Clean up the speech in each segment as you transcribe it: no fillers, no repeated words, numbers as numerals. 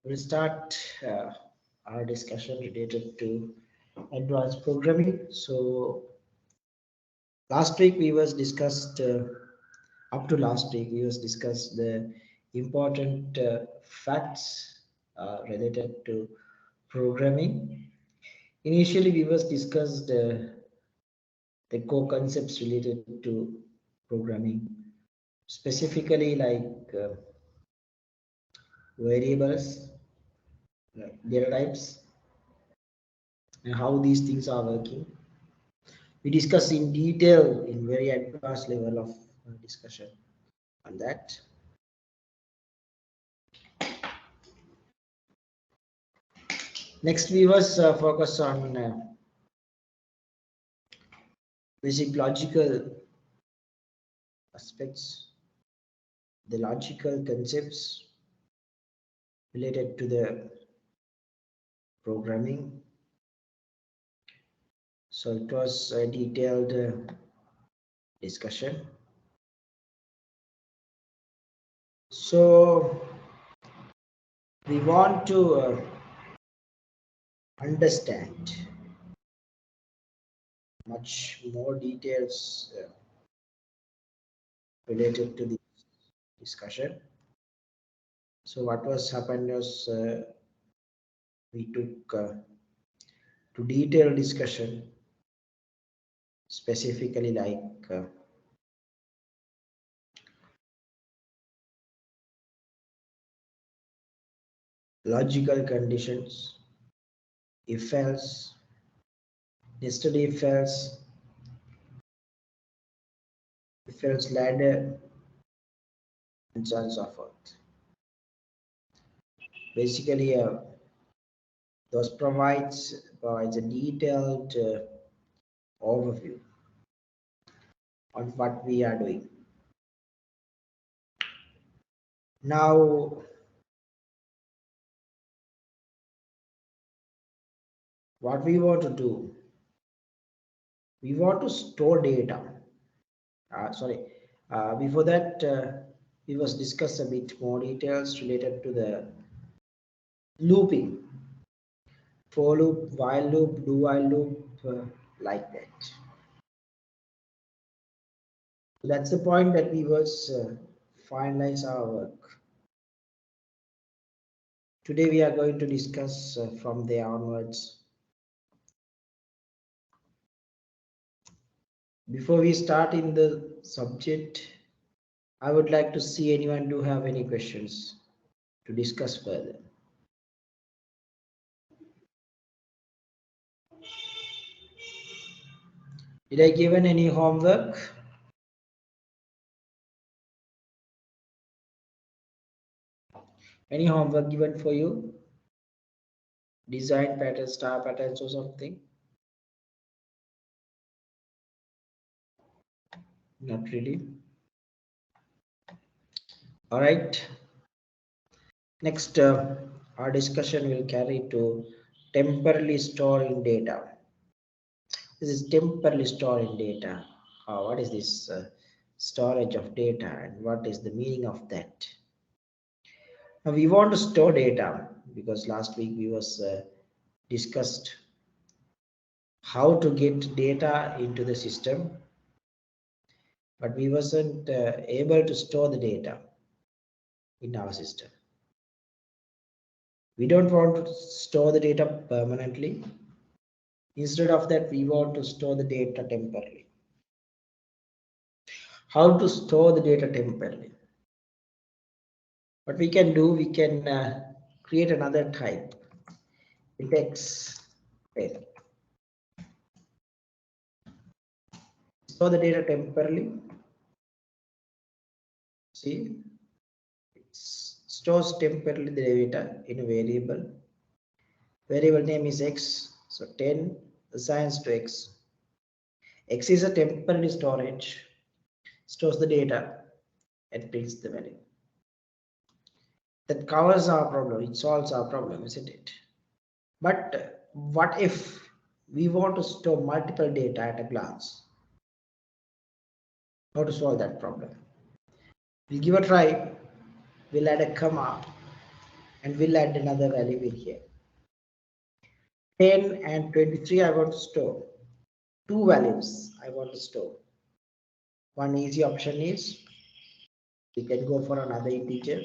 We'll start our discussion related to advanced programming. So last week we was discussed up to last week we was discussed the important facts related to programming. Initially we was discussed the core concepts related to programming, specifically like variables, data types, and how these things are working. We discuss in detail in very advanced level of discussion on that. Next we was focus on basic logical aspects, the logical concepts related to the programming. So it was a detailed discussion. So we want to understand much more details related to the discussion. So what was happened was we took to detailed discussion, specifically like logical conditions, if else, nested if else ladder, and so on and so forth. Basically, those provides a detailed overview on what we are doing. Now, what we want to do, we want to store data. Before that, we was discuss a bit more details related to the looping, for loop, while loop, do while loop, like that. So that's the point that we was finalize our work. Today we are going to discuss from there onwards. Before we start in the subject, I would like to see anyone do have any questions to discuss further. Did I given any homework? Any homework given for you? Design patterns, star patterns or something? Not really. All right. Next, our discussion will carry to temporarily storing data. This is temporarily storing data. What is this storage of data and what is the meaning of that? Now we want to store data because last week we was discussed how to get data into the system, but we wasn't able to store the data in our system. We don't want to store the data permanently. Instead of that, we want to store the data temporarily. How to store the data temporarily? What we can do, we can create another type, text pen. Store the data temporarily. See, it stores temporarily the data in a variable. Variable name is x, so 10 assigns to x. X is a temporary storage, stores the data and prints the value. That covers our problem, it solves our problem, isn't it? But what if we want to store multiple data at a glance? How to solve that problem? We'll give a try. We'll add a comma and we'll add another value in here. 10 and 23 I want to store. Two values I want to store. One easy option is we can go for another integer.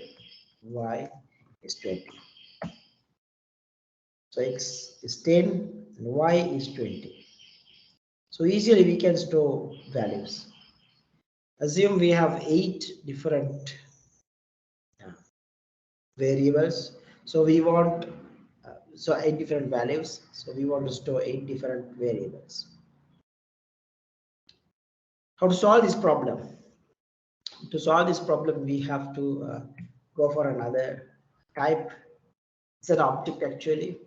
Y is 20. So x is 10 and y is 20. So easily we can store values. Assume we have 8 different variables. So we want so 8 different values. So we want to store 8 different variables. How to solve this problem? To solve this problem, we have to go for another type. It's an object actually.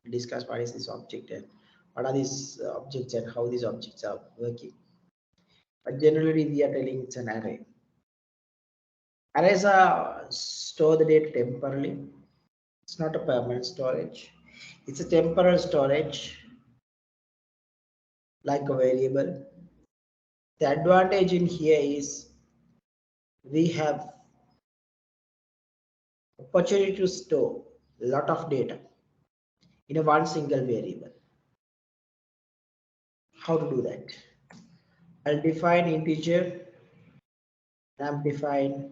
Discuss what is this object and what are these objects and how these objects are working. But generally, we are telling it's an array. Arrays are store the data temporarily. It's not a permanent storage. It's a temporal storage, like a variable. The advantage in here is we have opportunity to store a lot of data in a one single variable. How to do that? I'll define integer. I'm define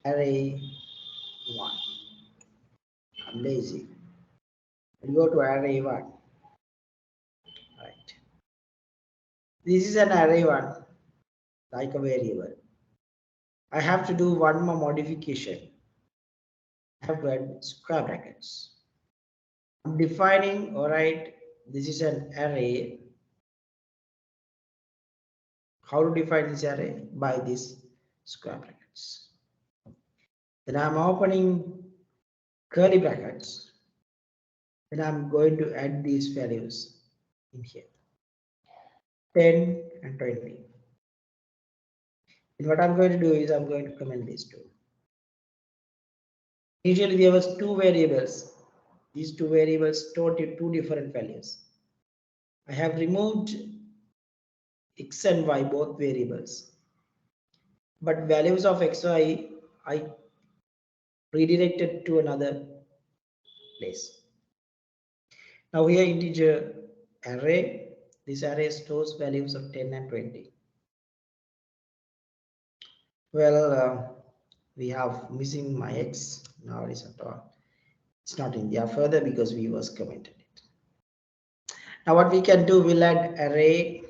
array 1. I'm lazy. I'll go to array 1. Right. This is an array 1, like a variable. I have to do one more modification. I have to add square brackets. I'm defining, all right, this is an array. How to define this array? By this square brackets. Then I'm opening curly brackets. Then I'm going to add these values in here. 10 and 20. And what I'm going to do is I'm going to comment these two. Initially there was two variables. These two variables stored two different values. I have removed x and y, both variables. But values of xy I redirected to another place. Now here integer array. This array stores values of 10 and 20. Well, we have missing my x. Now it is at all. It's not in there further because we was commented it. Now what we can do, we'll add array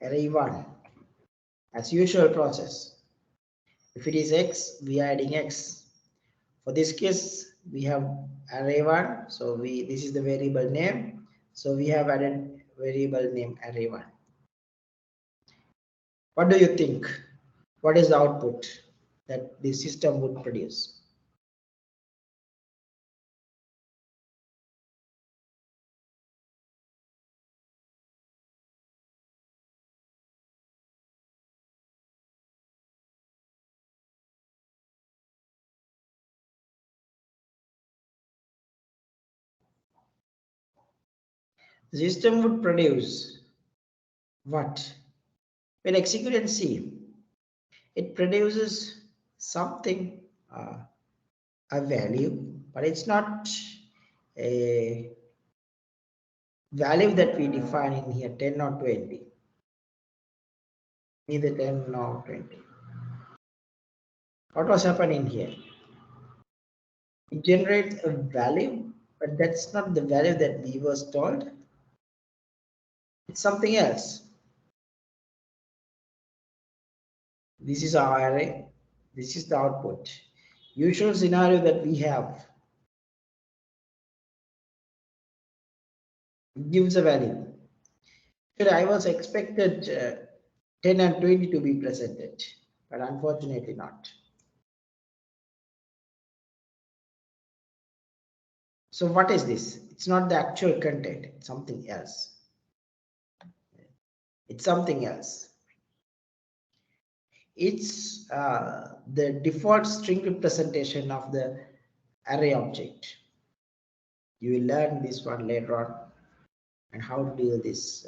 1 as usual process. If it is x, we are adding x. For this case, we have array 1. So this is the variable name. So we have added variable name array 1. What do you think? What is the output that the system would produce? The system would produce what? When execute and see, it produces something, a value, but it's not a value that we define in here, 10 or 20. Neither 10 nor 20. What was happening here? It generates a value, but that's not the value that we was told. It's something else. This is our array. This is the output. Usual scenario that we have, it gives a value. So I was expected 10 and 20 to be presented, but unfortunately not. So what is this? It's not the actual content, it's something else. It's something else. It's the default string representation of the array object. You will learn this one later on and how to deal with this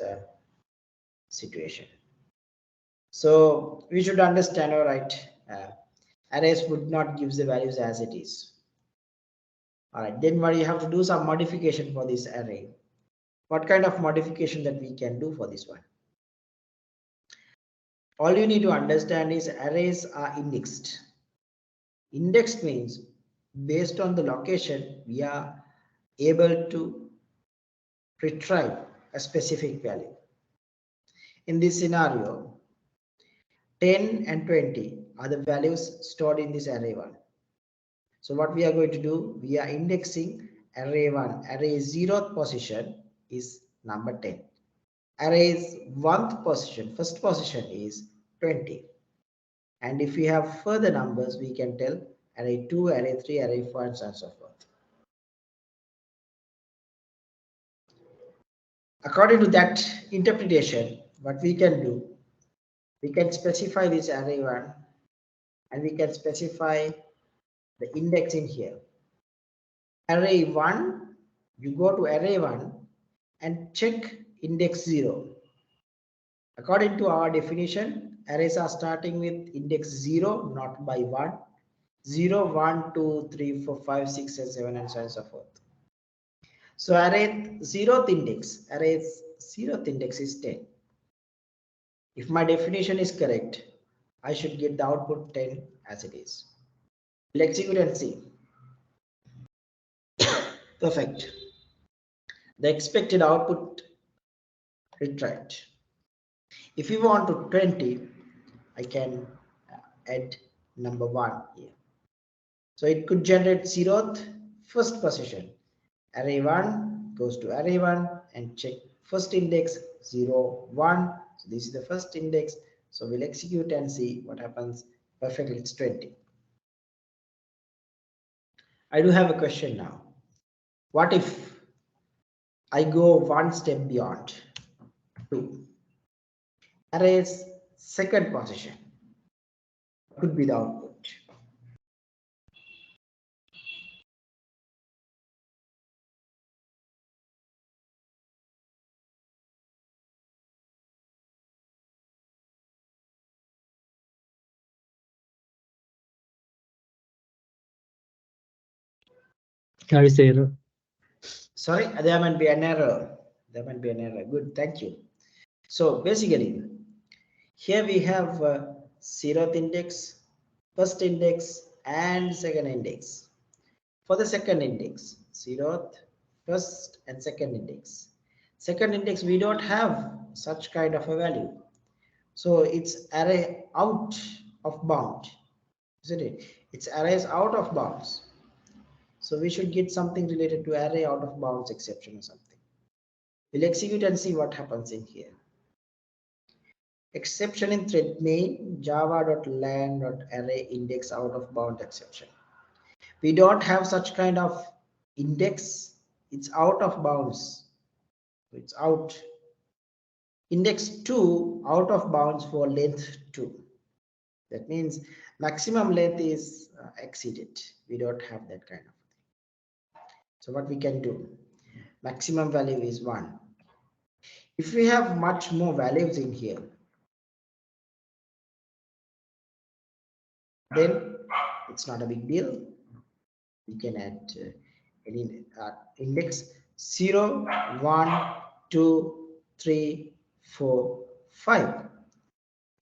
situation. So we should understand, all right, arrays would not give the values as it is. All right, then what you have to do some modification for this array. What kind of modification that we can do for this one? All you need to understand is arrays are indexed. Indexed means based on the location, we are able to retrieve a specific value. In this scenario, 10 and 20 are the values stored in this array 1. So what we are going to do, we are indexing array 1. Array 0th position is number 10. Array's 1st position, first position is 20. And if we have further numbers, we can tell array 2, array 3, array 4, and so on and so forth. According to that interpretation, what we can do, we can specify this array 1 and we can specify the index in here. Array 1, you go to array 1 and check index 0. According to our definition, arrays are starting with index 0, not by 1. 0, 1, 2, 3, 4, 5, 6, and 7, and so on and so forth. So array's 0th index is 10. If my definition is correct, I should get the output 10 as it is. We'll execute and see. Perfect. The expected output retrieved. If you want to 20, I can add number 1 here. So it could generate 0th first position. Array 1 goes to array 1 and check first index 0, 1. So this is the first index. So we'll execute and see what happens. Perfectly, it's 20. I do have a question now. What if I go one step beyond 2? Array's second position could be the output. Carry error. Sorry, there might be an error. There might be an error. Good, thank you. So basically, here we have 0th index, first index, and second index. For the second index, 0th, first, and second index. Second index, we don't have such kind of a value. So it's array out of bound, isn't it? It's arrays out of bounds. So we should get something related to array out of bounds exception or something. We'll execute and see what happens in here. Exception in thread main java.lang.array index out of bound exception. We don't have such kind of index. It's out of bounds. It's out. Index 2 out of bounds for length 2. That means maximum length is exceeded. We don't have that kind of thing. So what we can do? Maximum value is 1. If we have much more values in here, then it's not a big deal. We can add any index 0, 1, 2, 3, 4, 5.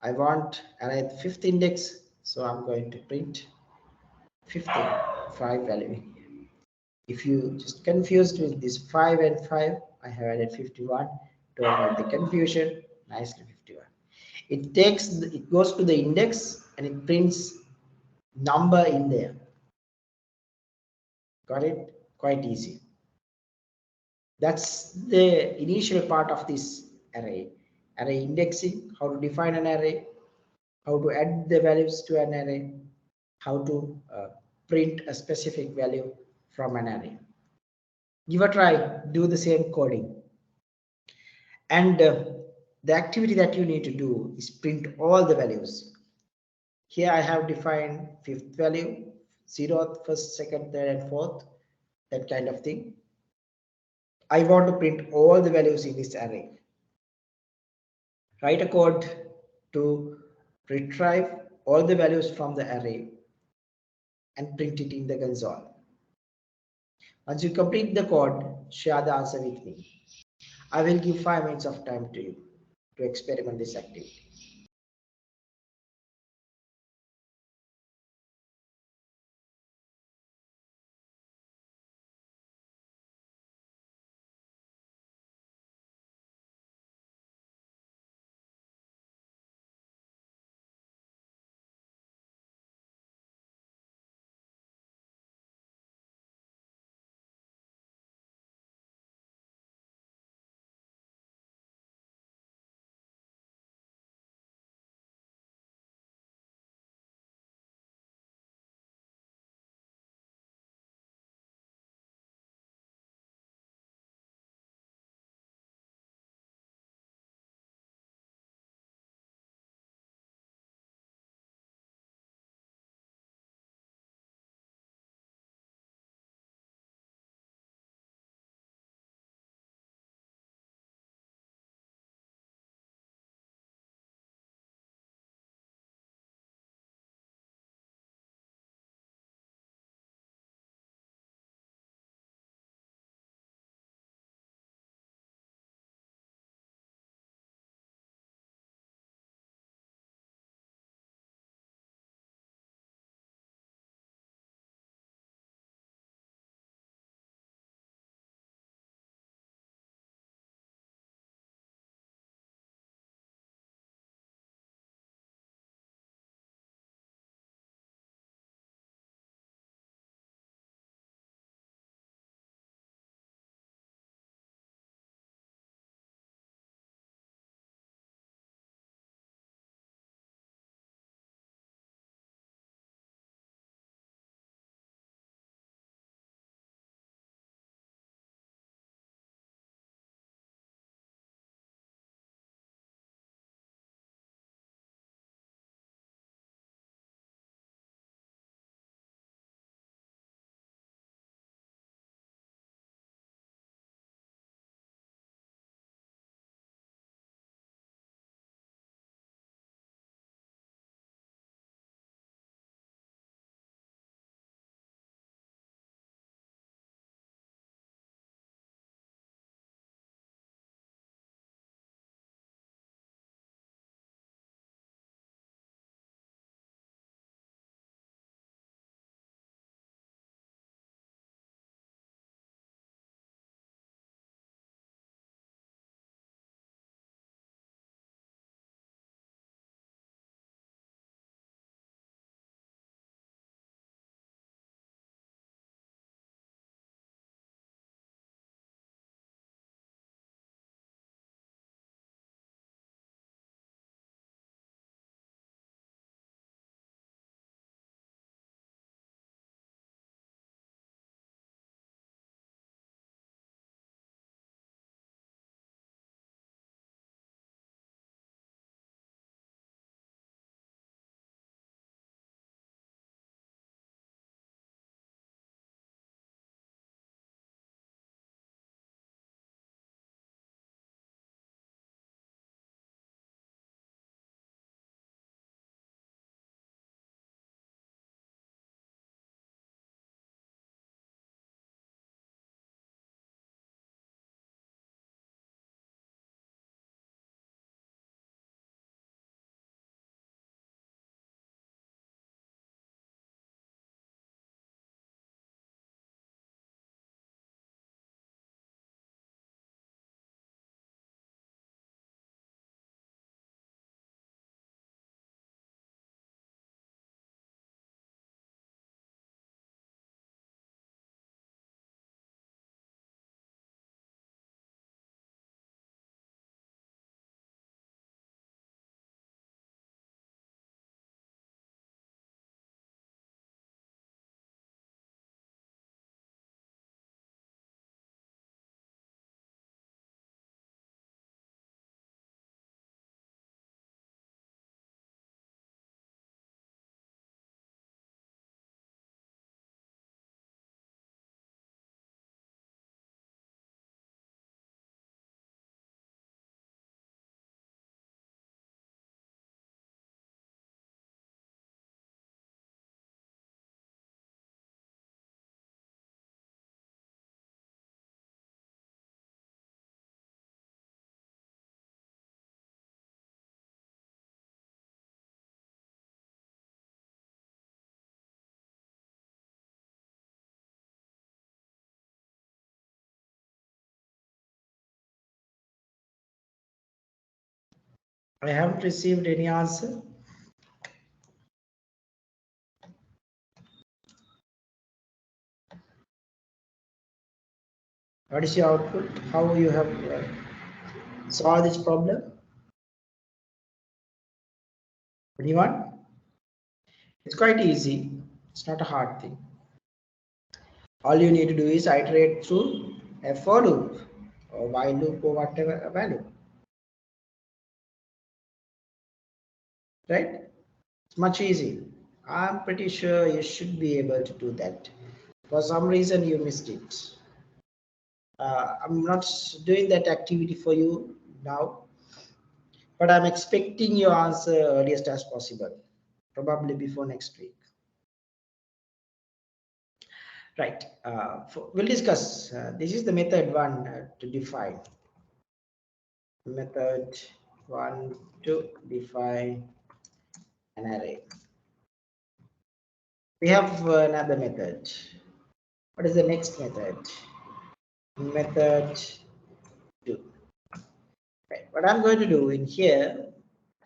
I want array 5th index, so I'm going to print 5 value. If you just confused with this 5 and 5, I have added 51 to avoid the confusion. Nicely 51. It goes to the index and it prints number in there. Got it? Quite easy. That's the initial part of this array. Array indexing, how to define an array, how to add the values to an array, how to print a specific value from an array. Give a try, do the same coding. And the activity that you need to do is print all the values. Here I have defined 5th value, 0th, 1st, 2nd, 3rd, and 4th, that kind of thing. I want to print all the values in this array. Write a code to retrieve all the values from the array and print it in the console. Once you complete the code, share the answer with me. I will give 5 minutes of time to you to experiment this activity. I haven't received any answer. What is your output? How you have solved this problem? Anyone? It's quite easy. It's not a hard thing. All you need to do is iterate through a for loop or while loop or whatever value. Right? It's much easy. I'm pretty sure you should be able to do that. For some reason you missed it. I'm not doing that activity for you now, but I'm expecting your answer earliest as possible, probably before next week. Right. We'll discuss. This is the method one to define. Method one to define an array. We have another method. What is the next method? Method two. Right. What I'm going to do in here,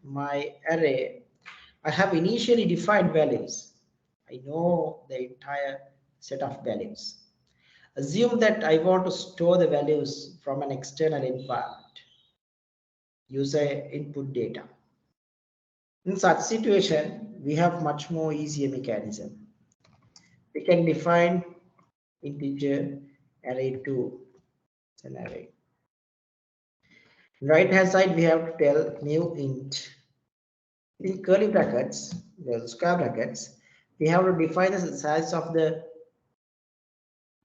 my array, I have initially defined values. I know the entire set of values. Assume that I want to store the values from an external environment. User input data. In such situation, we have much more easier mechanism. We can define integer array2 as an array. Right hand side, we have to tell new int. In curly brackets, the square brackets, we have to define the size of the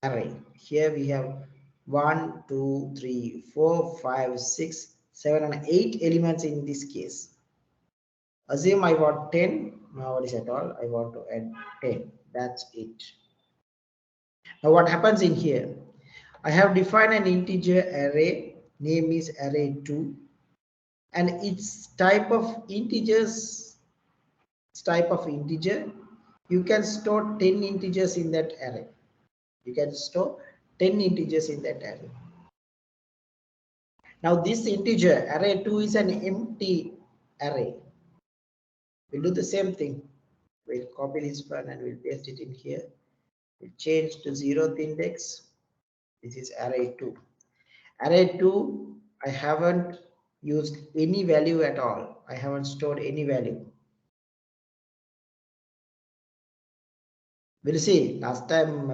array. Here we have 1, 2, 3, 4, 5, 6, 7, and 8 elements in this case. Assume I want 10. No worries at all. I want to add 10. That's it. Now what happens in here? I have defined an integer array. Name is array2. And its type of integers, you can store 10 integers in that array. You can store 10 integers in that array. Now this integer array2 is an empty array. We'll do the same thing. We'll copy this one and we'll paste it in here. We'll change to 0th index. This is array2. Array2, I haven't used any value at all. I haven't stored any value. We'll see. Last time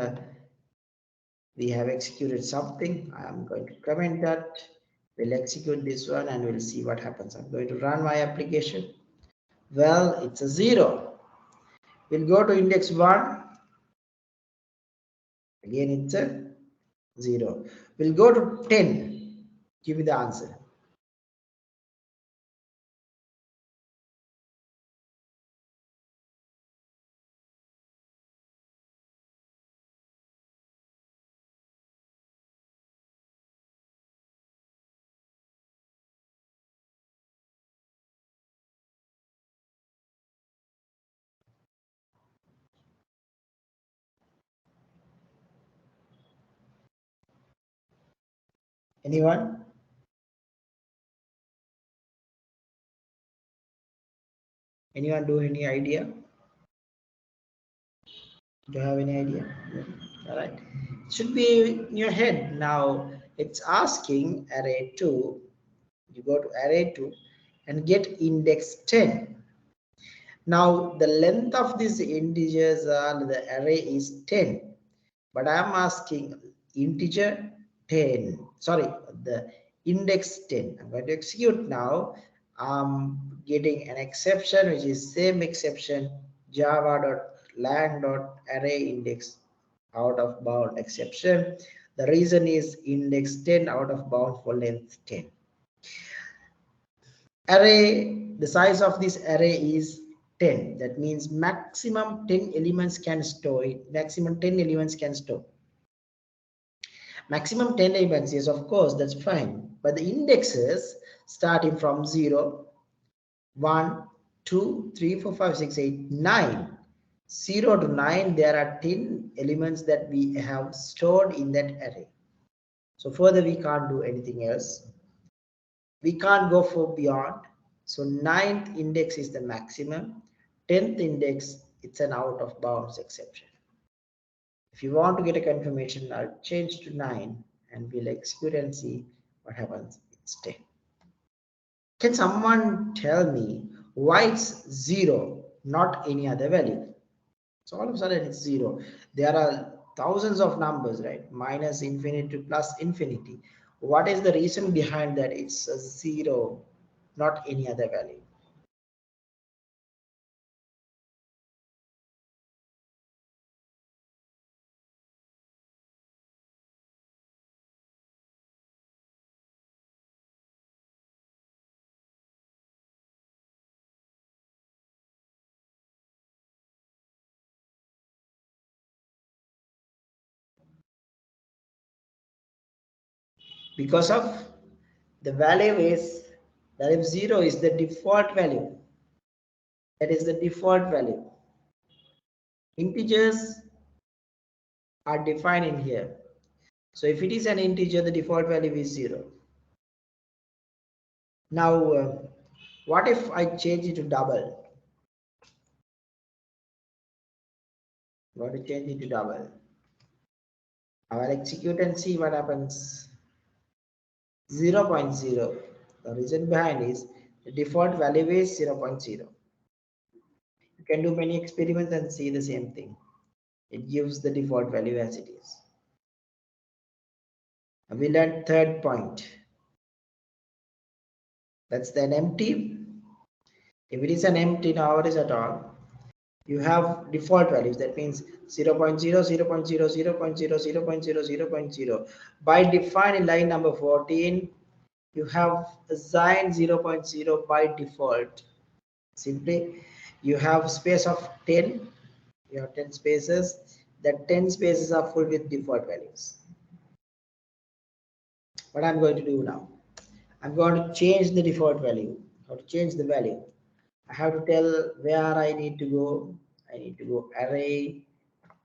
we have executed something. I'm going to comment that. We'll execute this one and we'll see what happens. I'm going to run my application. Well, it's a 0. We'll go to index 1. Again, it's a 0. We'll go to 10. Give me the answer. Anyone? Anyone do any idea? Do you have any idea? All right. It should be in your head. Now it's asking array2. You go to array2 and get index 10. Now the length of these integers are the array is 10. But I'm asking integer 10. Sorry, the index 10. I'm going to execute now. I'm getting an exception, which is same exception java.lang.array index out of bound exception. The reason is index 10 out of bound for length 10. Array, the size of this array is 10. That means maximum 10 elements can store it. Maximum 10 elements can store. Maximum 10 elements, yes, of course, that's fine. But the indexes starting from 0, 1, 2, 3, 4, 5, 6, 8, 9. 0 to 9, there are 10 elements that we have stored in that array. So further, we can't do anything else. We can't go for beyond. So ninth index is the maximum. 10th index, it's an out of bounds exception. If you want to get a confirmation, I'll change to 9 and we'll execute and see what happens. It's 10. Can someone tell me why it's 0, not any other value? So all of a sudden it's 0. There are thousands of numbers, right? Minus infinity to plus infinity. What is the reason behind that? It's a 0, not any other value. Because of the value 0 is the default value. That is the default value. Integers are defined in here. So if it is an integer, the default value is 0. Now, what if I change it to double? What to change it to double? I will execute and see what happens. 0.0. The reason behind is the default value is 0.0. You can do many experiments and see the same thing. It gives the default value as it is. We learned third point. That's then empty. If it is an empty, no worries at all. You have default values. That means 0.0, 0.0, 0.0, 0.0, 0.0. By defining line number 14, you have assigned 0.0 by default. Simply, you have space of 10. You have 10 spaces. That 10 spaces are full with default values. What I'm going to do now? I'm going to change the default value. How to change the value? I have to tell where I need to go. I need to go array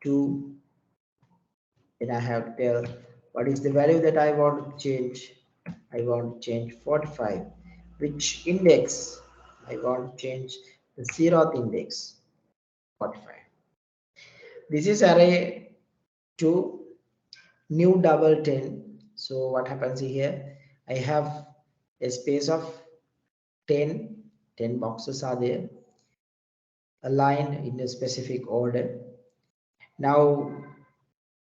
to, then I have to tell what is the value that I want to change. I want to change 45. Which index? I want to change the 0th index, 45. This is array to new double 10. So what happens here? I have a space of 10. 10 boxes are there, aligned in a specific order. Now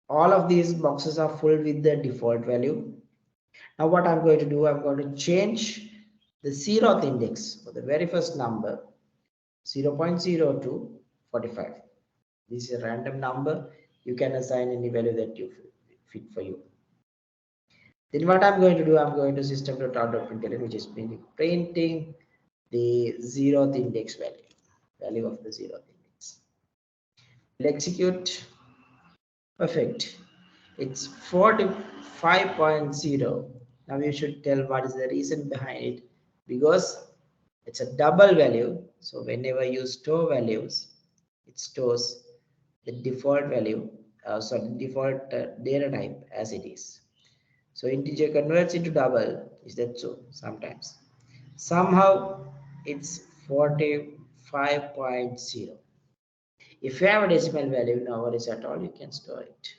all of these boxes are full with the default value. Now what I'm going to do, I'm going to change the 0th index for the very first number, 0.0 to 45. This is a random number. You can assign any value that you fit for you. Then what I'm going to do, I'm going to system.out.println, which is printing the 0th index value of the 0th index. We'll execute. Perfect. It's 45.0. Now you should tell what is the reason behind it, because it's a double value. So whenever you store values, it stores the default value, default data type as it is. So integer converts into double. Is that so? Sometimes. Somehow it's 45.0. If you have a decimal value, no worries at all, you can store it.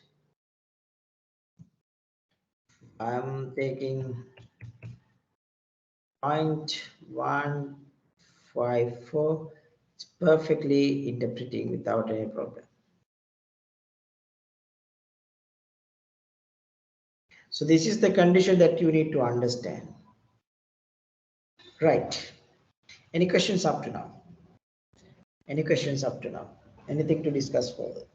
I'm taking 0.154. It's perfectly interpreting without any problem. So this is the condition that you need to understand. Right. Any questions up to now? Any questions up to now? Anything to discuss further?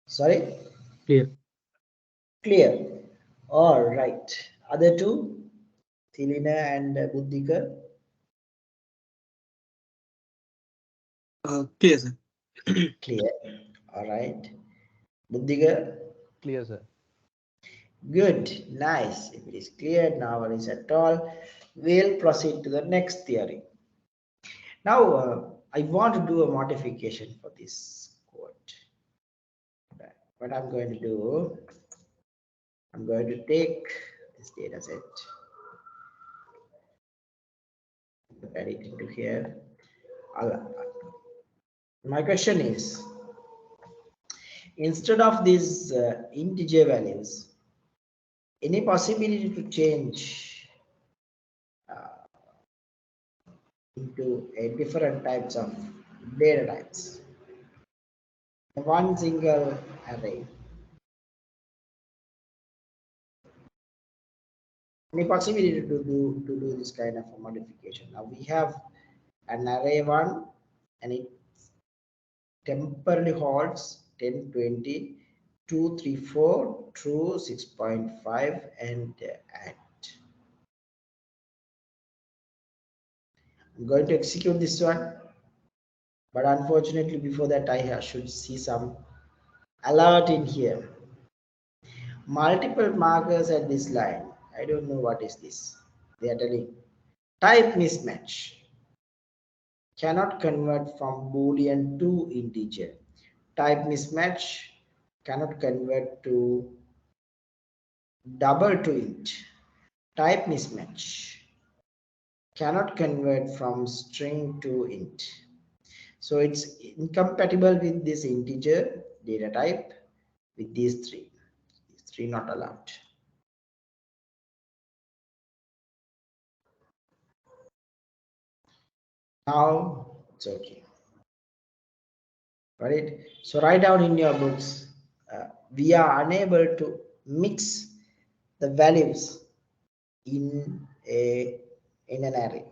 Sorry? Clear. Clear. All right. Other two, Thilina and Buddhika. Clear, sir. Clear. All right. Buddhika. Clear, sir. Good, nice. If it is clear, no worries at all. We'll proceed to the next theory. Now, I want to do a modification for this code. What I'm going to do, I'm going to take this data set, add it into here. My question is, instead of these integer values, any possibility to change into a different types of data types? One single array. Any possibility to do this kind of a modification? Now we have an array one, and it temporarily holds 10, 20, 2, 3, 4, true, 6.5, and add. I'm going to execute this one, but unfortunately before that I should see some alert in here. Multiple markers at this line. I don't know what is this. They are telling type mismatch. Cannot convert from boolean to integer. Type mismatch cannot convert to double to int. Type mismatch cannot convert from string to int. So it's incompatible with this integer data type with these three. These three not allowed. Now it's okay. Got it? So write down in your books, we are unable to mix the values in an array.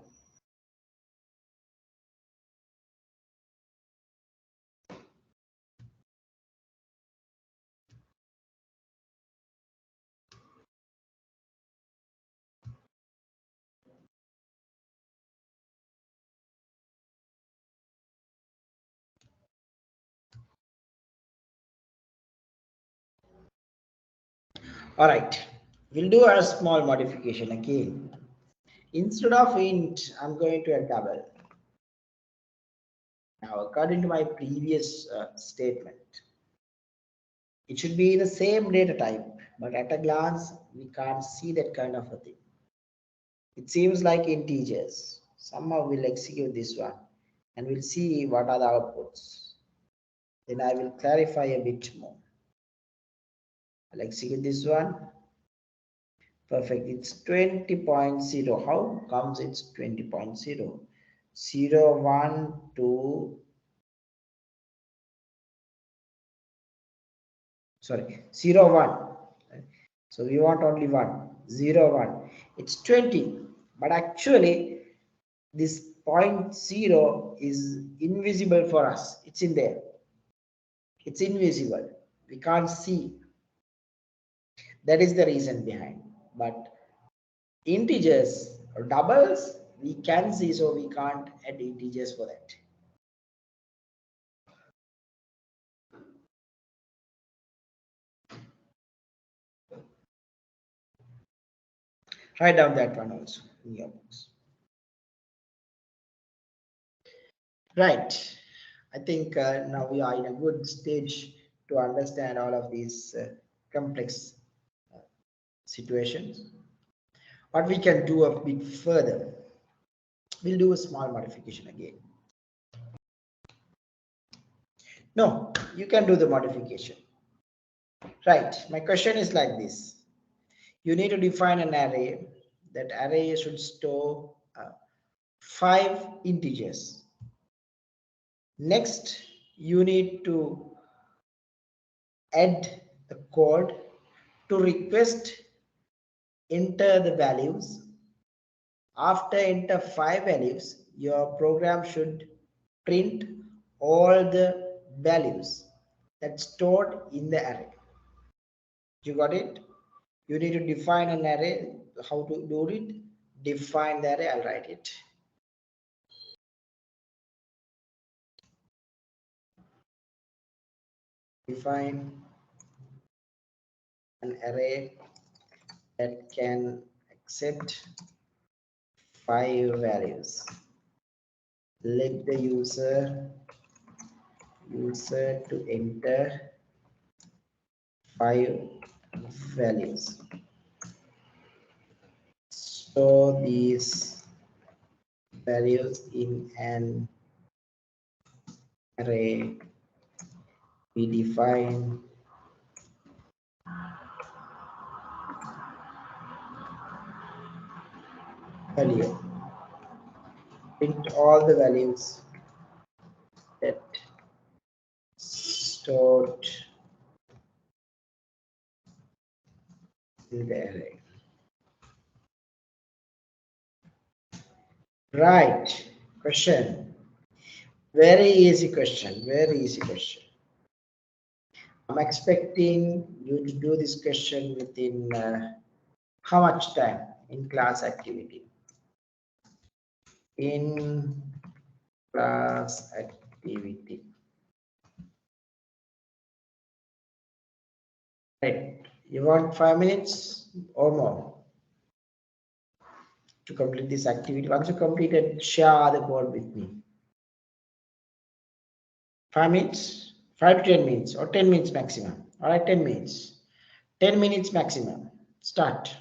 All right, we'll do a small modification again. Instead of int, I'm going to a double. Now, according to my previous statement, it should be in the same data type, but at a glance, we can't see that kind of a thing. It seems like integers. Somehow we'll execute this one and we'll see what are the outputs. Then I will clarify a bit more. I'll execute this one. Perfect. It's 20.0. How comes it's 20.0? 0, 1, 2. Sorry, 0, 1. So we want only 1. 0, 1. It's 20. But actually, this 0.0 is invisible for us. It's in there. It's invisible. We can't see. That is the reason behind. But integers or doubles, we can see, so we can't add integers for that. Write down that one also in your books. Right. I think now we are in a good stage to understand all of these complex situations. What we can do a bit further, we'll do a small modification again. No, you can do the modification. Right. My question is like this. You need to define an array. That array should store 5 integers. Next, you need to add the code to request enter the values. After enter 5 values, your program should print all the values that's stored in the array. You got it? You need to define an array. How to do it? Define the array. I'll write it. Define an array that can accept 5 values. Let the user to enter 5 values. Store these values in an array. We define value. Print all the values that stored in the array. Right. Question. Very easy question. Very easy question. I'm expecting you to do this question within how much time in class activity? In class activity. Right. You want 5 minutes or more to complete this activity. Once you complete it, share the board with me. 5 minutes, 5 to 10 minutes, or 10 minutes maximum. All right, 10 minutes. 10 minutes maximum. Start.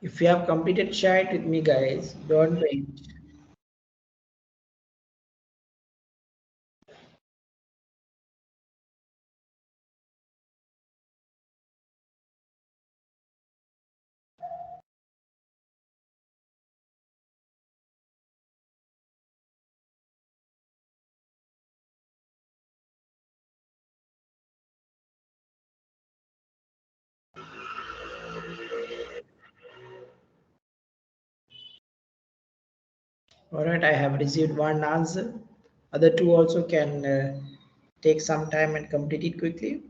If you have completed, share it with me, guys. Don't wait. All right, I have received one answer. Other two also can take some time and complete it quickly.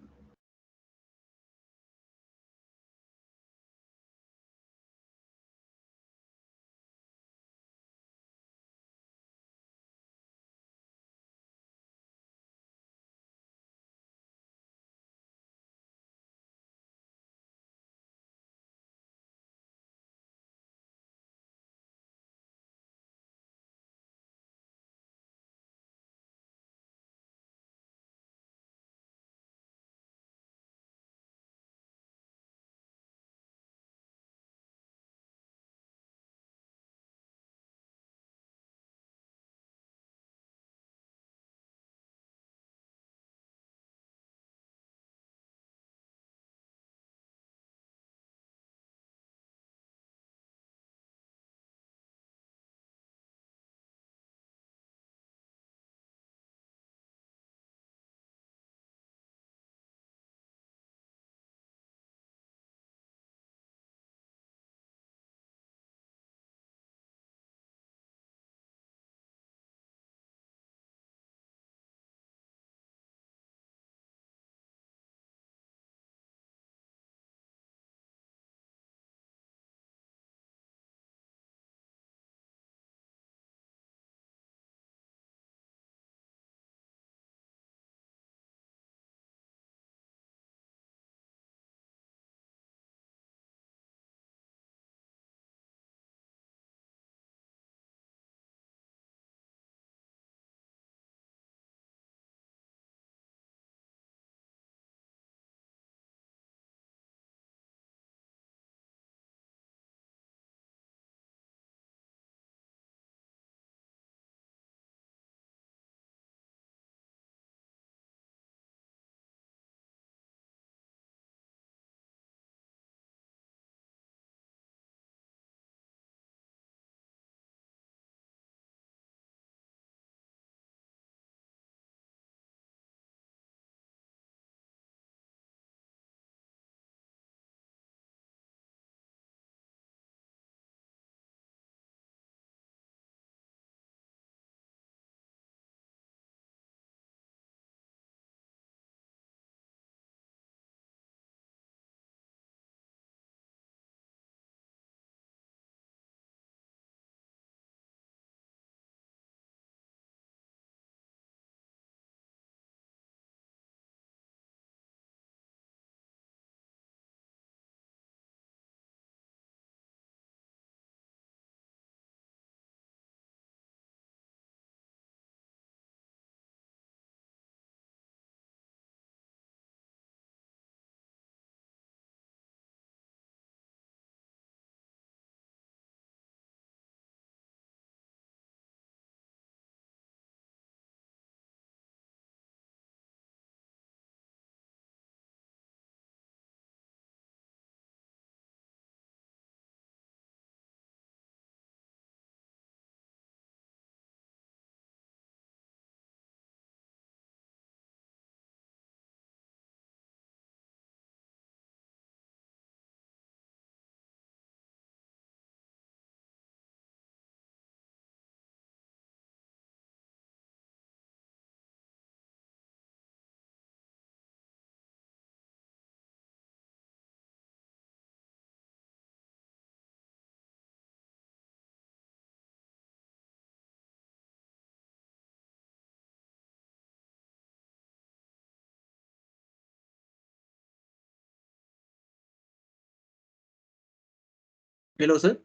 Hello, sir.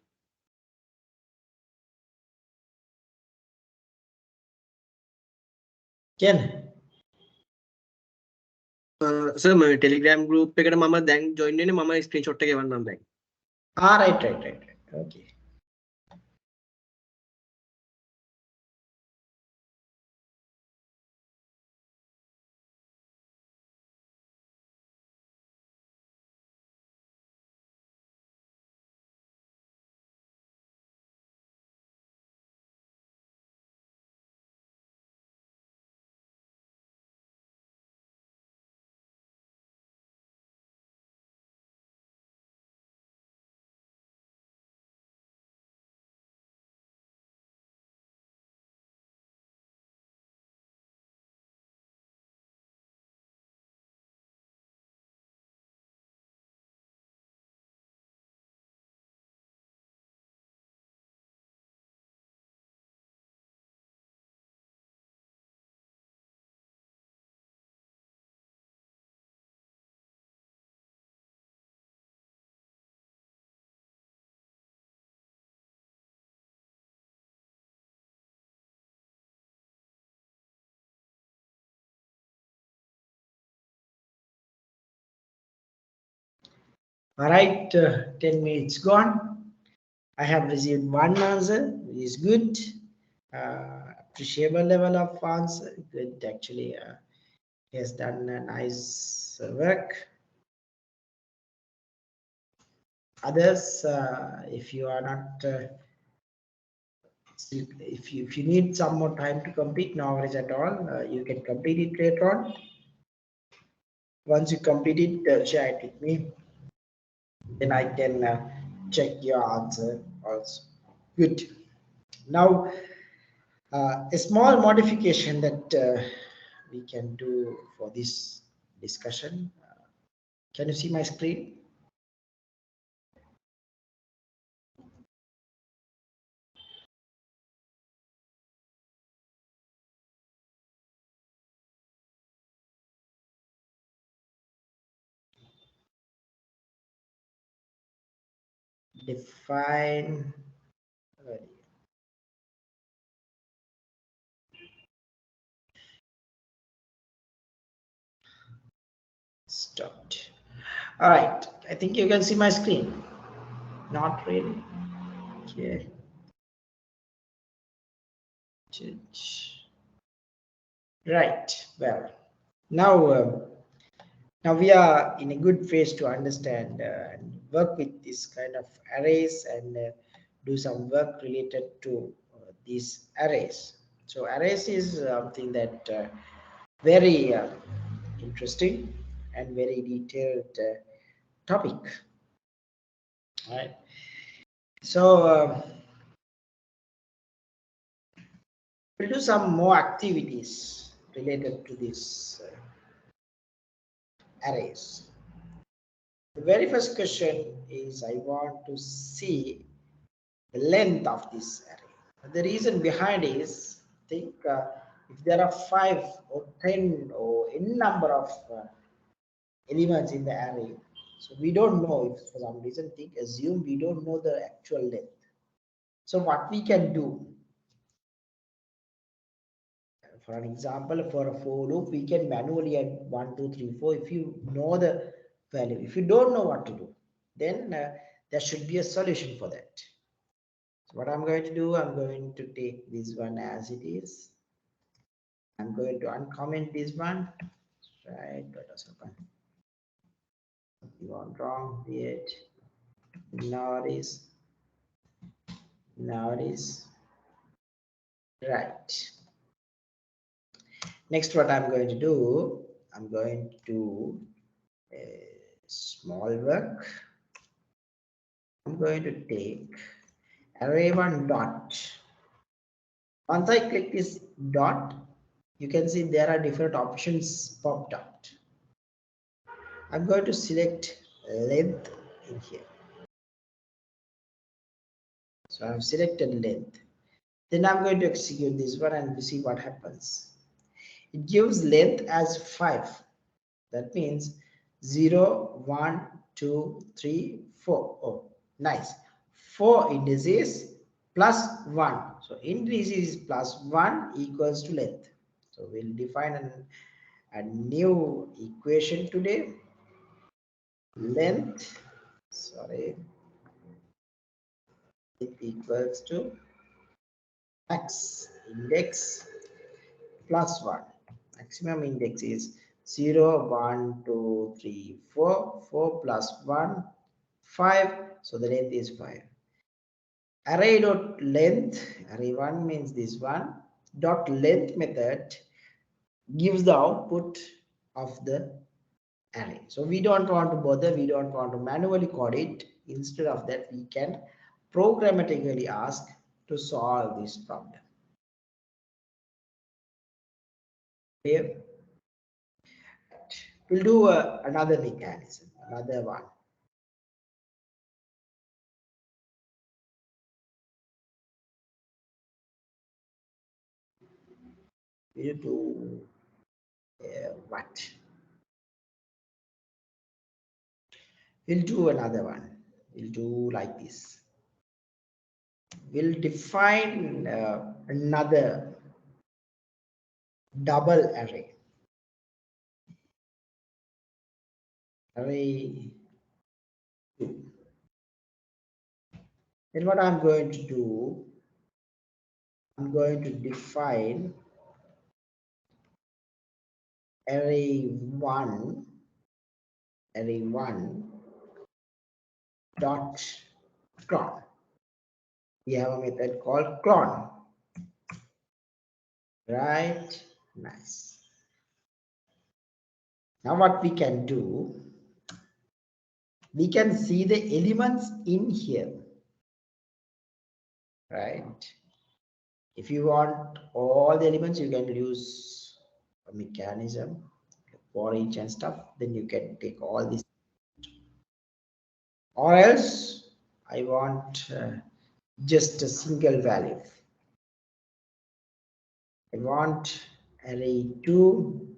Ken, Sir, my Telegram group එකට මම දැන් join වෙන්නේ මම screenshot එක එවන්නම් දැන්. Right. Okay. All right, 10 minutes gone. I have received one answer, which is good. Appreciable level of answer. Good, actually. He has done a nice work. Others, if you are not, if you need some more time to complete, no worries at all. You can complete it later on. Once you complete it, share it with me. Then I can check your answer also. Good. Now, a small modification that we can do for this discussion. Can you see my screen? Define. Stopped. All right. I think you can see my screen. Not really. Okay. Right. Well, now now we are in a good phase to understand and work with this kind of arrays and do some work related to these arrays. So arrays is something that very interesting and very detailed topic. All right. So we'll do some more activities related to these arrays. The very first question is I want to see the length of this array. The reason behind is think if there are 5 or 10 or any number of elements in the array, so we don't know if for some reason think assume we don't know the actual length. So what we can do, for an example, for a for loop, we can manually add 1, 2, 3, 4 if you know the value. If you don't know what to do, then there should be a solution for that. So what I'm going to do, I'm going to take this one as it is. I'm going to uncomment this one. Right, what has happened? You want wrong yet? Now it is. Now it is. Right. Next, what I'm going to do, I'm going to a small work. I'm going to take array1 dot. Once I click this dot, you can see there are different options popped out. I'm going to select length in here. So I've selected length. Then I'm going to execute this one and see what happens. It gives length as 5. That means 0, 1, 2, 3, 4. Oh, nice. 4 indices plus 1. So indices plus 1 equals to length. So we'll define a new equation today. Length, sorry, it equals to max index plus 1. Maximum index is 0, 1, 2, 3, 4. 4 plus 1, 5. So the length is 5. Array dot length, array 1 means this one, dot length method gives the output of the array. So we don't want to bother, we don't want to manually code it. Instead of that, we can programmatically ask to solve this problem. Here, we'll do another mechanism, another one. We'll do what? We'll do another one. We'll do like this. We'll define another double array. Array 2. Then what I'm going to do, I'm going to define array 1 dot clone. We have a method called clone, right? Nice. Now what we can do, we can see the elements in here, right? If you want all the elements, you can use a mechanism for each and stuff, then you can take all this. Or else I want just a single value. I want array 2.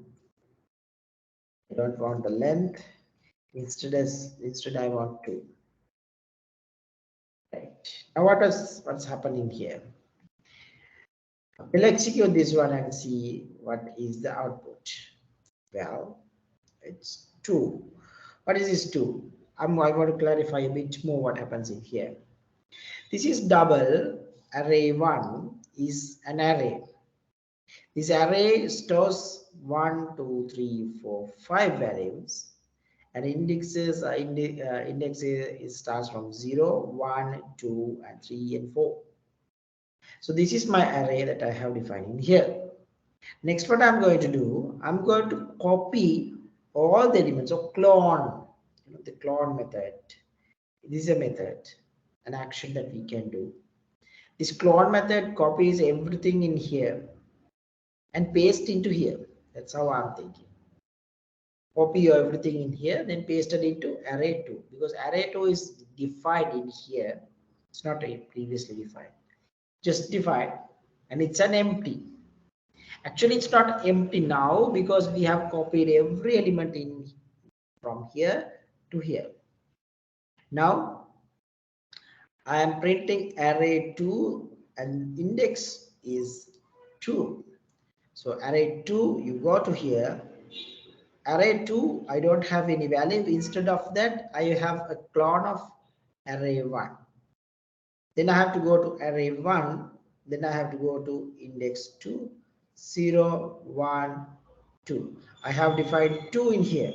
I don't want the length. Instead I want 2. Right. Now what's happening here? We'll execute this one and see what is the output. Well, it's 2. What is this 2? I want to clarify a bit more what happens in here. This is double. Array 1 is an array. This array stores 1, 2, 3, 4, 5 values, and indexes starts from 0, 1, 2, and 3 and 4. So this is my array that I have defined in here. Next, what I'm going to do, I'm going to copy all the elements of clone. The clone method. This is a method, an action that we can do. This clone method copies everything in here and paste into here. That's how I'm thinking. Copy everything in here, then paste it into array 2, because array 2 is defined in here. It's not previously defined, just defined, and it's an empty. Actually, it's not empty now because we have copied every element in from here to here. Now I am printing array 2 and index is 2. So array 2, you go to here. Array 2, I don't have any value. Instead of that, I have a clone of array 1. Then I have to go to array 1. Then I have to go to index 2, 0, 1, 2. I have defined 2 in here.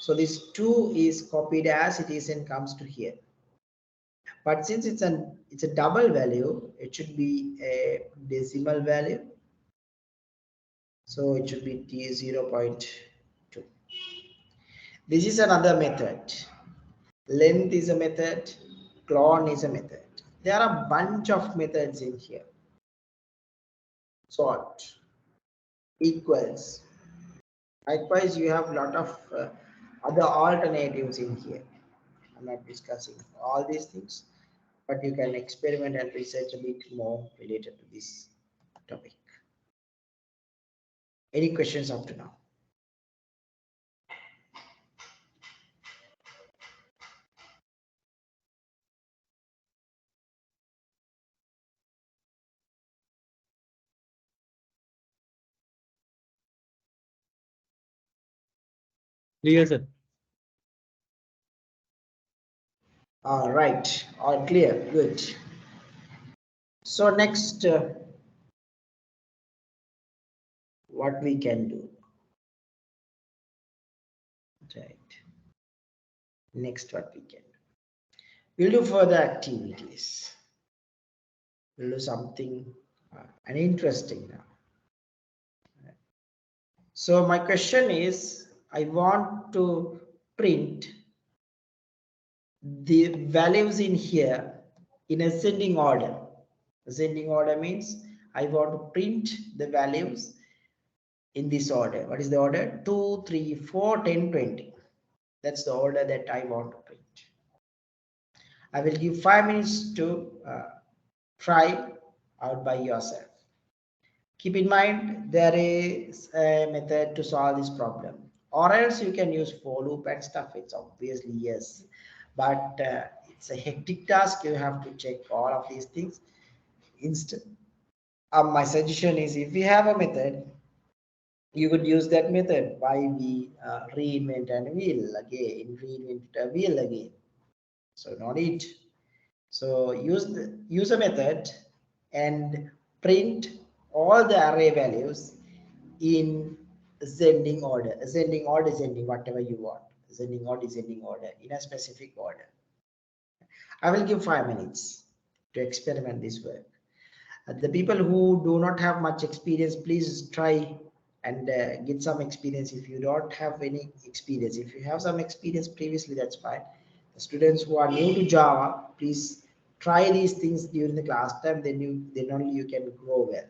So this 2 is copied as it is and comes to here. But since it's a double value, it should be a decimal value. So it should be t 0.2. This is another method. Length is a method. Clone is a method. There are a bunch of methods in here. Sort, equals. Likewise, you have a lot of other alternatives in here. I'm not discussing all these things, but you can experiment and research a bit more related to this topic. Any questions up to now? Clear, sir. All right, all clear, good. So next, what we can do, right? Next, what we can do, we'll do further activities. We'll do something and interesting now. So my question is, I want to print the values in here in ascending order. Ascending order means I want to print the values in this order. What is the order? 2, 3, 4, 10, 20. That's the order that I want to print. I will give 5 minutes to try out by yourself. Keep in mind there is a method to solve this problem, or else you can use for loop and stuff. It's obviously yes, but it's a hectic task. You have to check all of these things. Instead, my suggestion is if you have a method, you could use that method. Why we reinvent and wheel again, reinvent a wheel again? So not it. So use a method and print all the array values in ascending order, ascending or descending, whatever you want, ascending or descending order in a specific order. I will give 5 minutes to experiment this work. The people who do not have much experience, please try and get some experience. If you don't have any experience, if you have some experience previously, that's fine. The students who are new to Java, please try these things during the class time, then only you can grow well.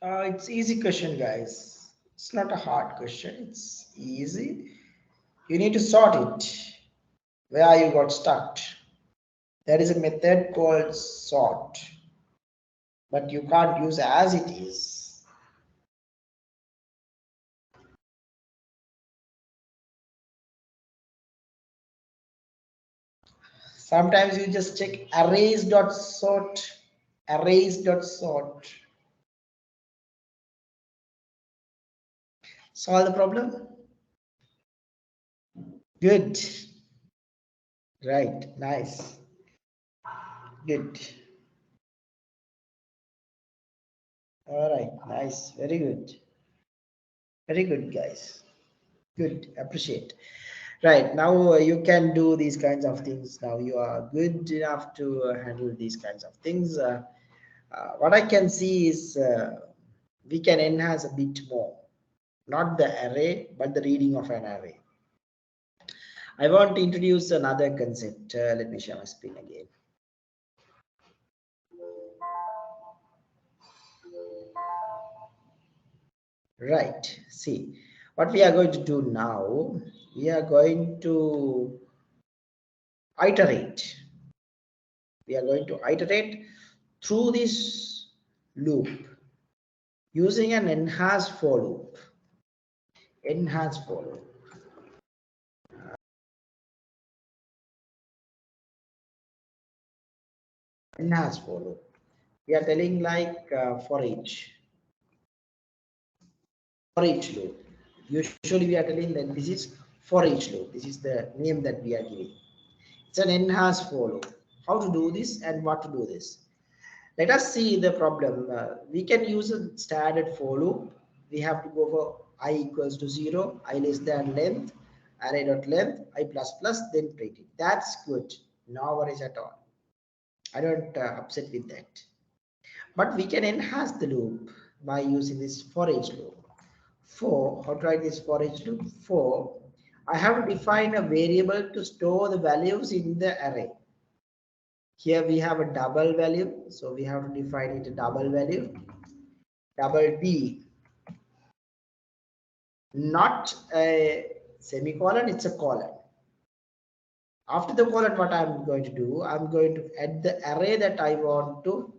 It's easy question, guys. It's not a hard question. It's easy. You need to sort it where you got stuck. There is a method called sort, but you can't use as it is. Sometimes you just check arrays dot sort, arrays dot sort. Solve the problem. Good. Right. Nice. Good. All right. Nice. Very good. Very good, guys. Good. Appreciate. Right. Now you can do these kinds of things. Now you are good enough to handle these kinds of things. What I can see is we can enhance a bit more. Not the array, but the reading of an array. I want to introduce another concept. Let me share my screen again. Right. See, what we are going to do now, we are going to iterate. We are going to iterate through this loop using an enhanced for loop. Enhanced for loop. Enhanced for loop. We are telling like for each loop. Usually we are telling that this is for each loop. This is the name that we are giving. It's an enhanced for loop. How to do this and what to do this. Let us see the problem. We can use a standard for loop. We have to go for I equals to 0, I less than length, array dot length, I plus plus, then print it. That's good. No worries at all. I don't upset with that. But we can enhance the loop by using this for each loop. For, how to write this for each loop? For, I have to define a variable to store the values in the array. Here we have a double value, so we have to define it a double value. Double D, not a semicolon, it's a colon. After the colon, what I'm going to do, I'm going to add the array that I want to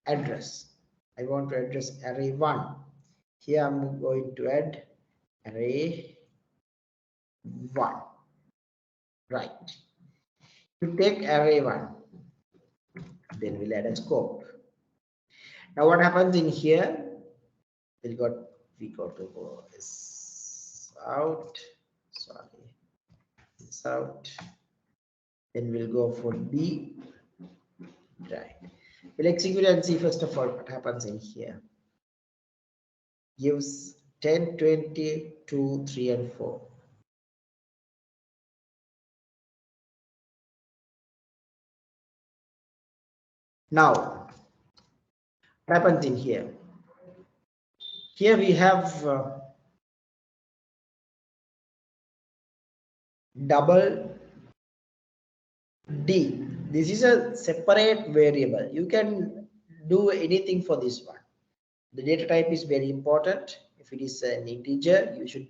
address. I want to address array 1. Here I'm going to add array 1. Right. To take array 1, then we'll add a scope. Now what happens in here? We got to go this out. Sorry, this out. Then we'll go for B. Right. We'll execute and see first of all what happens in here. Gives 10, 20, 2, 3, and 4. Now, what happens in here? Here we have double D. This is a separate variable. You can do anything for this one. The data type is very important. If it is an integer, you should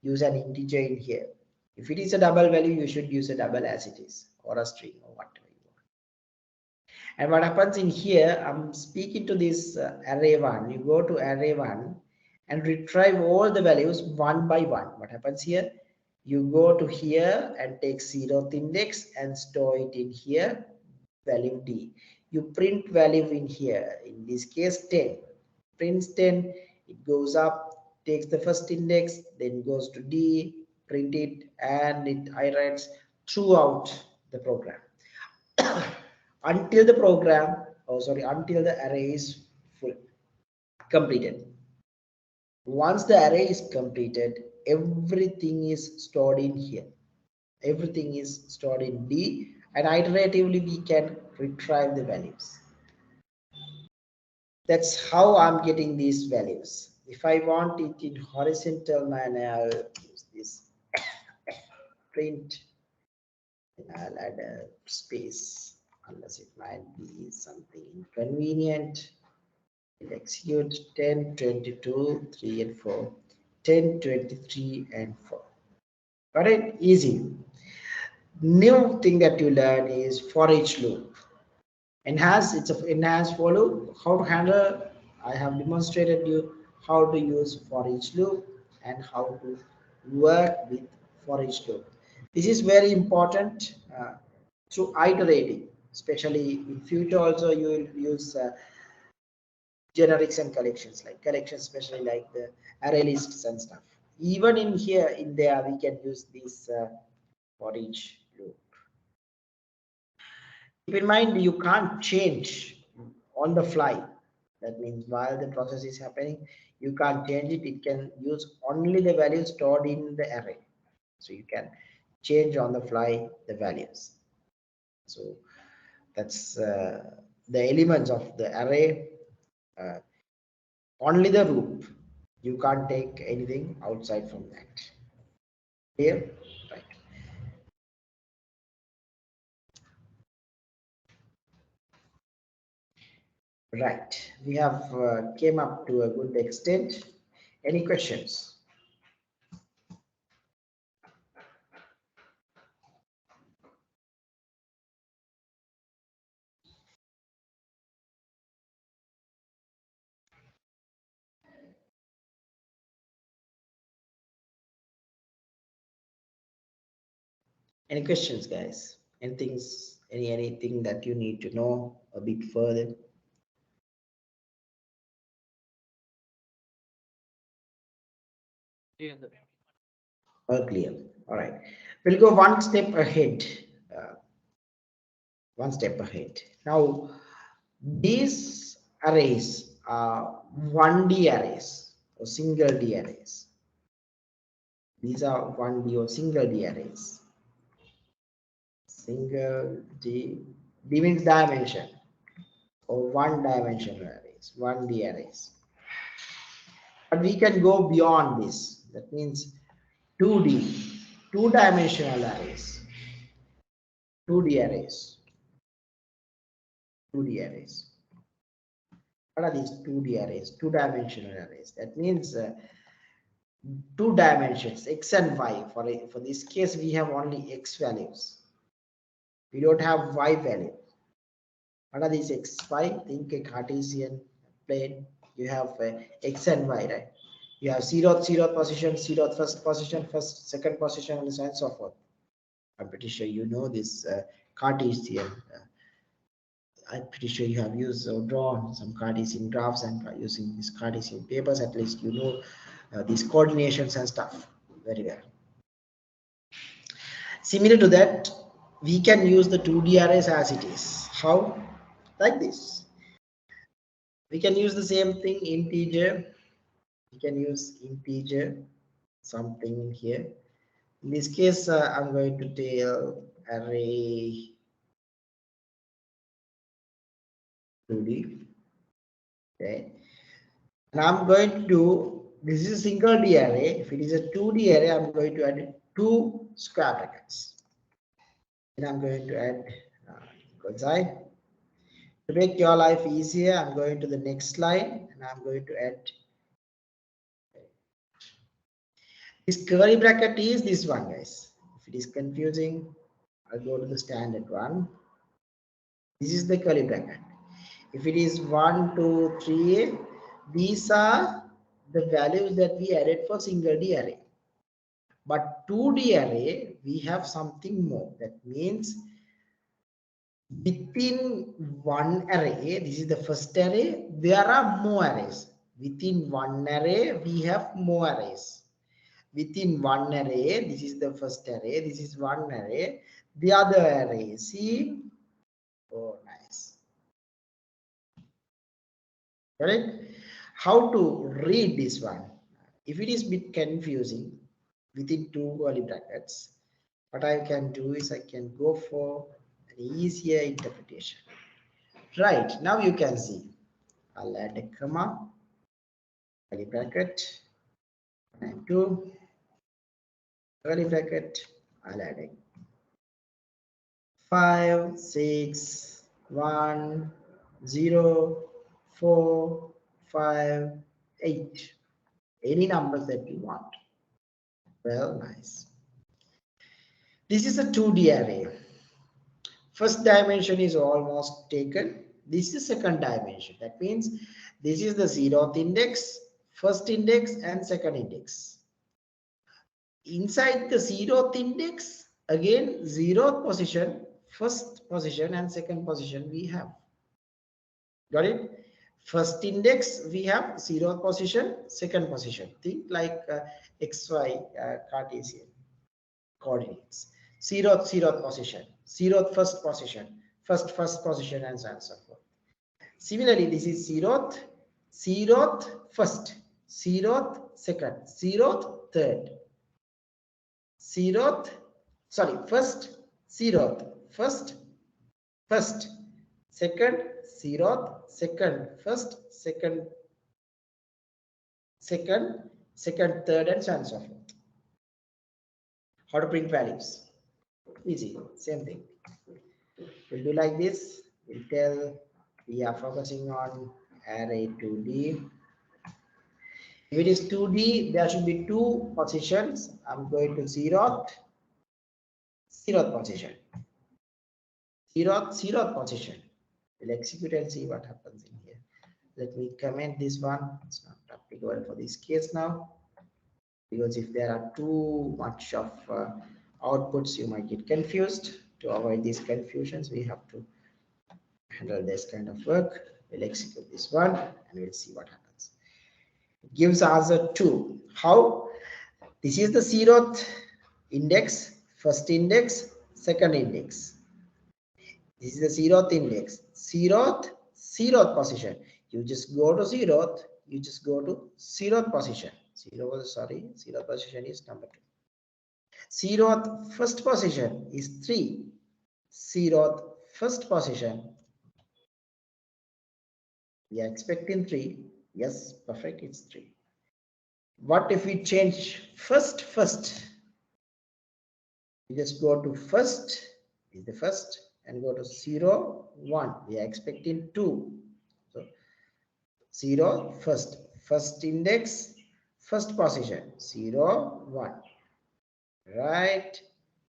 use an integer in here. If it is a double value, you should use a double as it is, or a string, or whatever you want. And what happens in here, I'm speaking to this array 1. You go to array 1 and retrieve all the values one by one. What happens here? You go to here and take 0th index and store it in here, value D. You print value in here, in this case 10. Prints 10, it goes up, takes the first index, then goes to D, print it, and it iterates throughout the program until the until the array is full completed. Once the array is completed, everything is stored in here. Everything is stored in D, and iteratively we can retrieve the values. That's how I'm getting these values. If I want it in horizontal manner, I'll use this print, and I'll add a space unless it might be something inconvenient. Execute 10, 22, 3 and 4, 10, 23 and 4. Got it? Easy. New thing that you learn is for each loop. Enhance, it's a enhance for loop. How to handle, I have demonstrated you how to use for each loop and how to work with for each loop. This is very important through iterating, especially in future also you will use generics and collections, like collections, especially like the array lists and stuff. Even in here, in there, we can use this for each loop. Keep in mind, you can't change on the fly. That means while the process is happening, you can't change it. It can use only the values stored in the array. So you can change on the fly the values. So that's the elements of the array. Uh, Only the root. You can't take anything outside from that. Clear? Right. Right. We have came up to a good extent. Any questions? Any questions, guys? Anything that you need to know a bit further? Yeah. All clear. All right. We'll go one step ahead. Uh, One step ahead. Now, these arrays are 1D arrays or single D arrays. These are 1D or single D arrays. Single D means dimension, or one dimensional arrays, 1D arrays. But we can go beyond this. That means 2D, two dimensional arrays, 2D arrays, 2D arrays. What are these 2D arrays? Two dimensional arrays. That means two dimensions, x and y. For this case, we have only x values. We don't have y value. What are these x, y? Think a Cartesian plane. You have x and y, right? You have zeroth position, zeroth first position, first, second position, and so on and so forth. I'm pretty sure you know this Cartesian. I'm pretty sure you have used or drawn some Cartesian graphs, and by using these Cartesian papers, at least you know these coordinations and stuff very well. Similar to that, we can use the 2D arrays as it is. How? Like this. We can use the same thing, integer. We can use integer, something here. In this case, I'm going to tell array 2D. Okay. And I'm going to do, this is a single D array. If it is a 2D array, I'm going to add two square brackets. Then I'm going to add equals I. To make your life easier, I'm going to the next line and I'm going to add this curly bracket is this one, guys. If it is confusing, I'll go to the standard one. This is the curly bracket. If it is 1, 2, 3, these are the values that we added for single D array. But 2D array, we have something more. That means within one array, this is the first array, there are more arrays. Within one array, we have more arrays. Within one array, this is the first array, this is one array, the other array. See? Oh, nice. Correct? How to read this one? If it is a bit confusing within two curly brackets, what I can do is I can go for an easier interpretation. Right, now you can see. I'll add a comma, curly bracket, and two, curly bracket, I'll add a 5, 6, 1, 0, 4, 5, 8. Any numbers that you want. Well, nice. This is a 2D array. First dimension is almost taken. This is second dimension. That means this is the 0th index, first index, and second index. Inside the 0th index, again 0th position, first position, and second position we have. Got it? First index we have 0th position, second position. Think like XY Cartesian coordinates. 0th position, 0th first position, first position, and so on and so forth. Similarly, this is 0th first, 0th second, 0th third, 0th, sorry, first, 0th, first, second, 0th, second, first, second, third, and so on and so forth. How to print values? Easy, same thing. We'll do like this. We'll tell we are focusing on array 2D. If it is 2D, there should be two positions. I'm going to 0th position. 0th position. We'll execute and see what happens in here. Let me comment this one. It's not applicable for this case now, because if there are too much of outputs, you might get confused. To avoid these confusions, we have to handle this kind of work. We'll execute this one and we'll see what happens. It gives answer 2. How? This is the 0th index, first index, second index. This is the 0th index, 0th position. You just go to 0th, you just go to 0th position. 0th position is number 2. 0th first position is 3. 0th first position, we are expecting 3. Yes, perfect, it's 3. What if we change first? We just go to first, is the first, and go to 0, 1. We are expecting 2. So 0, first index, first position, 0, 1. Right?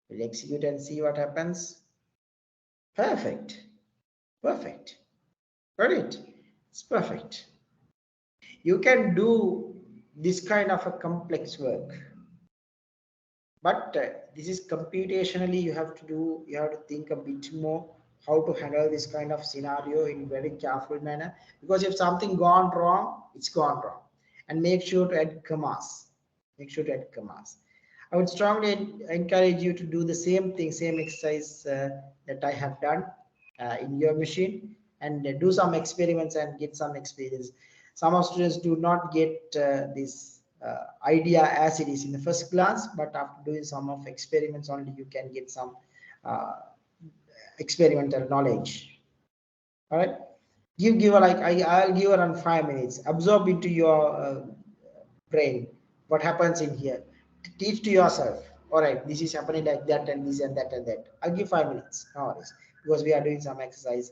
We'll execute and see what happens. Perfect. Got it? It's perfect. You can do this kind of a complex work, but this is computationally you have to think a bit more how to handle this kind of scenario in very careful manner, because if something gone wrong, it's gone wrong. And make sure to add commas. I would strongly encourage you to do the same exercise that I have done in your machine, and do some experiments and get some experience. Some of students do not get this idea as it is in the first glance, but after doing some of experiments only you can get some experimental knowledge. All right, give a like I'll give around 5 minutes. Absorb into your brain what happens in here. Teach to yourself. All right, this is happening like that, and this and that and that. I'll give 5 minutes nowadays, because we are doing some exercise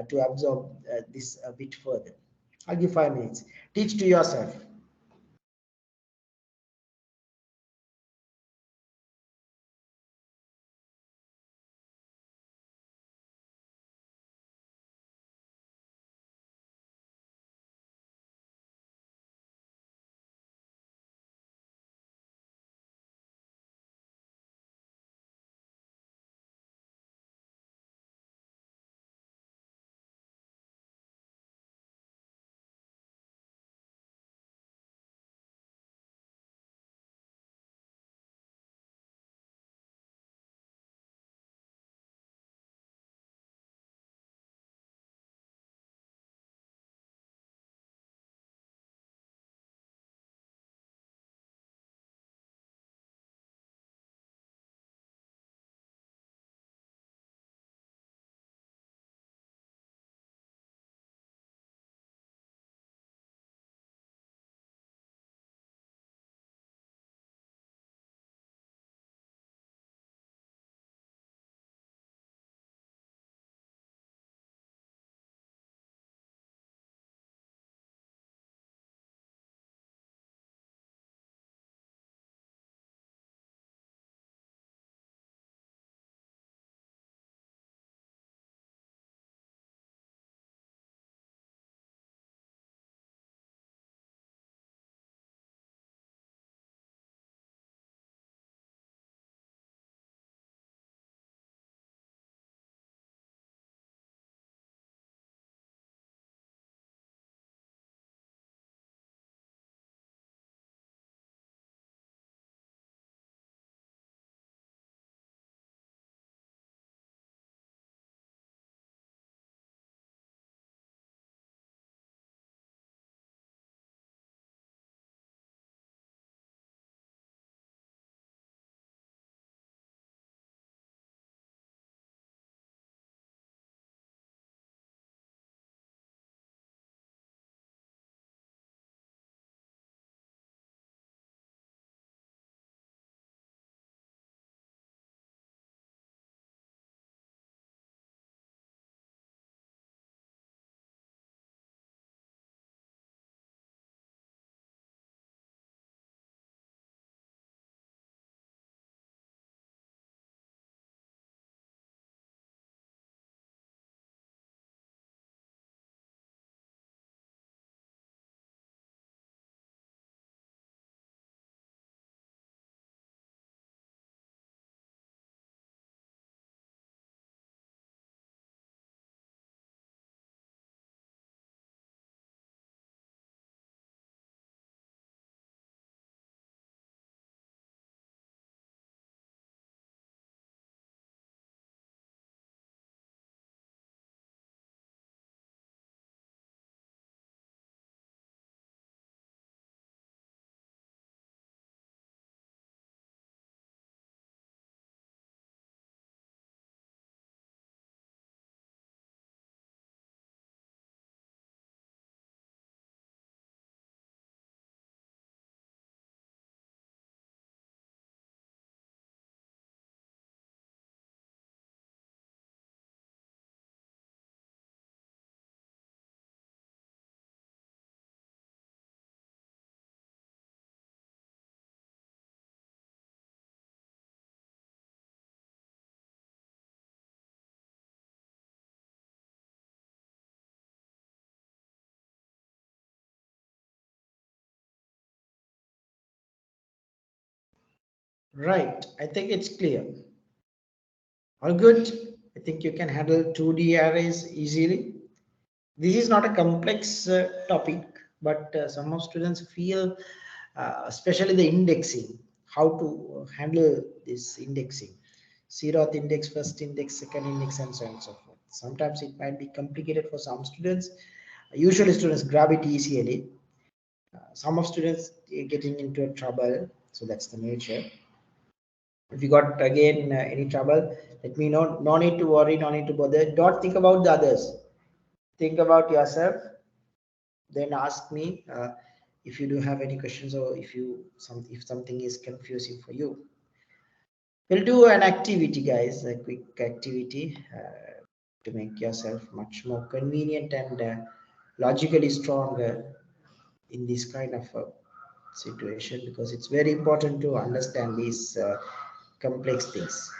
to absorb this a bit further. I'll give 5 minutes. Teach to yourself. Right. I think it's clear. All good. I think you can handle 2D arrays easily. This is not a complex topic, but some of students feel, especially the indexing, how to handle this indexing. Zeroth index, first index, second index, and so on and so forth. Sometimes it might be complicated for some students. Usually students grab it easily. Some of students getting into a trouble, so that's the nature. If you got again any trouble, let me know. No need to worry, no need to bother. Don't think about the others. Think about yourself. Then ask me if you do have any questions, or if something is confusing for you. We'll do an activity, guys, a quick activity to make yourself much more convenient and logically stronger in this kind of situation, because it's very important to understand these complex things.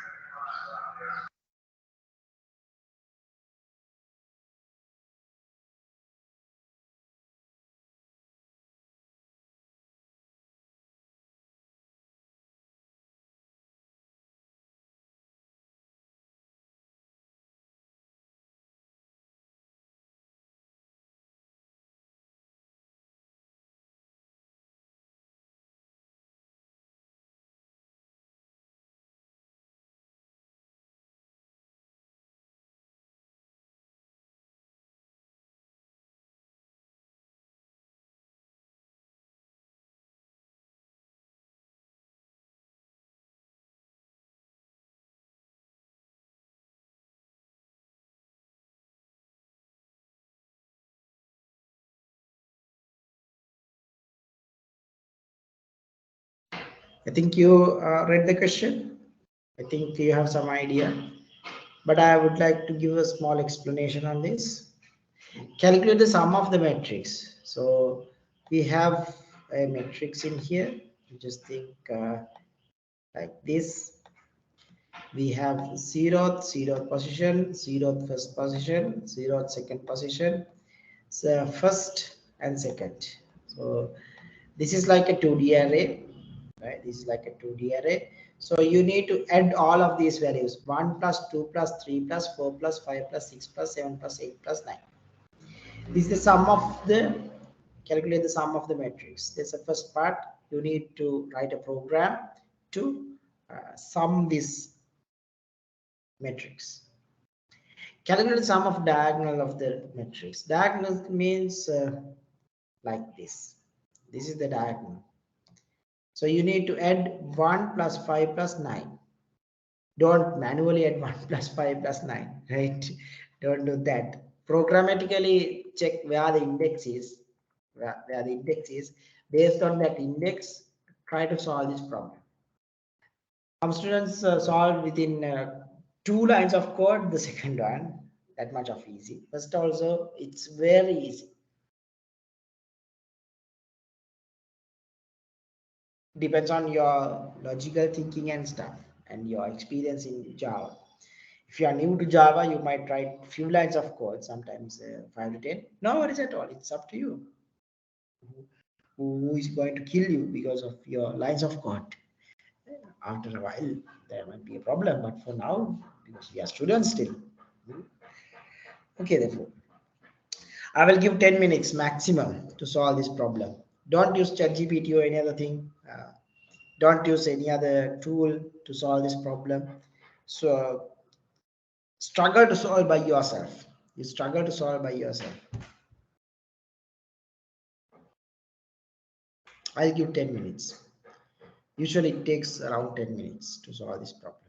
I think you read the question. I think you have some idea, but I would like to give a small explanation on this. Calculate the sum of the matrix. So we have a matrix in here. You just think like this. We have zeroth position, zeroth first position, zeroth second position, so first and second. So this is like a 2D array, right? This is like a 2D array. So you need to add all of these values: 1 plus 2 plus 3 plus 4 plus 5 plus 6 plus 7 plus 8 plus 9. This is the sum of the, calculate the sum of the matrix. That's the first part. You need to write a program to sum this matrix. Calculate the sum of diagonal of the matrix. Diagonal means like this. This is the diagonal. So you need to add 1 plus 5 plus 9. Don't manually add 1 plus 5 plus 9, right? Don't do that. Programmatically check where the index is, where the index is. Based on that index, try to solve this problem. Some students solve within 2 lines of code, the second one, that much of easy. First also, it's very easy. Depends on your logical thinking and stuff and your experience in Java. If you are new to Java, you might write few lines of code, sometimes 5 to 10. No worries at all. It's up to you. Who is going to kill you because of your lines of code? After a while, there might be a problem, but for now, because we are students still. Okay, therefore, I will give 10 minutes maximum to solve this problem. Don't use ChatGPT or any other thing. Don't use any other tool to solve this problem. So struggle to solve by yourself. You struggle to solve by yourself. I'll give 10 minutes. Usually it takes around 10 minutes to solve this problem.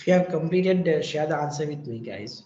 If you have completed, share the answer with me, guys.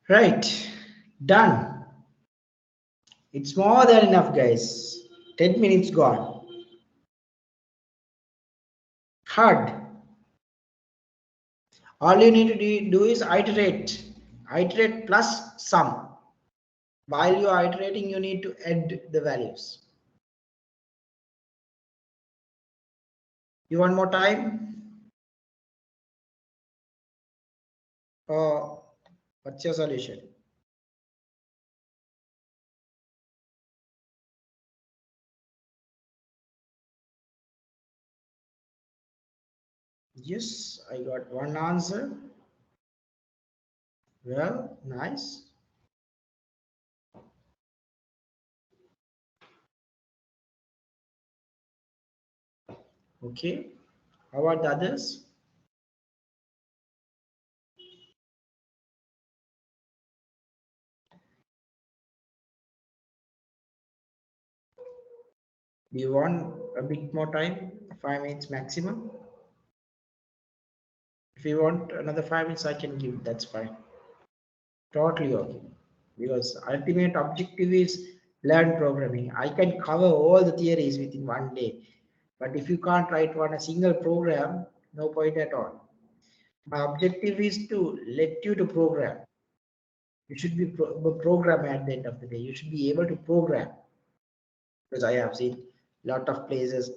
Right, done. It's more than enough, guys. 10 minutes gone. Hard. All you need to do is iterate. Iterate plus sum. While you are iterating, you need to add the values. You want more time? Or what's your solution? Yes, I got one answer. Well, nice. Okay. How about the others? Do you want a bit more time? 5 minutes maximum? If you want another 5 minutes, I can give. That's fine. Totally okay. Because ultimate objective is learn programming. I can cover all the theories within one day. But if you can't write on a single program, no point at all. My objective is to let you to program. You should be program at the end of the day. You should be able to program. Because I have seen lot of places.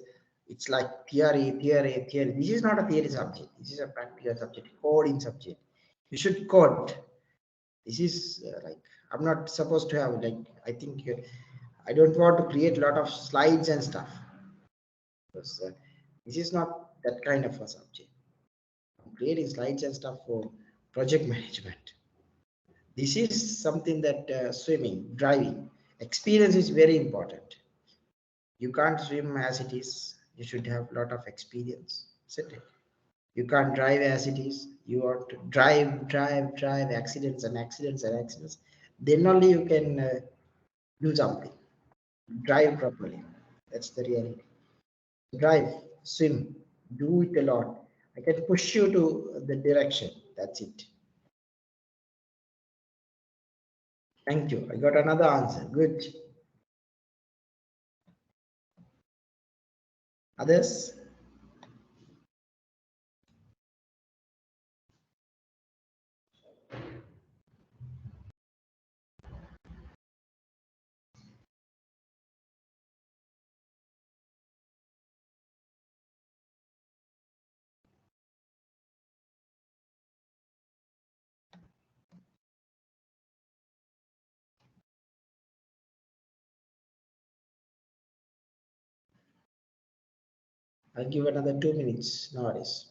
It's like theory. This is not a theory subject. This is a practical subject, coding subject. You should code. This is like I'm not supposed to have like I think I don't want to create a lot of slides and stuff because this is not that kind of a subject. I'm creating slides and stuff for project management. This is something that swimming, driving, experience is very important. You can't swim as it is. You should have a lot of experience. Isn't it? You can't drive as it is. You want to drive, accidents and accidents and accidents. Then only you can do something. Drive properly. That's the reality. Drive, swim, do it a lot. I can push you to the direction. That's it. Thank you. I got another answer. Good. Others? I'll give another 2 minutes nowadays.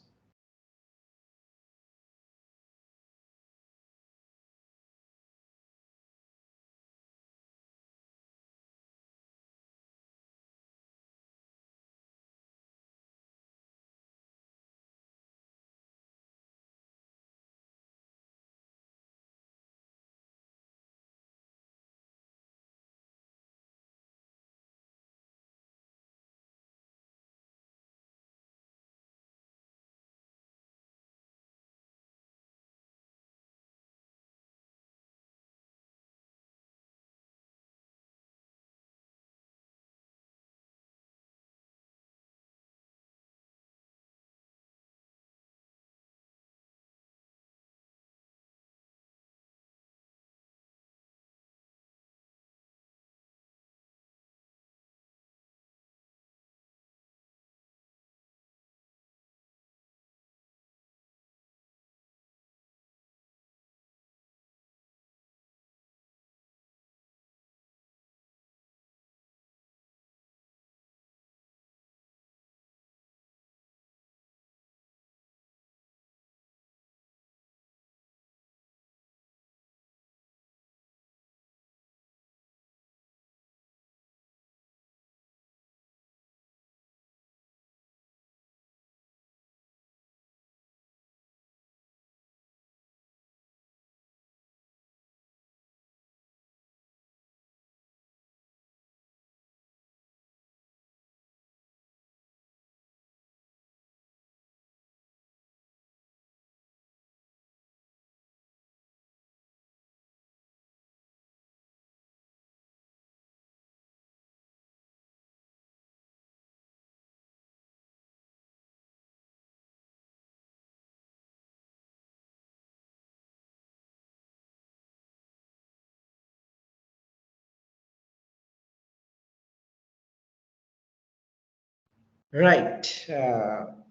Right.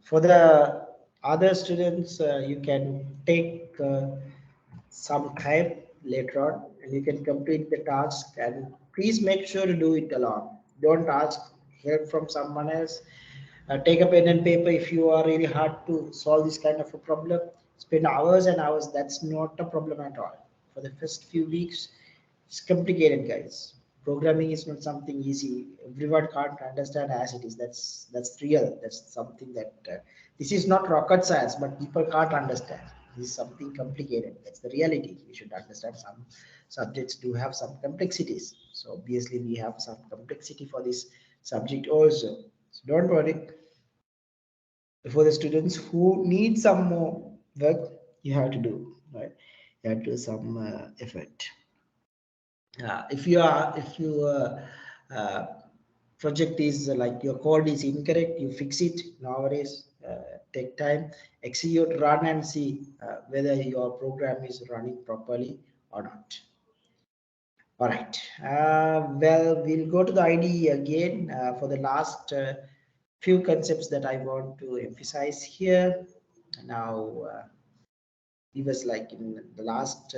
For the other students, you can take some time later on and you can complete the task and please make sure to do it alone. Don't ask help from someone else. Take a pen and paper if you are really hard to solve this kind of a problem. Spend hours and hours. That's not a problem at all. For the first few weeks, it's complicated, guys. Programming is not something easy. Everyone can't understand as it is. That's real. That's something that this is not rocket science, but people can't understand. This is something complicated. That's the reality. You should understand some subjects do have some complexities. So obviously we have some complexity for this subject also. So don't worry. For the students who need some more work, you have to do right. You have to do some effort. If your project is like your code is incorrect, you fix it nowadays. Take time, execute, run, and see whether your program is running properly or not. All right. Well, we'll go to the IDE again for the last few concepts that I want to emphasize here. Now, he was like in the last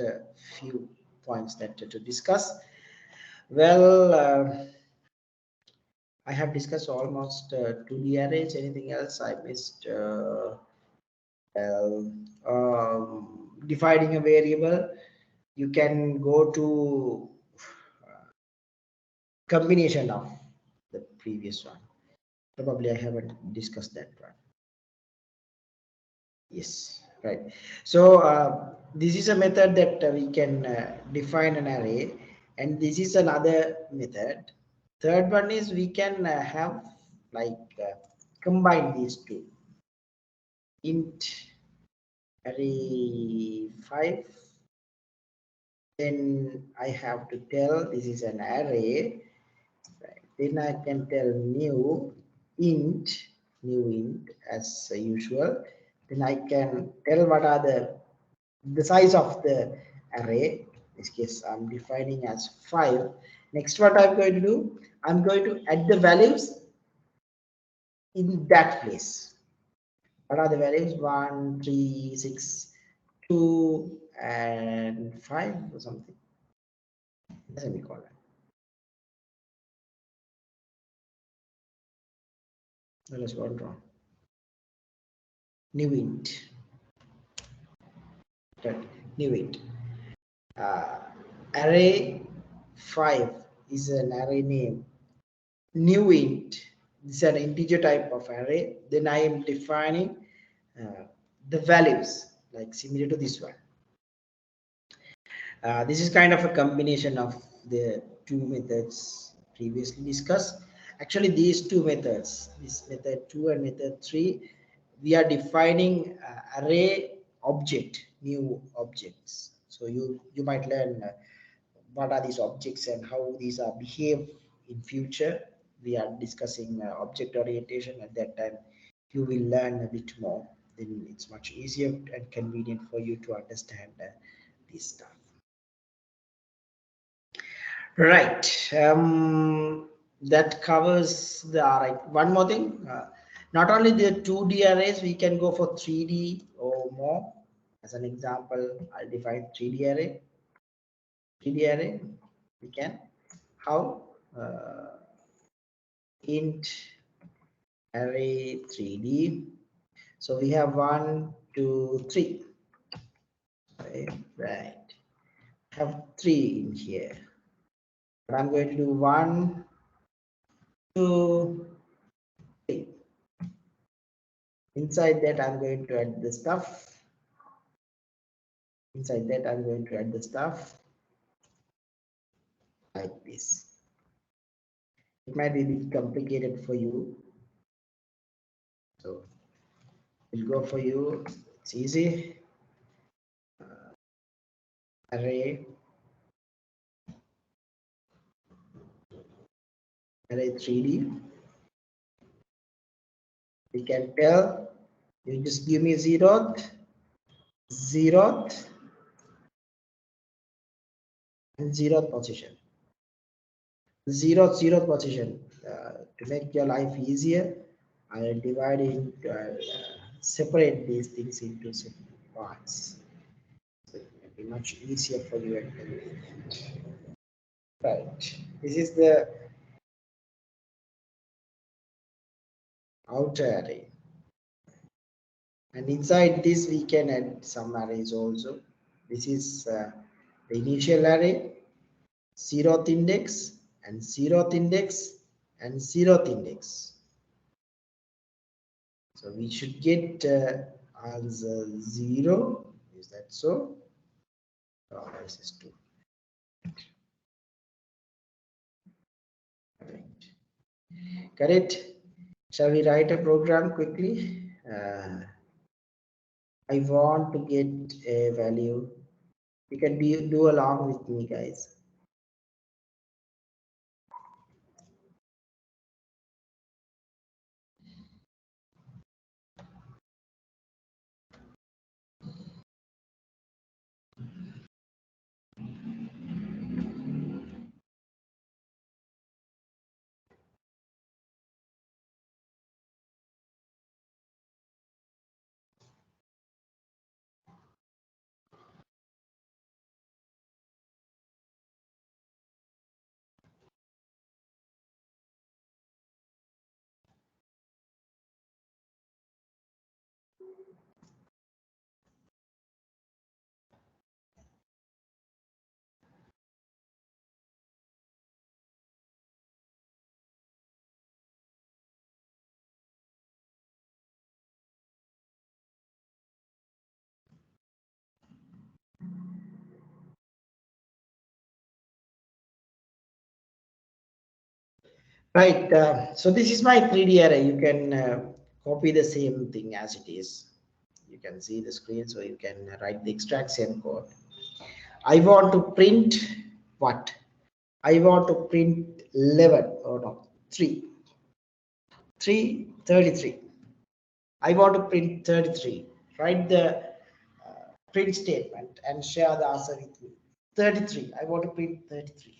few points that to discuss. Well, I have discussed almost 2D arrays. Anything else I missed? Well, defining a variable, you can go to combination of the previous one. Probably I haven't discussed that one. Yes, right. So this is a method that we can define an array, and this is another method. Third one is we can have like combine these two. Int array 5. Then I have to tell this is an array. Right. Then I can tell new int as usual. Then I can tell what are the size of the array. In this case, I'm defining as 5. Next, what I'm going to do, I'm going to add the values in that place. What are the values? 1, 3, 6, 2, and 5 or something. Semicolon. Let's go wrong. New int. Right. New int. Array 5 is an array name. New int, this is an integer type of array. Then I am defining the values like similar to this one. This is kind of a combination of the two methods previously discussed. Actually, these two methods, this method 2 and method 3, we are defining array object, new objects. So you might learn what are these objects and how these are behave in future. We are discussing object orientation. At that time you will learn a bit more, then it's much easier and convenient for you to understand this stuff. Right. That covers the array. One more thing, not only the 2D arrays, we can go for 3D or more. As an example, I'll define 3D array. 3D array, we can. How? Int array 3D. So we have 1, 2, 3. Right. Have 3 in here. But I'm going to do 1, 2, 3. Inside that, I'm going to add the stuff. Inside that, I'm going to add the stuff like this. It might be a bit complicated for you. So we'll go for you. It's easy. Array 3D. We can tell, you just give me zeroth, and zeroth position. Zeroth position. To make your life easier, I'll divide it, separate these things into separate parts. So it will be much easier for you and convenient. Right. This is the outer array. And inside this we can add some arrays also. This is the initial array, 0th index and 0th index and 0th index. So we should get answer 0. Is that so? Oh, this is 2. Correct. Shall we write a program quickly? I want to get a value. You can do along with me, guys. Right. So this is my 3D array. You can copy the same thing as it is. You can see the screen, so you can write the extraction code. I want to print what? I want to print 11. Oh no, 3. 33. I want to print 33. Write the print statement and share the answer with me. 33. I want to print 33.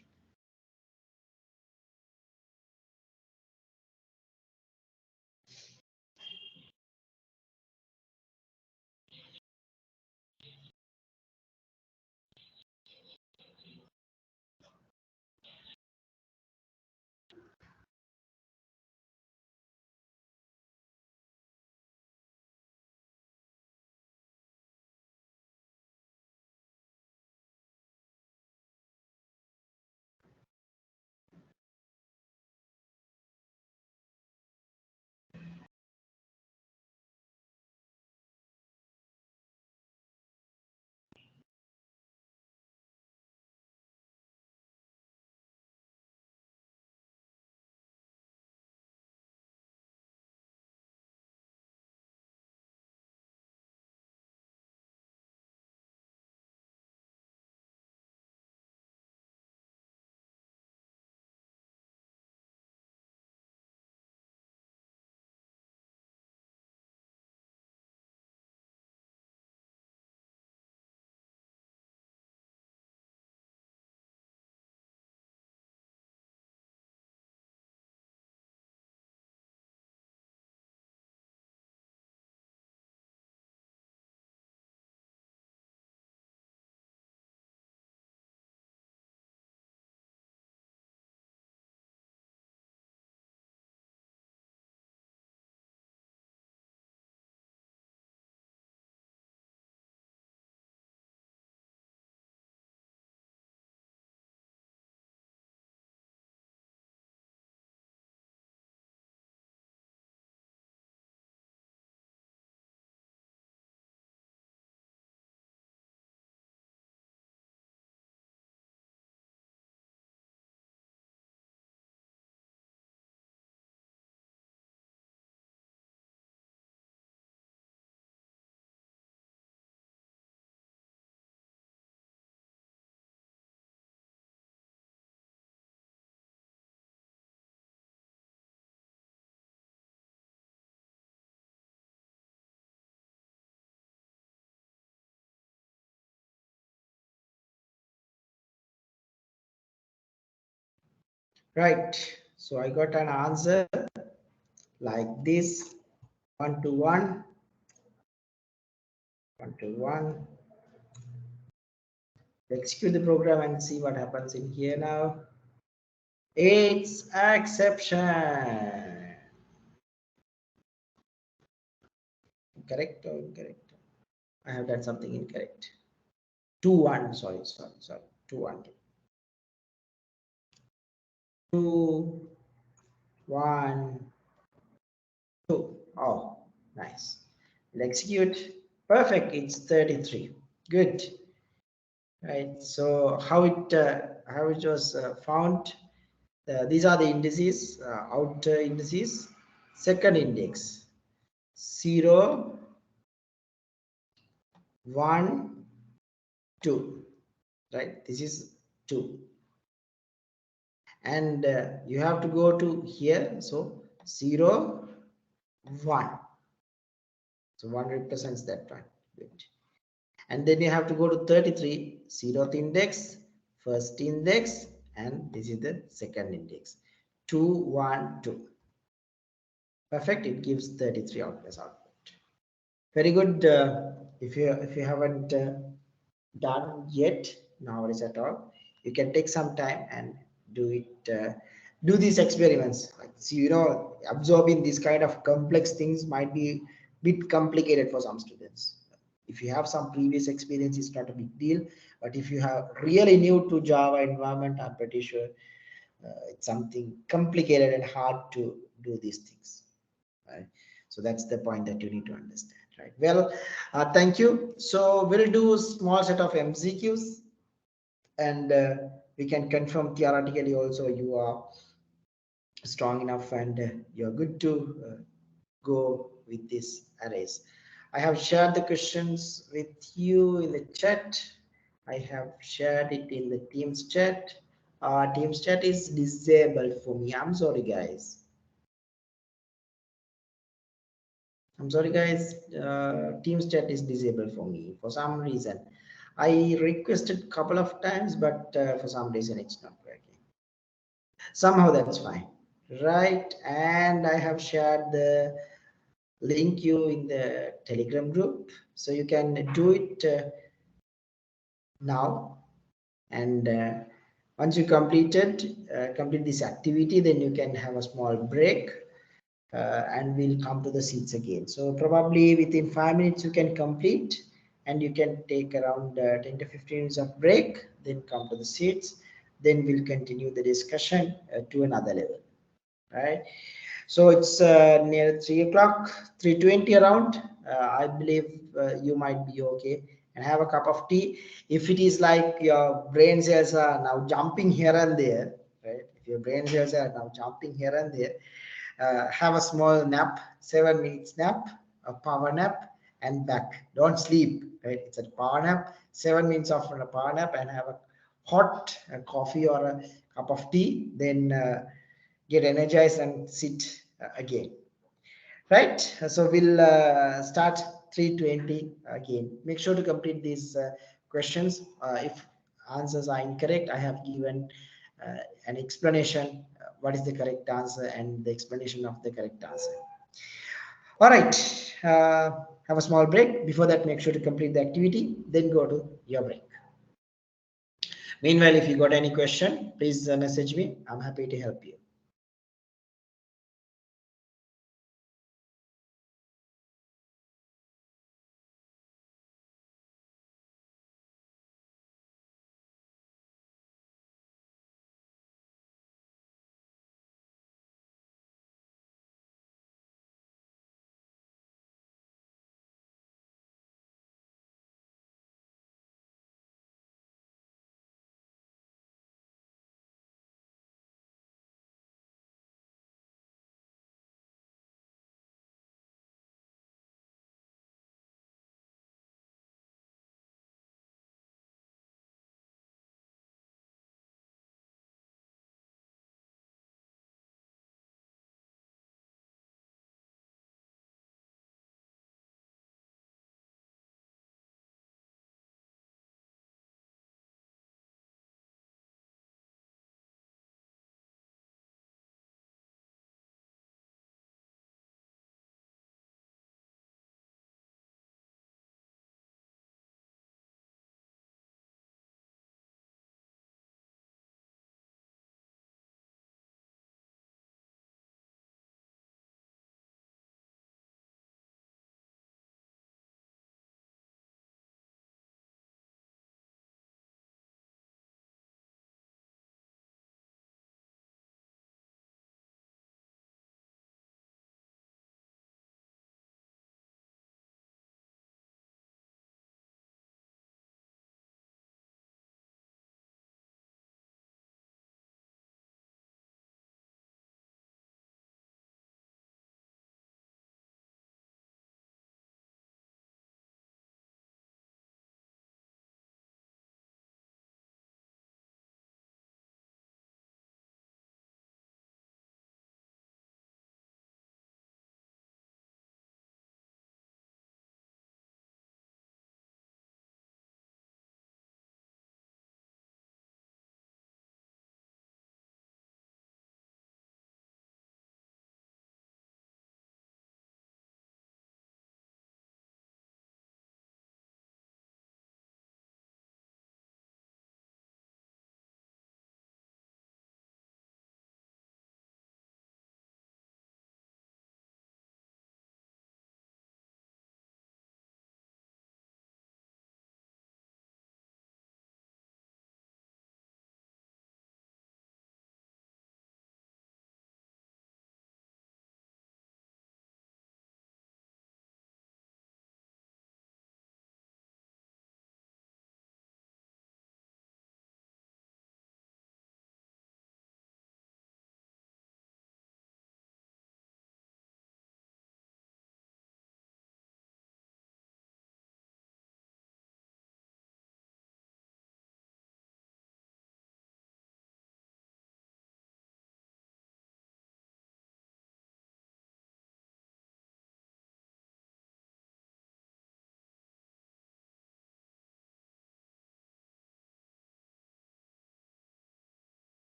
Right. So I got an answer like this: 1 to 1, 1 to 1. Execute the program and see what happens in here now. It's exception. correct or incorrect? I have done something incorrect. 2-1. Sorry. 2-1. 2-1. 2. Oh, nice. We'll execute. Perfect. It's 33. Good. Right. So how it was found? These are the indices, outer indices. Second index 0, 1, 2. Right. This is 2, and you have to go to here. So 0, 1. So 1 represents that one. Good. And then you have to go to 33, 0th index, first index, and this is the second index. 2, 1, 2. Perfect. It gives 33 out as output. Very good. If you haven't done yet nowadays at all, you can take some time and do it. Do these experiments. Like, so, absorbing these kind of complex things might be a bit complicated for some students. If you have some previous experience, it's not a big deal. But if you have really new to Java environment, I'm pretty sure it's something complicated and hard to do these things. Right? So that's the point that you need to understand. Right? Well, thank you. So we'll do a small set of MCQs, and we can confirm theoretically also you are strong enough and you're good to go with these arrays. I have shared the questions with you in the chat. I have shared it in the Teams chat. Teams chat is disabled for me. I'm sorry, guys. I'm sorry, guys. Teams chat is disabled for me for some reason. I requested a couple of times, but for some reason it's not working. Somehow that's fine, right? And I have shared the link you in the Telegram group, so you can do it now. And once you complete this activity, then you can have a small break. And we'll come to the seats again. So probably within 5 minutes you can complete, and you can take around 10 to 15 minutes of break, then come to the seats. Then we'll continue the discussion to another level, right? So it's near 3 o'clock, 3:20 around. I believe you might be okay and have a cup of tea. If it is like your brain cells are now jumping here and there, right? If your brain cells are now jumping here and there, have a small nap, 7 minutes nap, a power nap, and back. Don't sleep, right? It's a power nap, 7 minutes of a power nap, and have a hot coffee or a cup of tea. Then get energized and sit again. Right? So we'll start 3:20 again. Make sure to complete these questions. If answers are incorrect, I have given an explanation what is the correct answer and the explanation of the correct answer. All right. Have a small break. Before that, make sure to complete the activity. Then go to your break. Meanwhile, if you got any question, please message me. I'm happy to help you.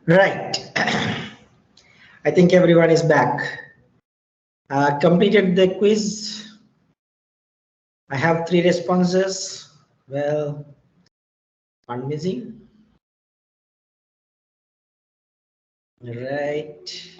Right. I think everyone is back. Completed the quiz. I have 3 responses. Well, one missing. Right.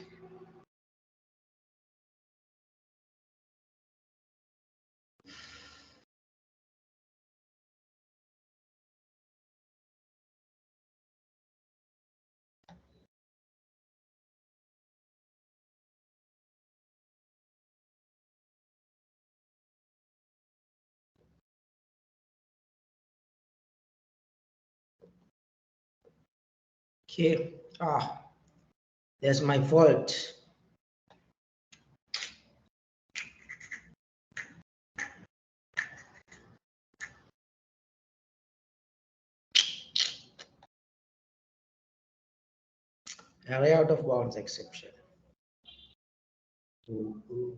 Okay. That's my fault. Array out of bounds exception. Ooh.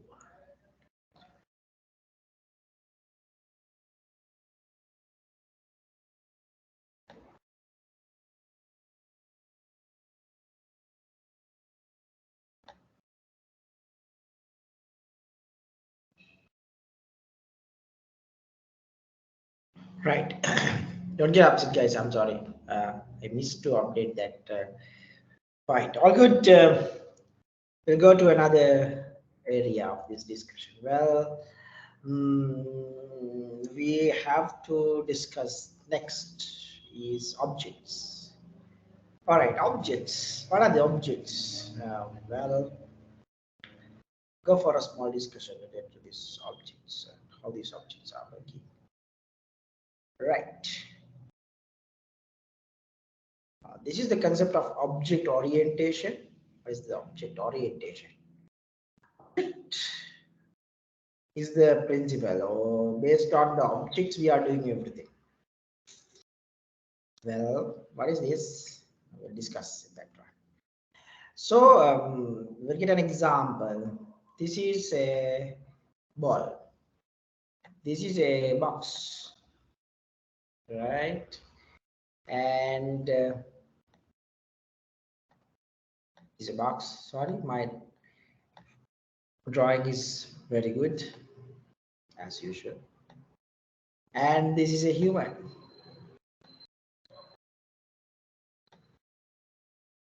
Right. Don't get upset, guys. I'm sorry. I missed to update that point. All good. We'll go to another area of this discussion. Well, we have to discuss next is objects. All right, objects. What are the objects? Well, go for a small discussion related to these objects and how these objects are working. Right. This is the concept of object orientation. What is the object orientation? Is the principle, or based on the objects we are doing everything. Well, what is this? We'll discuss that one. So we'll get an example. This is a ball. This is a box, right? And this is a box. Sorry, my drawing is very good as usual. And this is a human.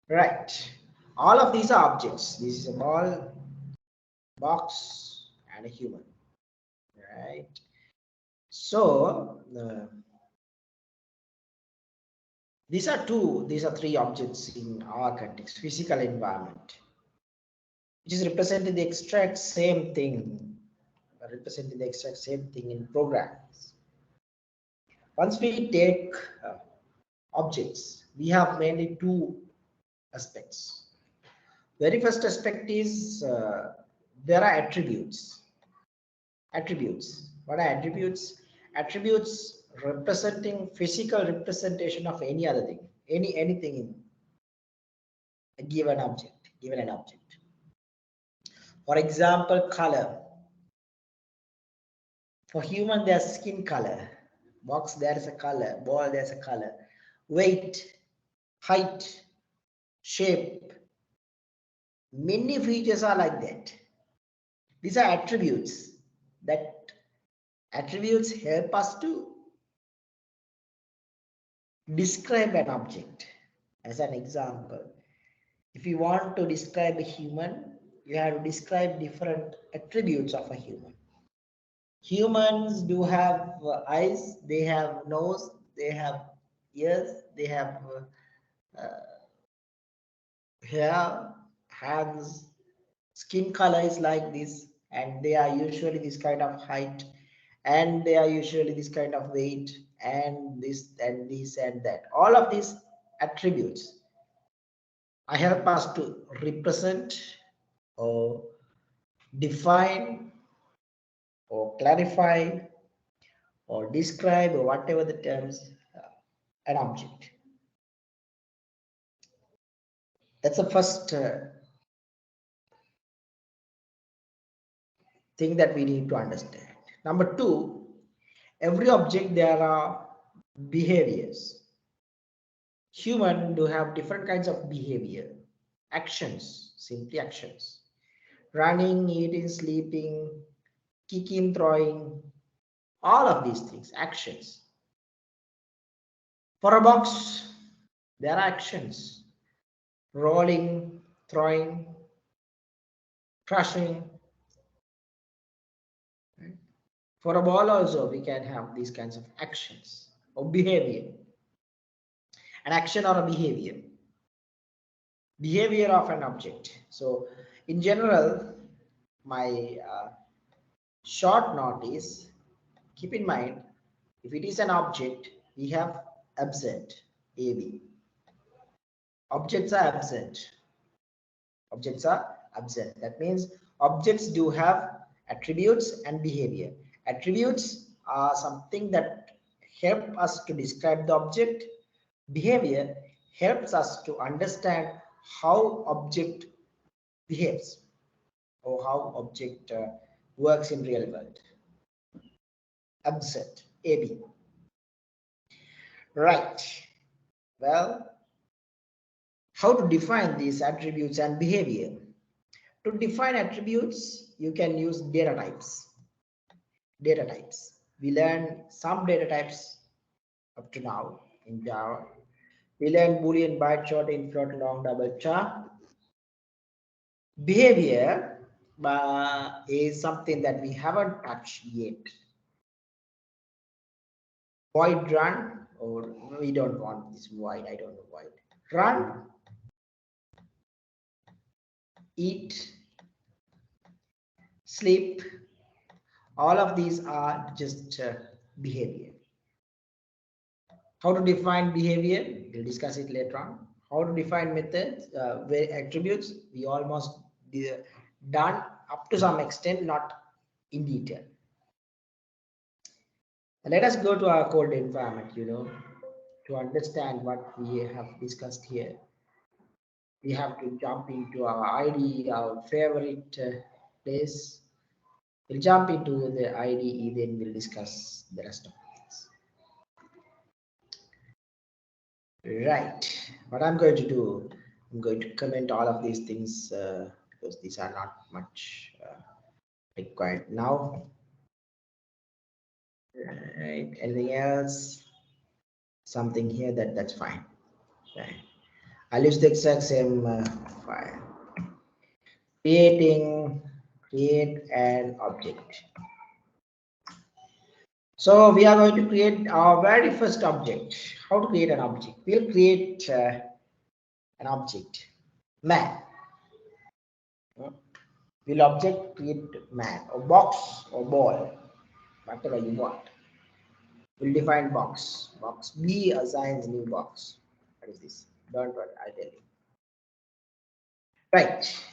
Right. All of these are objects. This is a ball, box, and a human. Right. So these are 3 objects in our context, physical environment, which is representing the exact same thing, in programs. Once we take objects, we have mainly 2 aspects. Very first aspect is there are attributes. What are attributes? Attributes representing physical representation of any other thing, anything in a given object, given an object. For example, color. For human, there's skin color. Box, there is a color. Ball, there's a color. Weight, height, shape. Many features are like that. These are attributes. That attributes help us to describe an object. As an example, if you want to describe a human, you have to describe different attributes of a human. Humans do have eyes, they have nose, they have ears, they have hair, hands, skin color is like this, and they are usually this kind of height, and they are usually this kind of weight, and this and this and that. All of these attributes I help us to represent or define or clarify or describe or whatever the terms an object. That's the first thing that we need to understand. Number 2, every object there are behaviors. Human do have different kinds of behavior, actions, simply actions. Running, eating, sleeping, kicking, throwing, all of these things, actions. For a box, there are actions. Rolling, throwing, crushing. Right? For a ball also, we can have these kinds of actions or behavior. An action or a behavior. Behavior of an object. So in general, my short note is, keep in mind, if it is an object, we have absent, AB. Objects are absent. Objects are absent. That means objects do have attributes and behavior. Attributes are something that help us to describe the object. Behavior helps us to understand how object behaves or how object works in real world. Absent, AB. Right. Well, how to define these attributes and behavior? To define attributes, you can use data types. Data types. We learned some data types up to now in Java. We learned Boolean, byte, short, int, float, long, double, char. Behavior is something that we haven't touched yet. Void run, or we don't want this void, I don't know void. Run, eat, sleep, all of these are just behavior. How to define behavior? We'll discuss it later on. How to define methods, attributes, we almost done up to some extent, not in detail. Let us go to our code environment, to understand what we have discussed here. We have to jump into our IDE, our favorite place. We'll jump into the IDE, then we'll discuss the rest of things. Right. What I'm going to do, I'm going to comment all of these things because these are not much required now. Right. Anything else? Something here that's fine. Okay. I'll use the exact same file. Create an object. So we are going to create our very first object. How to create an object? We'll create an object, man. We'll object create man or box or ball, whatever you want. We'll define box. Box B assigns new box. What is this? Don't worry, I'll tell you. Right.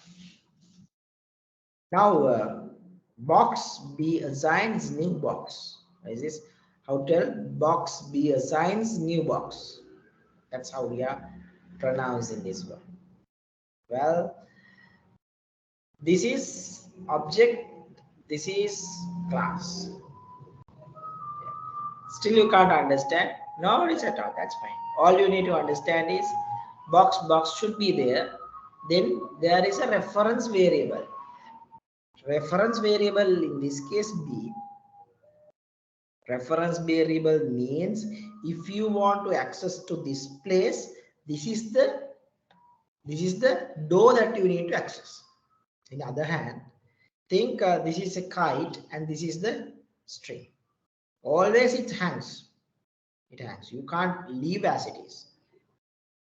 Now, box B assigns new box. What is this? How tell box B assigns new box. That's how we are pronouncing this one. Well, this is object, this is class. Still you can't understand? No worries at all, that's fine. All you need to understand is box should be there. Then there is a reference variable. Reference variable in this case B. Reference variable means if you want to access to this place, this is the door that you need to access. On the other hand, think this is a kite and this is the string. Always it hangs. It hangs. You can't leave as it is.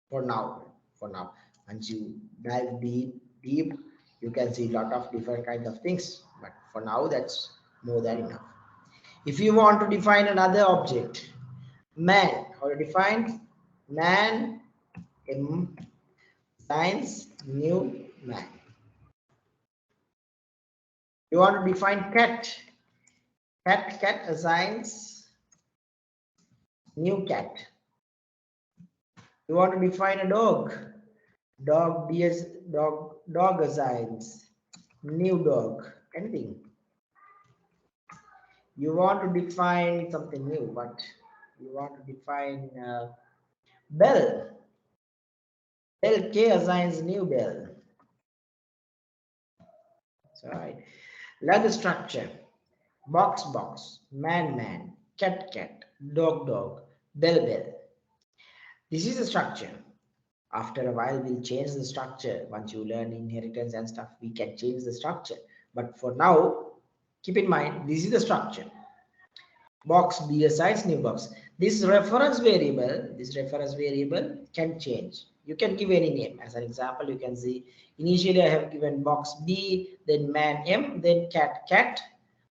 For now. Once you dive deep, you can see a lot of different kinds of things. But for now, that's more than enough. If you want to define another object, man, how to define man assigns new man. You want to define cat. Cat assigns new cat. You want to define a dog. Dog assigns new dog. Anything. You want to define something new, but you want to define Bell. Bell K assigns new bell. So right. Learn the structure. Box box, man man, cat cat, dog dog, bell bell. This is the structure. After a while, we'll change the structure. Once you learn inheritance and stuff, we can change the structure. But for now, keep in mind, this is the structure. Box B assigns new box. This reference variable can change. You can give any name. As an example, you can see initially I have given box B, then man M, then cat cat,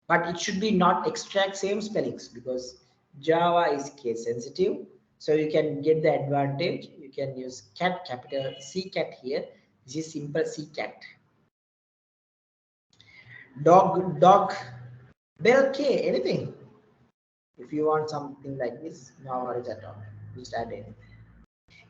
but it should be not exact same spellings because Java is case sensitive. So you can get the advantage. You can use cat capital C cat here. This is simple C cat. Dog dog bell K anything. If you want something like this, no worries at all. Just add anything.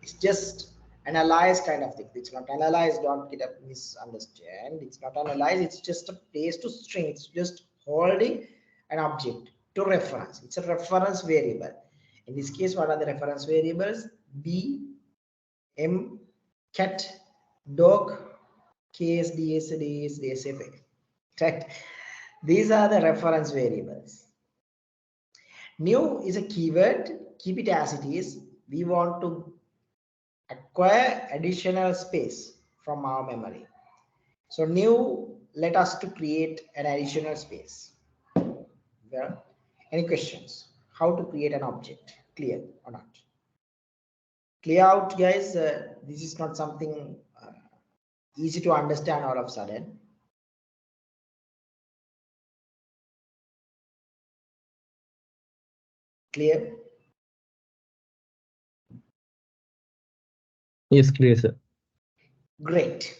It's just analyze kind of thing. It's not analyze, don't get a misunderstand. It's not analyze, it's just a place to string. It's just holding an object to reference. It's a reference variable. In this case, what are the reference variables? B, M, cat, dog, KS, DS, DS, DSFA. Right? These are the reference variables. New is a keyword. Keep it as it is. We want to acquire additional space from our memory. So new let us to create an additional space. Well, any questions? How to create an object? Clear or not? Clear out, guys. This is not something easy to understand all of a sudden. Clear? Yes, clear, sir. Great.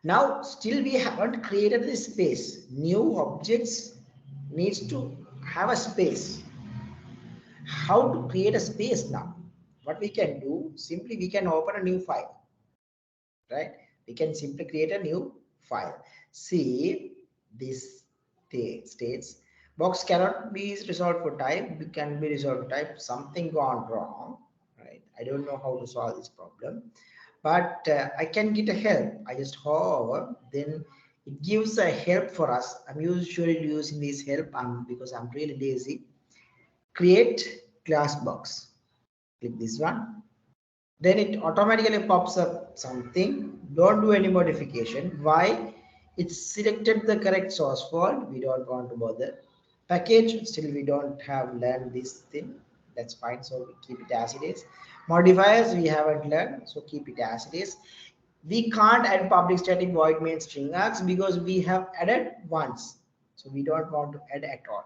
Now still we haven't created this space. New objects needs to have a space. How to create a space now? What we can do, simply we can open a new file, right? We can simply create a new file. See, this states box cannot be resolved for type, it can be resolved for type, something gone wrong, right? I don't know how to solve this problem, but I can get a help. I just hover, then it gives a help for us. I'm usually using this help because I'm really lazy. Create class box. Click this one. Then it automatically pops up something. Don't do any modification. Why? It's selected the correct source file. We don't want to bother. Package, still we don't have learned this thing. That's fine. So we keep it as it is. Modifiers, we haven't learned. So keep it as it is. We can't add public static void main string args because we have added once. So we don't want to add at all.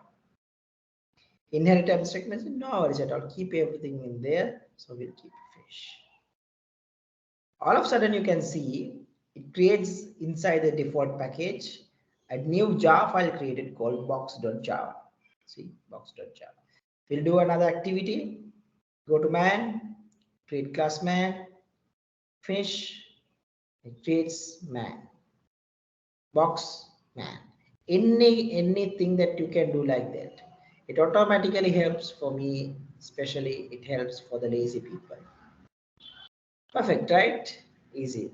Inheritance statements, no worries at all. Keep everything in there. So we'll keep fish. All of a sudden you can see it creates inside the default package a new Java file created called box.java. See, box.java. We'll do another activity. Go to man, create class man, finish. It creates man, box man. Anything that you can do like that. It automatically helps for me, especially it helps for the lazy people. Perfect, right? Easy.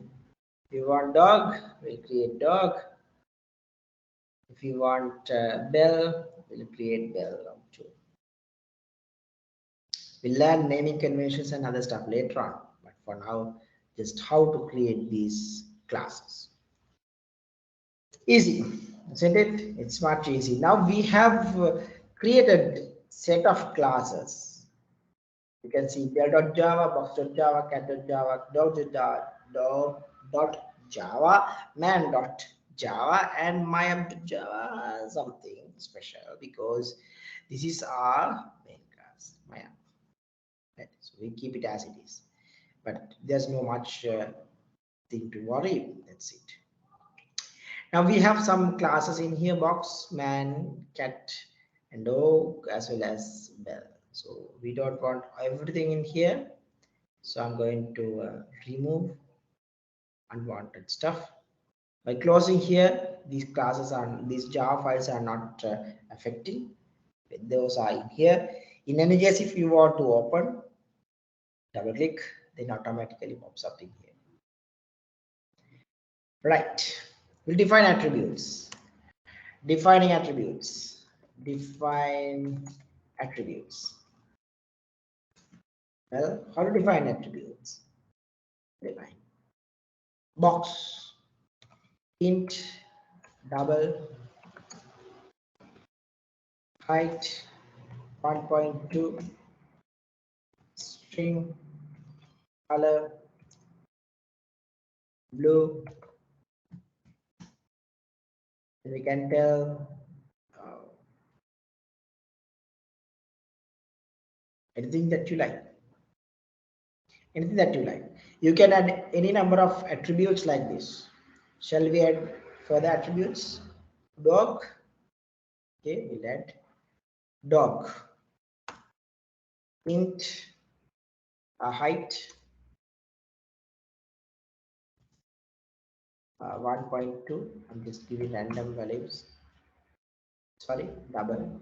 If you want dog, we'll create dog. If you want bell, we'll create bell too. We'll learn naming conventions and other stuff later on. But for now, just how to create these classes. Easy, isn't it? It's much easy. Now we have created set of classes. You can see bell.java, box.java, cat.java, dog.java, man.java, and my.java, something special because this is our main class, my. Right? So we keep it as it is, but there's no much thing to worry. That's it. Now we have some classes in here: box, man, cat, and dog, as well as bell. So we don't want everything in here. So I'm going to remove unwanted stuff. By closing here, these Java files are not affecting. Those are in here. In any case, if you want to open, Double click, then automatically pops up in here. Right. We'll define attributes. Defining attributes. Define attributes. Well, how to define attributes? Define box int double height 1.2 string color blue, and we can tell anything that you like. Anything that you like. You can add any number of attributes like this. Shall we add further attributes? Dog. Okay, we'll add dog. Int height 1.2. I'm just giving random values. Sorry, double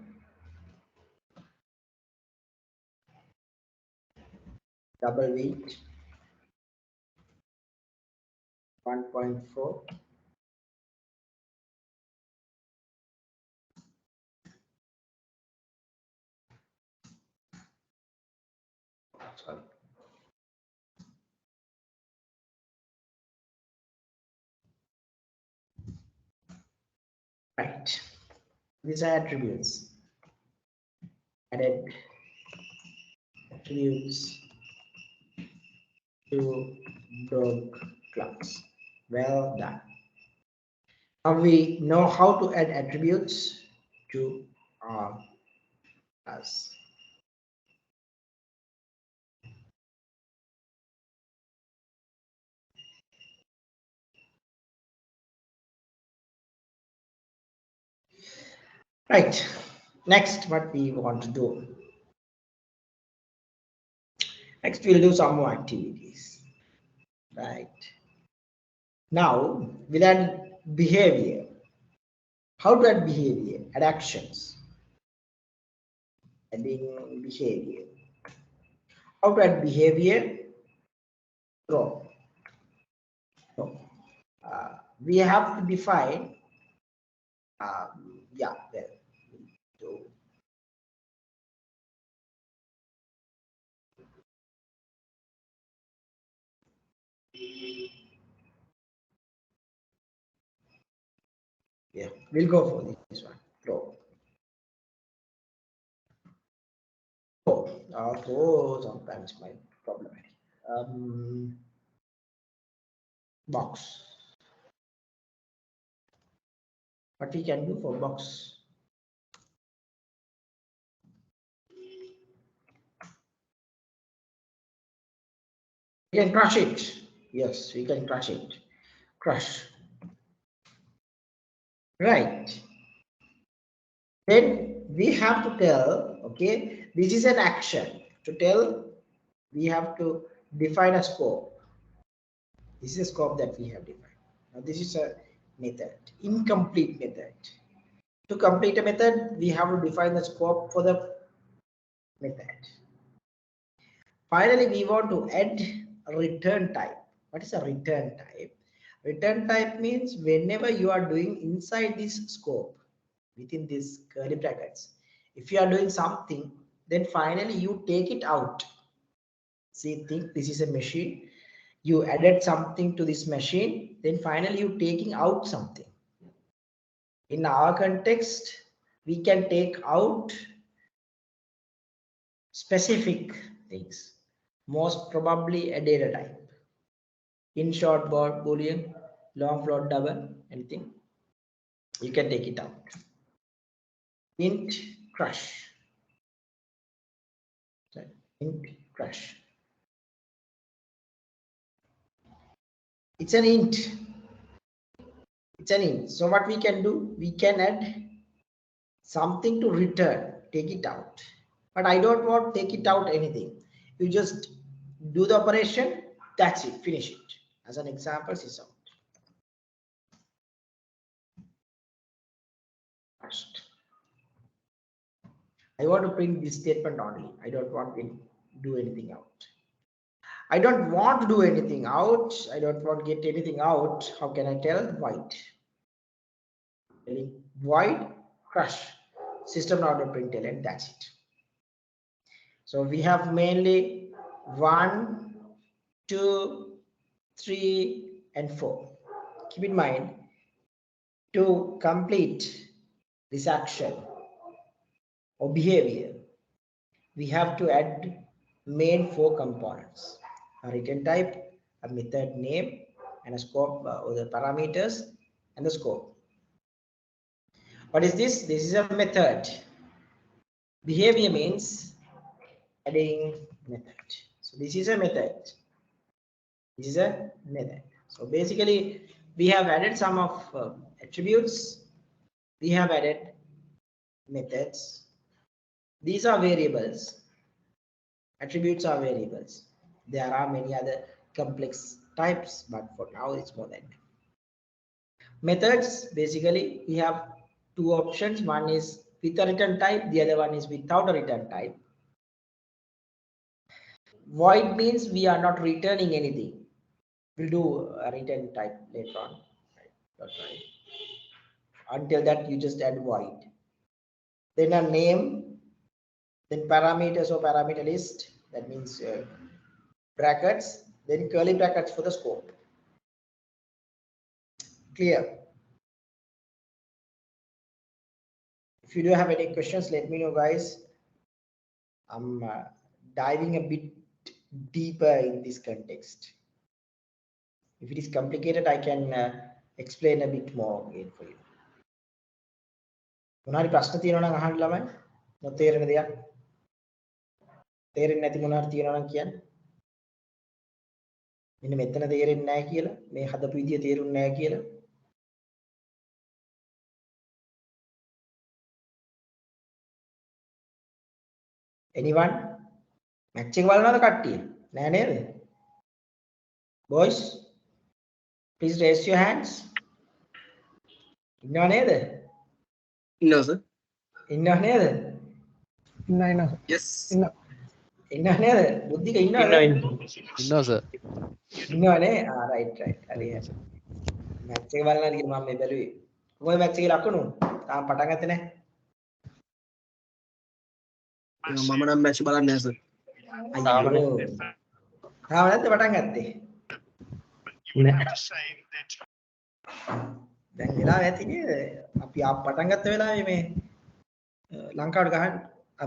weight 1.4. Sorry. Right. These are attributes. Added attributes to dog class. Well done. Now we know how to add attributes to our class. Right. Next, what we want to do. Next, we'll do some more activities. Right. Now, we'll add behavior. How to add behavior? Add actions. Adding behavior. How to add behavior? Throw. We have to define. Yeah, well, so yeah, we'll go for this one. Throw. Throw sometimes might be problematic. Box. What we can do for box? We can crush it. Yes, we can crush it. Crush. Right. Then we have to tell, okay, this is an action. To tell, we have to define a scope. This is a scope that we have defined. Now this is a method, incomplete method. To complete a method, we have to define the scope for the method. Finally, we want to add a return type. What is a return type? Return type means whenever you are doing inside this scope, within these curly brackets, if you are doing something, then finally you take it out. See, think this is a machine. You added something to this machine, then finally you taking out something. In our context, we can take out specific things, most probably a data type. In short, boolean, long float double, anything, you can take it out. Int crush. Int crush. It's an int. It's an int. So what we can do, we can add something to return, take it out. But I don't want take it out anything. You just do the operation, that's it, finish it. As an example, Sesson. First, I want to print this statement only. I don't want to do anything out. I don't want to do anything out. I don't want to get anything out. How can I tell? Void. Void crush system.println, and that's it. So we have mainly 1, 2, 3, and 4. Keep in mind, to complete this action or behavior, we have to add main 4 components: a return type, a method name, and a scope, or the parameters, and the scope. What is this? This is a method. Behavior means adding method. So this is a method. This is a method. So basically, we have added some of attributes. We have added methods. These are variables. Attributes are variables. There are many other complex types, but for now it's more than that. Methods, basically, we have 2 options. One is with a return type, the other one is without a return type. Void means we are not returning anything. We'll do a return type later on. Right. Until that, you just add void. Then a name, then parameters or parameter list. That means brackets, then curly brackets for the scope. Clear? If you do have any questions, let me know, guys. I'm diving a bit deeper in this context. If it is complicated, I can explain a bit more again for you. මොනාරි ප්‍රශ්න තියෙනවා නම් අහන්න ළමයි. නොතේරෙන දෙයක්. තේරෙන්නේ නැති මොනාරි තියෙනවා නම් කියන්න. මෙන්න මෙතන තේරෙන්නේ නැහැ කියලා, මේ හදපු විදිය තේරුන්නේ නැහැ කියලා. Anyone? මැච් එක බලනවද කට්ටිය? නෑ නේද? Boys, please raise your hands. ඉන්නව නේද? No, sir. ඉන්නව නේද? ඉන්න Yes. ඉන්නව නේද? බුද්ධික ඉන්නවද? ඉන්නවා සර්. ඉන්නවනේ. right. හරි හරි. මැච් එක බලනවා කියලා මම මේ බැලුවේ. කොහොමද මැච් එකේ ලකුණු? තාම පටන් ගත්තේ නැහැ. මම නම් මැච් බලන්නේ නැහැ, sir. තාම නැද්ද පටන් ගත්තේ? නෑ. දැන් වෙලාව ඇති නේද? අපි ආප් පටන් ගත්ත වෙලාවේ මේ ලංකාවට ගහන්න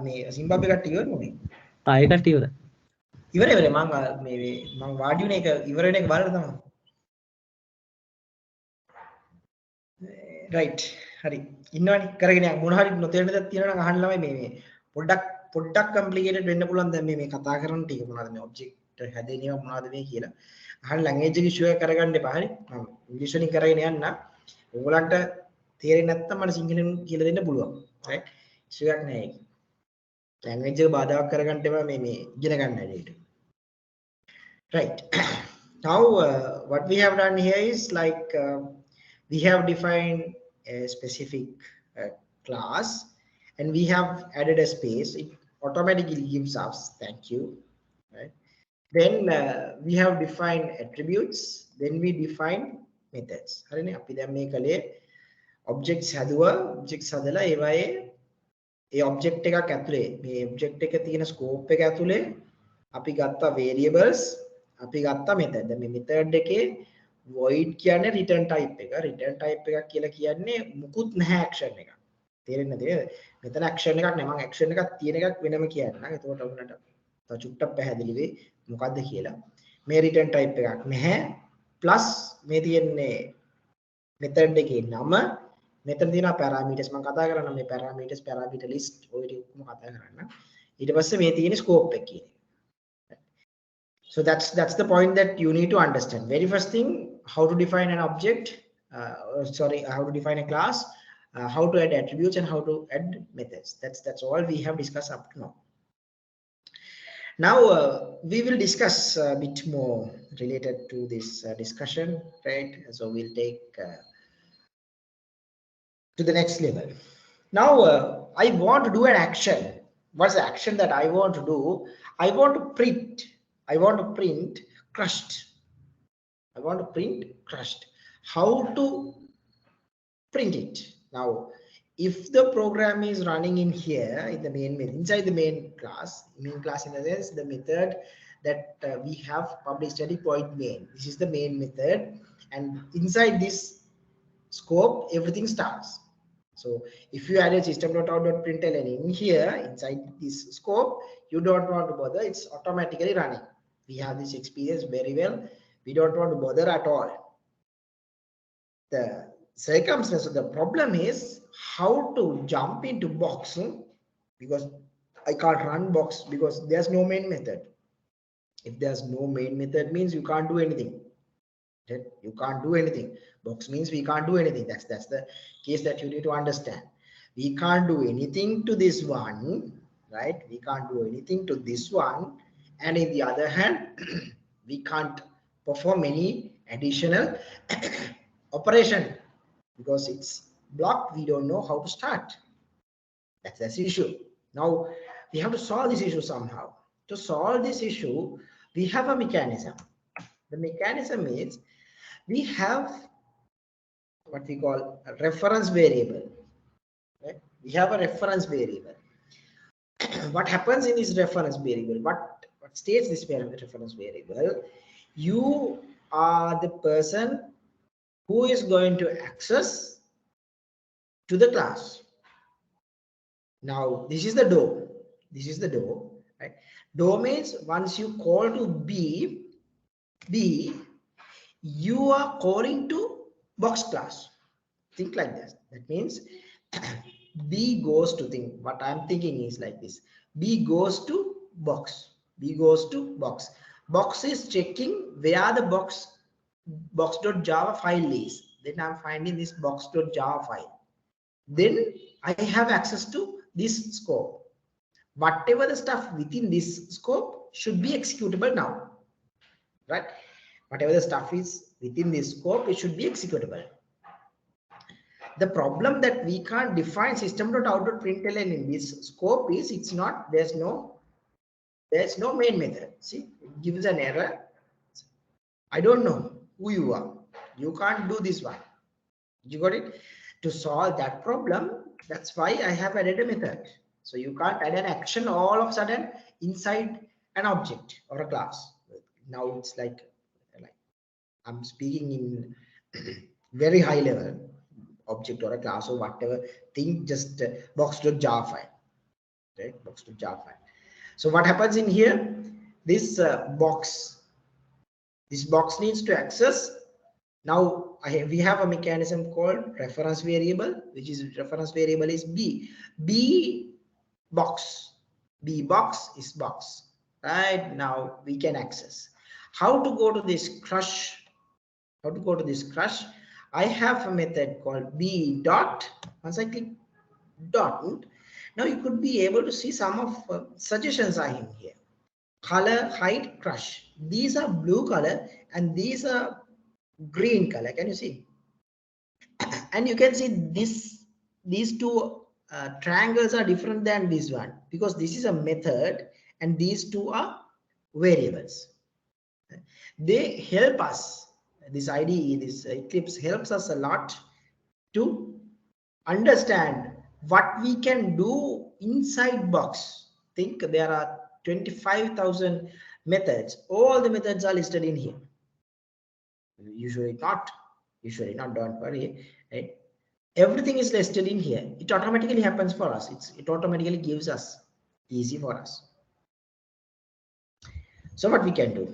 මේ සිම්බාබ්වේ කට්ටිය ඉවරනේ. ආයෙ කට්ටිය ඉවරයි. ඉවරේ මම මම වාඩි වුණ එක ඉවර වෙන එක බලලා තමයි. right හරි ඉන්නවනේ කරගෙන යන්න මොන හරි නොතේරෙන දේක් තියෙනවා නම් අහන්න ළමයි මේ පොඩ්ඩක් complicated වෙන්න පුළුවන් දැන් මේ කතා කරන ටික මොනවද මේ object හැදෙන්නේ මොනවද මේ කියලා අහන්න language එක issue එක කරගන්න එපා හරි මම ඉංග්‍රීසි වලින් කරගෙන යන්න ඔයගලන්ට තේරෙන්නේ නැත්නම් මට සිංහලෙන් කියලා දෙන්න පුළුවන් right issue එකක් නෑ ඒක language එක බාධාවක් කරගන්න එපා මේ ඉගෙන ගන්න හැටියට right now what we have done here is like we have defined a specific class and we have added a space. It automatically gives us thank you, right? Then we have defined attributes, then we define methods. හරිනේ අපි දැන් මේ කලේ objects හදලා ඒවායේ ඒ object එකක් ඇතුලේ මේ object එකේ තියෙන scope එක ඇතුලේ අපි ගත්ත variables අපි ගත්ත method. දැන් මේ method එකේ void කියන්නේ return type එක. return type එකක් කියලා කියන්නේ මුකුත් නැහැ action එකක්. තේරෙන්නේ නැද්ද? මෙතන action එකක් නෑ. මම action එකක් තියෙන එකක් වෙනම කියන්නම්. එතකොට ඔන්නට තව චුට්ටක් පැහැදිලි වෙයි මොකද්ද කියලා. මේ return type එකක් නැහැ. plus මේ තියෙන්නේ method එකේ නම මෙතන තියෙනවා parameters මම කතා කරනවා මේ parameters parameter list ඔය ටික ඔක්කොම කතා කරන්න. ඊට පස්සේ මේ තියෙන scope එක කියන එක. So that's the point that you need to understand. Very first thing, how to define an object, how to define a class, how to add attributes and how to add methods. That's all we have discussed up to now. Now we will discuss a bit more related to this discussion, right? So we'll take to the next level. Now I want to do an action. What's the action that I want to do? I want to print I want to print crushed. I want to print crushed. How to print it? Now, if the program is running in here in the main inside the main class in the sense the method that we have public static void main. This is the main method, and inside this scope everything starts. So if you add a system.out.println in here inside this scope, you don't want to bother, it's automatically running. We have this experience very well. We don't want to bother at all. The circumstance of the problem is how to jump into box, because I can't run box because there's no main method. If there's no main method means you can't do anything. You can't do anything. Box means we can't do anything. That's the case that you need to understand. We can't do anything to this one, right? We can't do anything to this one, and in the other hand we can't perform any additional operation because it's blocked. We don't know how to start. That's the issue. Now we have to solve this issue somehow. To solve this issue, we have a mechanism. The mechanism is we have what we call a reference variable. Right? We have a reference variable. What happens in this reference variable? What states this reference variable? You are the person who is going to access to the class. Now this is the door. This is the door. Right? Door means once you call to B, you are calling to box class. Think like this. That means B goes to think. What I'm thinking is like this. B goes to box. B goes to box. Box is checking where the box.java file is. Then I'm finding this box.java file. Then I have access to this scope. Whatever the stuff within this scope should be executable now. Right? Whatever the stuff is within this scope, it should be executable. The problem that we can't define system.out.println in this scope is there's no main method. See, it gives an error. I don't know who you are. You can't do this one. You got it? To solve that problem, that's why I have added a method. So you can't add an action all of a sudden inside an object or a class. Now it's like I'm speaking in very high level object or a class or whatever thing, just box.jar file, right? Box.jar file. So what happens in here? This box needs to access. Now we have a mechanism called reference variable, which is reference variable is B box. B box is box. Right now we can access. How to go to this crush? How to go to this crush? I have a method called B dot. Once I click dot, now you could be able to see some of suggestions are in here. Color, height, crush. These are blue color and these are green color. Can you see? And you can see these two triangles are different than this one because this is a method and these two are variables. They help us. This IDE, this Eclipse helps us a lot to understand what we can do inside box. Think there are 25,000 methods. All the methods are listed in here. Usually not, don't worry. Right? Everything is listed in here. It automatically happens for us. It automatically gives us easy for us. So what we can do?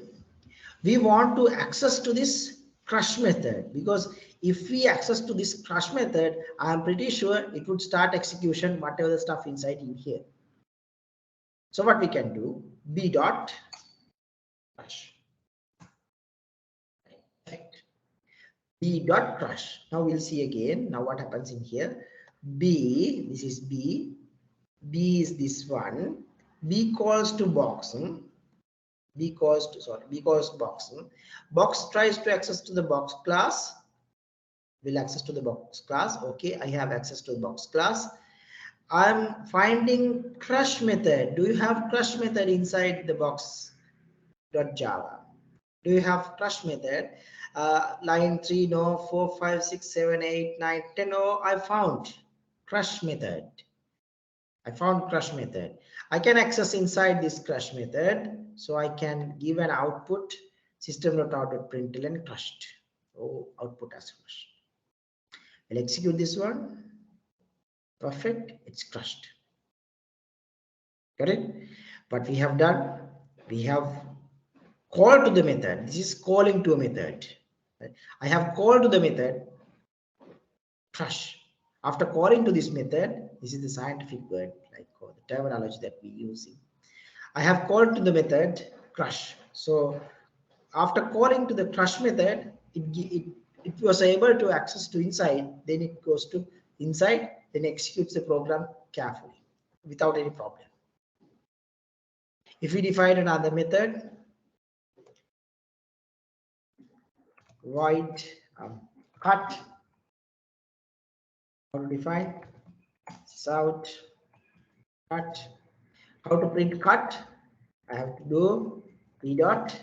We want to access to this crush method, because if we access to this crush method, I am pretty sure it would start execution whatever the stuff inside in here. So what we can do, B dot crush. B dot crush. Now we'll see again. Now what happens in here? B, this is B. B is this one. B calls to box. B calls box. Box tries to access to the box class. Will access to the box class. Okay, I have access to the box class. I'm finding crush method. Do you have crush method inside the box Java. Do you have crush method? Line 3, no, 4, 5, 6, 7, 8, 9, 10. Oh, I found crush method. I found crush method. I can access inside this crush method. So I can give an output system.out.println crushed. Oh, output as crushed. I'll execute this one. Perfect. It's crushed. Got it? What we have done, we have called to the method. This is calling to a method. I have called to the method crush. After calling to this method, this is the scientific word, like the terminology that we use. I have called to the method crush. So after calling to the crush method, it was able to access to inside, then it goes to inside, then executes the program carefully without any problem. If we define another method, void cut, how to define this out, cut, how to print cut, I have to do b dot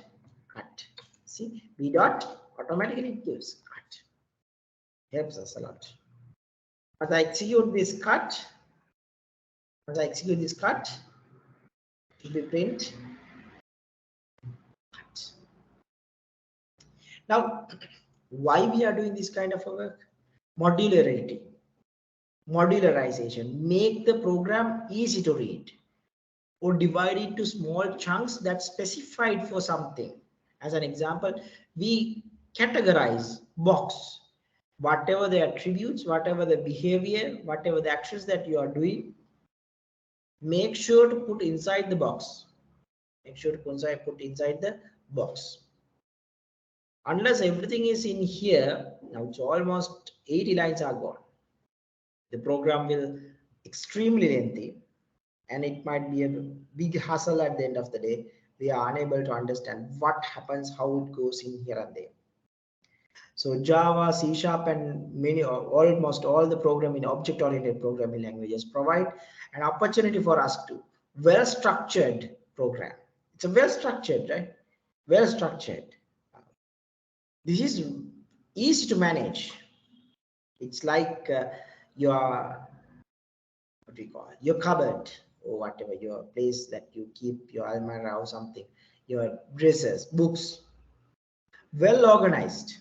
cut. See, b dot automatically it gives cut. Helps us a lot. As I execute this cut, it will be print cut. Now, why we are doing this kind of a work? Modularity, modularization, make the program easy to read, or divide it to small chunks that's specified for something. As an example, we categorize box, whatever the attributes, whatever the behavior, whatever the actions that you are doing, make sure to put inside the box. Make sure to put inside the box. Unless everything is in here, now it's almost 80 lines are gone. The program will extremely lengthy, and it might be a big hassle at the end of the day. We are unable to understand what happens, how it goes in here and there. So Java, C#, and almost all the programming, object-oriented programming languages provide an opportunity for us to well-structured program. It's a well-structured, right? Well-structured. This is easy to manage. It's like your, what do you call it? Your cupboard or whatever, your place that you keep your almirah or something, your dresses, books, well organized.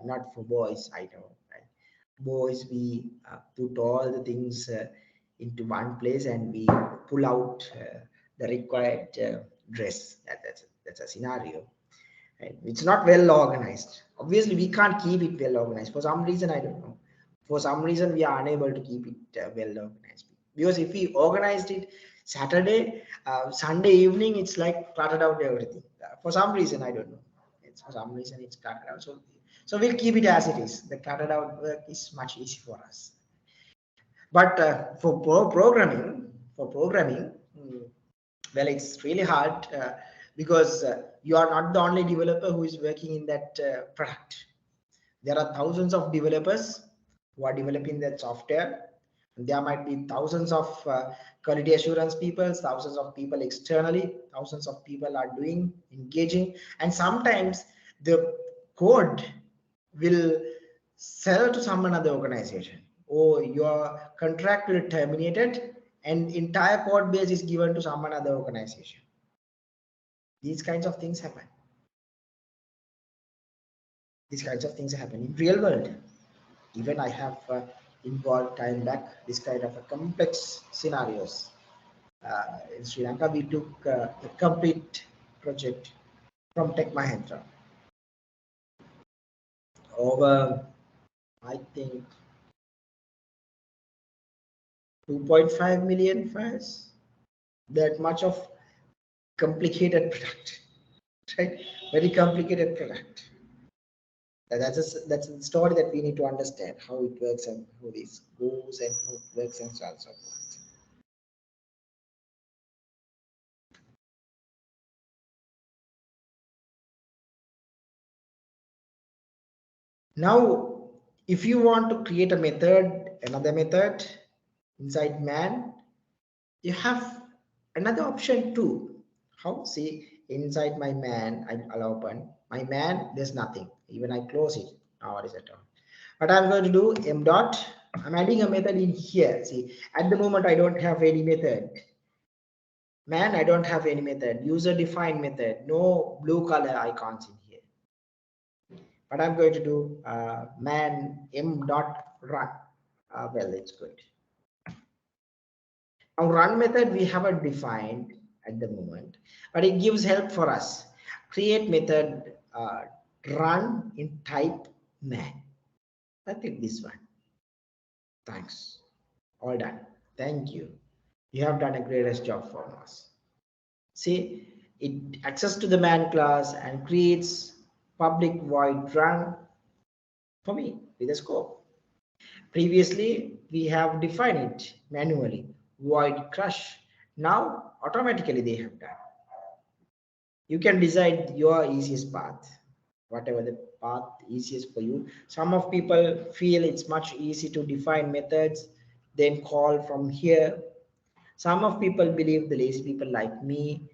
Not for boys, I know, right? Boys, we put all the things into one place and we pull out the required dress. That's a scenario. Right? It's not well organized. Obviously, we can't keep it well organized. For some reason, I don't know. For some reason, we are unable to keep it well organized. Because if we organized it Saturday, Sunday evening, it's like cluttered out everything. For some reason, I don't know. For some reason, it's cluttered out. So we'll keep it as it is. The cluttered out work is much easier for us. But for programming, well, it's really hard because you are not the only developer who is working in that product. There are thousands of developers who are developing that software. There might be thousands of quality assurance people, thousands of people externally, thousands of people are doing, engaging, and sometimes the code will sell to some another organization, or your contract will terminated and entire code base is given to some another organization. These kinds of things happen. These kinds of things happen in real world. Even I have involved time back this kind of a complex scenarios. In Sri Lanka, we took a complete project from Tech Mahindra over, I think, 2.5 million files. That much of complicated product, right? Very complicated product. That's a story that we need to understand how it works and how this goes and how it works and so on and so forth. Now, if you want to create a method, another method inside man, you have another option too. How? See, inside my man, I'll open my man. There's nothing. Even I close it. Now what is it? What I'm going to do, m dot. I'm adding a method in here. See, at the moment I don't have any method. Man, I don't have any method. User defined method. No blue color icons in here. But I'm going to do man m dot run. Well, it's good. Now run method we haven't defined at the moment, but it gives help for us. Create method run in type man. I think this one. Thanks. All done. Thank you. You have done a greatest job for us. See, it access to the man class and creates public void run for me with a scope. Previously, we have defined it manually, void crush. Now, automatically they have done. You can decide your easiest path, whatever the path easiest for you. Some of people feel it's much easy to define methods, then call from here. Some of people believe, the lazy people like me,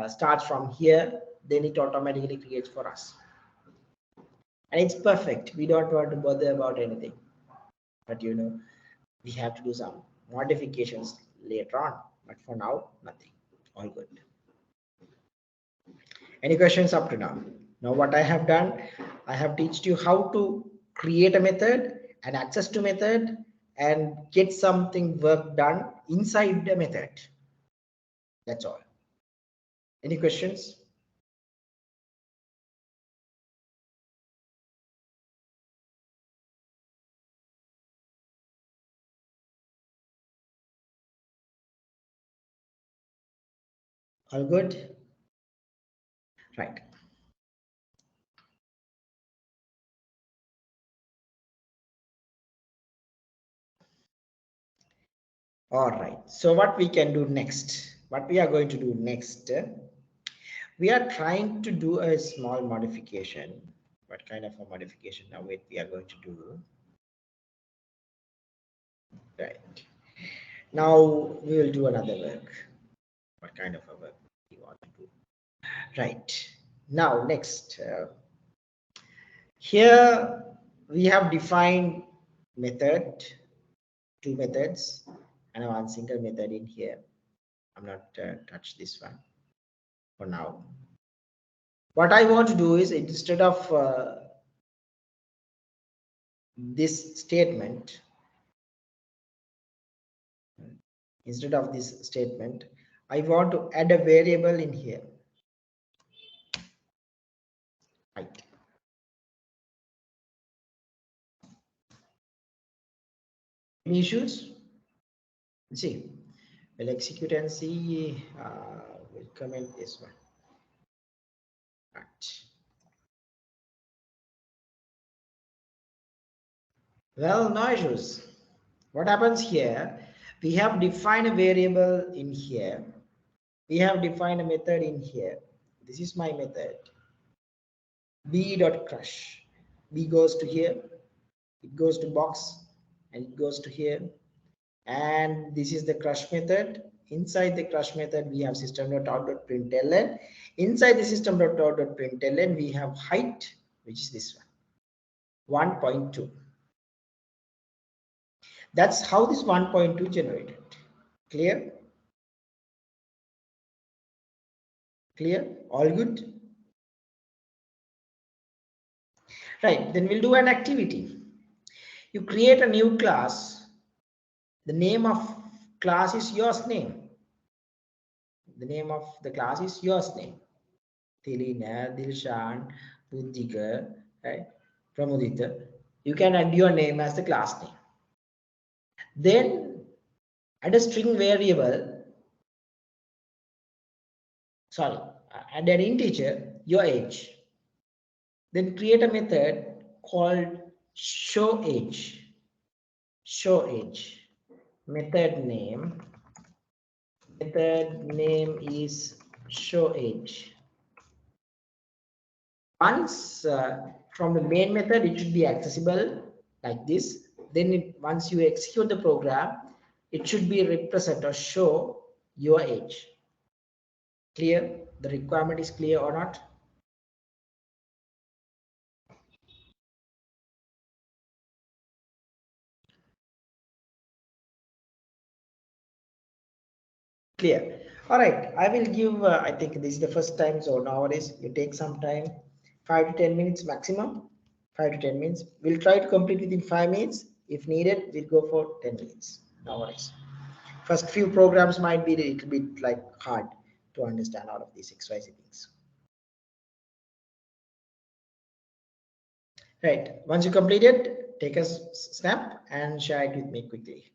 starts from here, then it automatically creates for us. And it's perfect. We don't want to bother about anything. But we have to do some modifications later on. But for now, nothing. All good. Any questions up to now? Now what I have done, I have taught you how to create a method and access to method and get something work done inside the method. That's all. Any questions? All good? Right. All right. So what we can do next? What we are going to do next? We are trying to do a small modification. What kind of a modification? Now wait, we are going to do. Right. Now we will do another work. What kind of a work we want to do? Right. Now next. Here we have defined method, two methods, and one single method in here. I'm not touch this one for now. What I want to do is, instead of this statement, I want to add a variable in here. Right. Any issues? Let's see. We'll execute and see. We'll comment this one. Right. Well, no issues. What happens here? We have defined a variable in here. We have defined a method in here. This is my method. B.crush. B goes to here. It goes to box and it goes to here. And this is the crush method. Inside the crush method, we have system.out.println. Inside the system.out.println, we have height, which is this one, 1.2. That's how this 1.2 generated. Clear? Clear? All good? Right, then we'll do an activity. You create a new class. The name of class is yours name. The name of the class is yours name. Tilina, Dilshan, Buddhika, right? Pramudita. You can add your name as the class name. Then add a string variable. Sorry, add an integer, your age. Then create a method called showAge. ShowAge. Method name is showAge. Once from the main method, it should be accessible like this. Then once you execute the program, it should be represent or show your age. Clear? The requirement is clear or not? Clear. All right. I will give, I think this is the first time. So nowadays you take some time, 5 to 10 minutes maximum, 5 to 10 minutes. We'll try to complete within 5 minutes. If needed, we'll go for 10 minutes. No worries. First few programs might be a little bit like hard to understand all of these XYZ things. Right. Once you complete it, take a snap and share it with me quickly.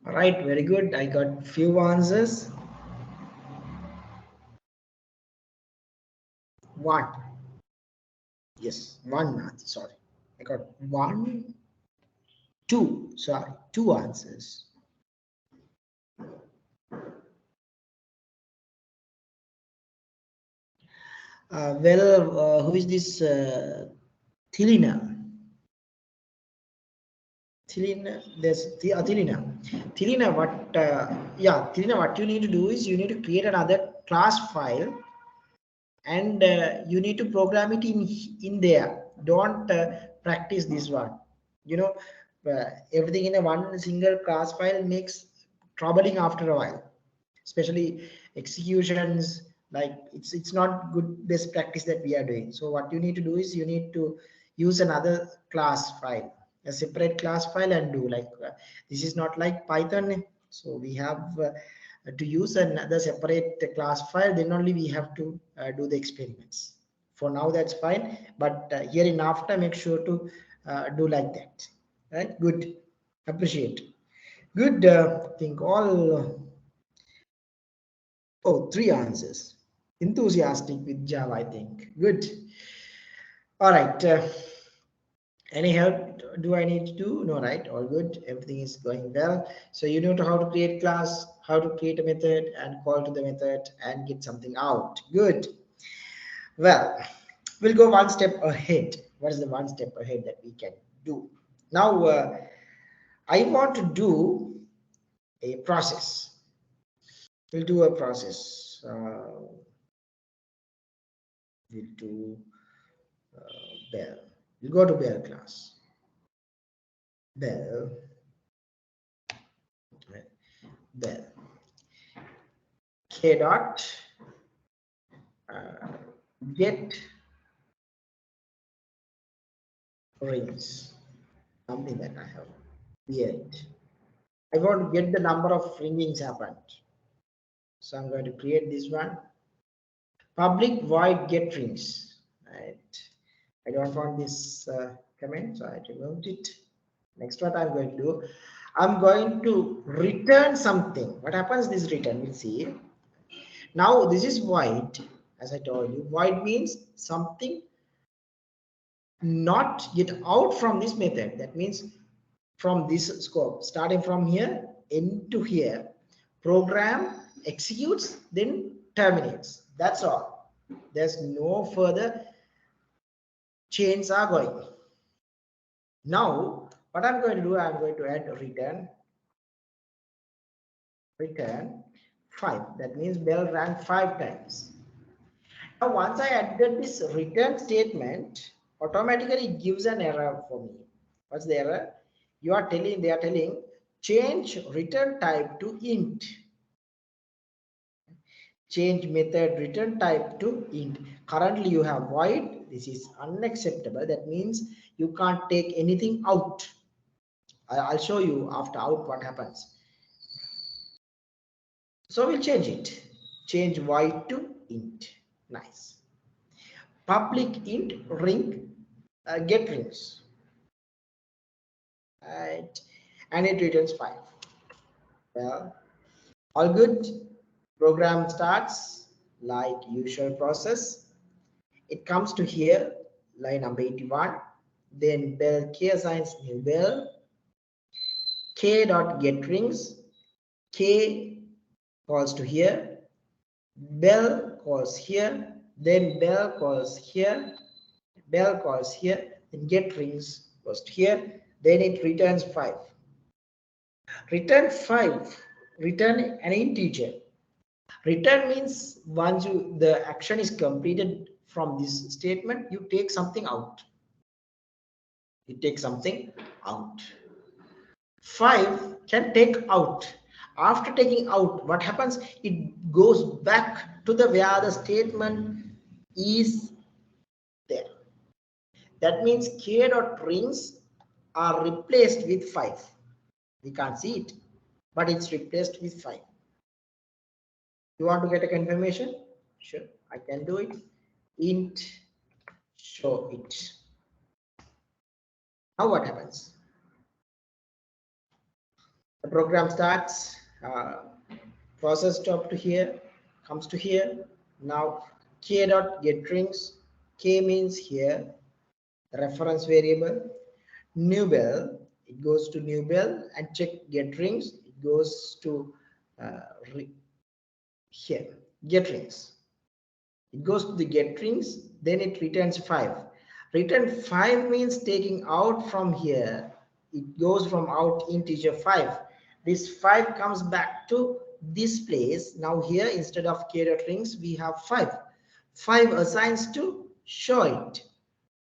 All right, very good. I got few answers. One. Yes, one. Sorry. I got one, two. Sorry, two answers. Who is this Thilina? Thilina, there's Thilina. Thilina, Thilina, what you need to do is you need to create another class file and you need to program it in there. Don't practice this one. You know, everything in a one single class file makes troubling after a while, especially executions. Like it's not good best practice that we are doing. So what you need to do is you need to use another class file, a separate class file, and do like this is not like Python. So we have to use another separate class file, then only we have to do the experiments. For now that's fine, but here in after make sure to do like that. Right, good, appreciate. Good. Think all. Oh, three answers. Enthusiastic with Java, I think. Good. All right. Any help do I need to do? No, right? All good. Everything is going well. So you know how to create class, how to create a method and call to the method and get something out. Good. Well, we'll go one step ahead. What is the one step ahead that we can do? Now, I want to do a process. We'll do a process. We'll do Bell. We'll go to Bell class. Bell. Bell. K dot get rings. Something that I have created. I want to get the number of ringings happened. So I'm going to create this one. Public void get rings. Right. I don't want this comment, so I removed it. Next, what I'm going to do, I'm going to return something. What happens this return? We'll see. Now this is void, as I told you. Void means something not get out from this method. That means from this scope, starting from here into here, program executes, then terminates. That's all. There's no further chains are going. Now, what I'm going to do, I'm going to add return 5. That means bell rang 5 times. Now, once I added this return statement, automatically it gives an error for me. What's the error? They are telling change return type to int. Change method return type to int. Currently you have void. This is unacceptable. That means you can't take anything out. I'll show you after out what happens. So we'll change it. Change void to int. Nice. Public int ring get rings. Right. And it returns 5. Well, all good. Program starts like usual process. It comes to here, line number 81. Then bell k assigns new bell. K dot get rings. K calls to here. Bell calls here. Then bell calls here. Bell calls here. Then get rings goes to here. Then it returns 5. Return 5. Return an integer. Return means once the action is completed from this statement, you take something out. You take something out. 5 can take out. After taking out, what happens? It goes back to the where the statement is there. That means k dot rings are replaced with 5. We can't see it, but it's replaced with 5. You want to get a confirmation? Sure, I can do it. Int show it. Now what happens? The program starts, process stop to here, comes to here. Now k dot get rings, k means here, the reference variable. New bell, it goes to new bell, and check get rings, it goes to uh, here, get rings. It goes to the get rings, then it returns 5. Return 5 means taking out from here, it goes from out integer 5. This 5 comes back to this place. Now here, instead of k dot rings, we have 5. 5 assigns to show it.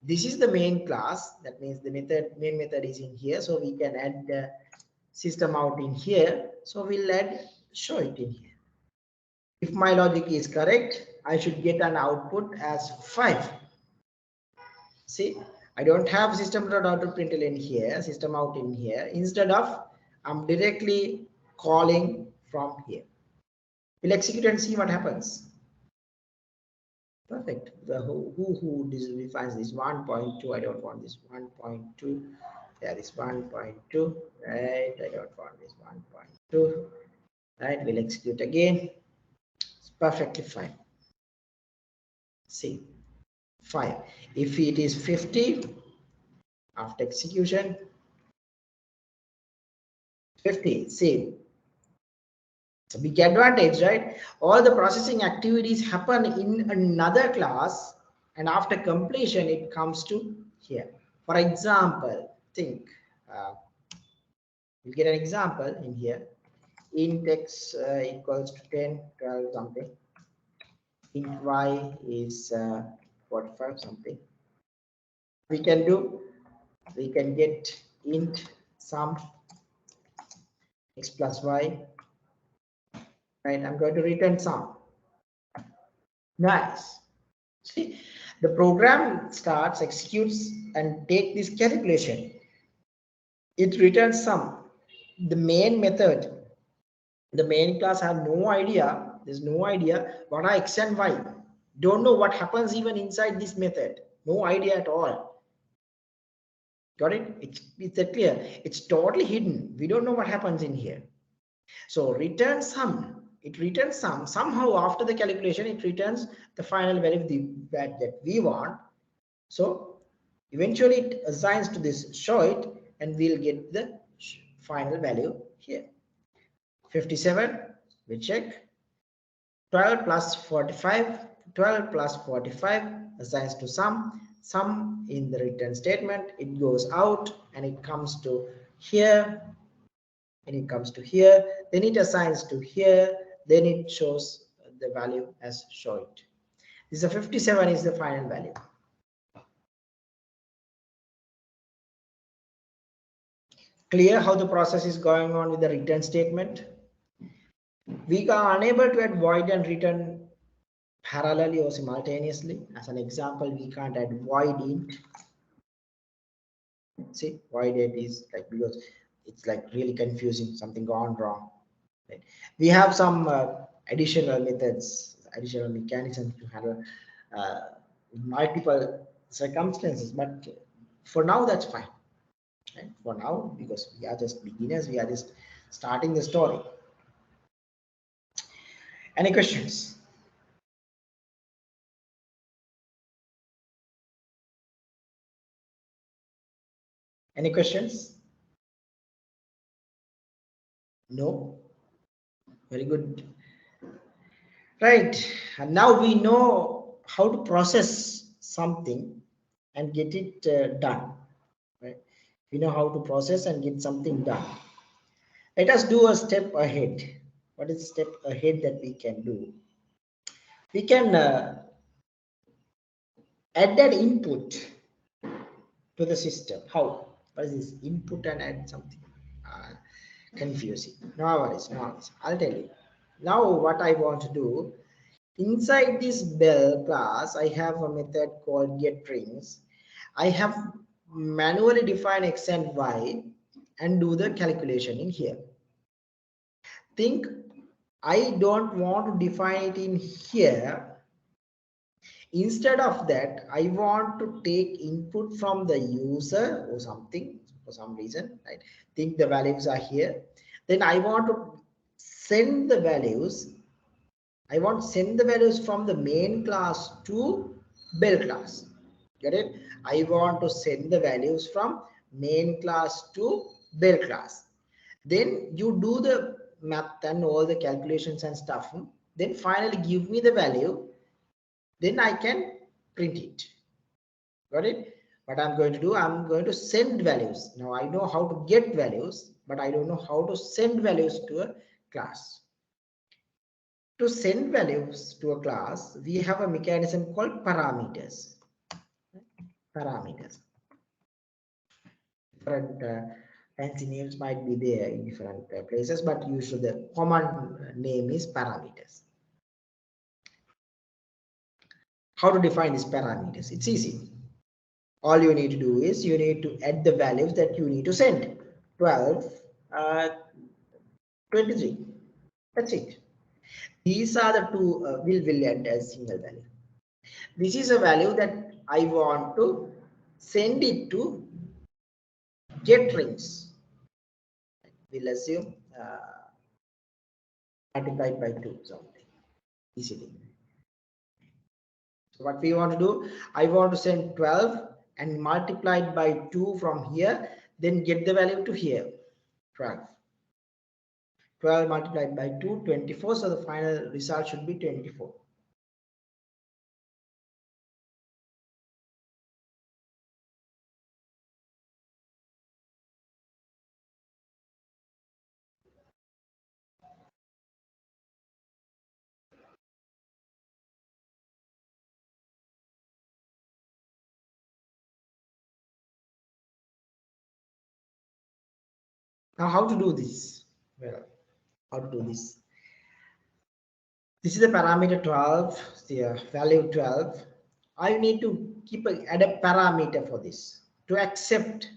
This is the main class. That means the main method is in here. So we can add the system out in here. So we'll add show it in here. If my logic is correct, I should get an output as 5. See, I don't have system.out.println in here, system out in here. Instead of, I'm directly calling from here. We'll execute and see what happens. Perfect. The who defines this 1.2? I don't want this 1.2. There is 1.2. Right. I don't want this 1.2. Right. We'll execute again. It's perfectly fine. See, 5. If it is 50, after execution, 50. See, it's a big advantage, right? All the processing activities happen in another class, and after completion, it comes to here. For example, think we'll get an example in here. Int x equals to 10, 12, something. Int y is 45, something. We can get int sum x plus y. Right, I'm going to return sum. Nice. See, the program starts, executes, and take this calculation. It returns sum. The main method, the main class have no idea. There's no idea what are x and y. Don't know what happens even inside this method. No idea at all. Got it? It's that clear. It's totally hidden. We don't know what happens in here. So return sum. It returns sum. Somehow after the calculation, it returns the final value that we want. So eventually it assigns to this show it, and we'll get the final value here. 57, we check. 12 plus 45, 12 plus 45 assigns to sum. Sum in the return statement, it goes out and it comes to here, and it comes to here, then it assigns to here, then it shows the value as show it. This is 57 is the final value. Clear how the process is going on with the return statement? We are unable to add void and return parallelly or simultaneously. As an example, we can't add void int. See, void int is like, because it's like really confusing, something gone wrong. Right? We have some additional methods, additional mechanisms to handle multiple circumstances, but for now that's fine. Right? For now, because we are just beginners, we are just starting the story. Any questions? Any questions? No. Very good. Right. And now we know how to process something and get it done. Right. We know how to process and get something done. Let us do a step ahead. What is the step ahead that we can do? We can add an input to the system. How? What is this? Input and add something. Confusing. No worries, no worries. I'll tell you. Now what I want to do, inside this bell class, I have a method called getRings. I have manually defined x and y and do the calculation in here. Think I don't want to define it in here. Instead of that, I want to take input from the user or something for some reason, right? Think the values are here. Then I want to send the values. I want to send the values from the main class to bell class. Get it? I want to send the values from main class to bell class. Then you do the math and all the calculations and stuff. Then finally give me the value. Then I can print it. Got it? What I'm going to do, I'm going to send values. Now I know how to get values, but I don't know how to send values to a class. To send values to a class, we have a mechanism called parameters. Parameters. Different fancy names might be there in different places, but usually the common name is parameters. How to define these parameters? It's easy. All you need to do is you need to add the values that you need to send. 12, 23. That's it. These are the two will add as single value. This is a value that I want to send it to get rings. We'll assume multiplied by 2 something. Easily. So what we want to do, I want to send 12 and multiplied by 2 from here, then get the value to here. 12. 12 multiplied by 2, 24. So the final result should be 24. Now how to do this? Well, how to do this? This is the parameter 12, the value 12. I need to add a parameter for this to accept.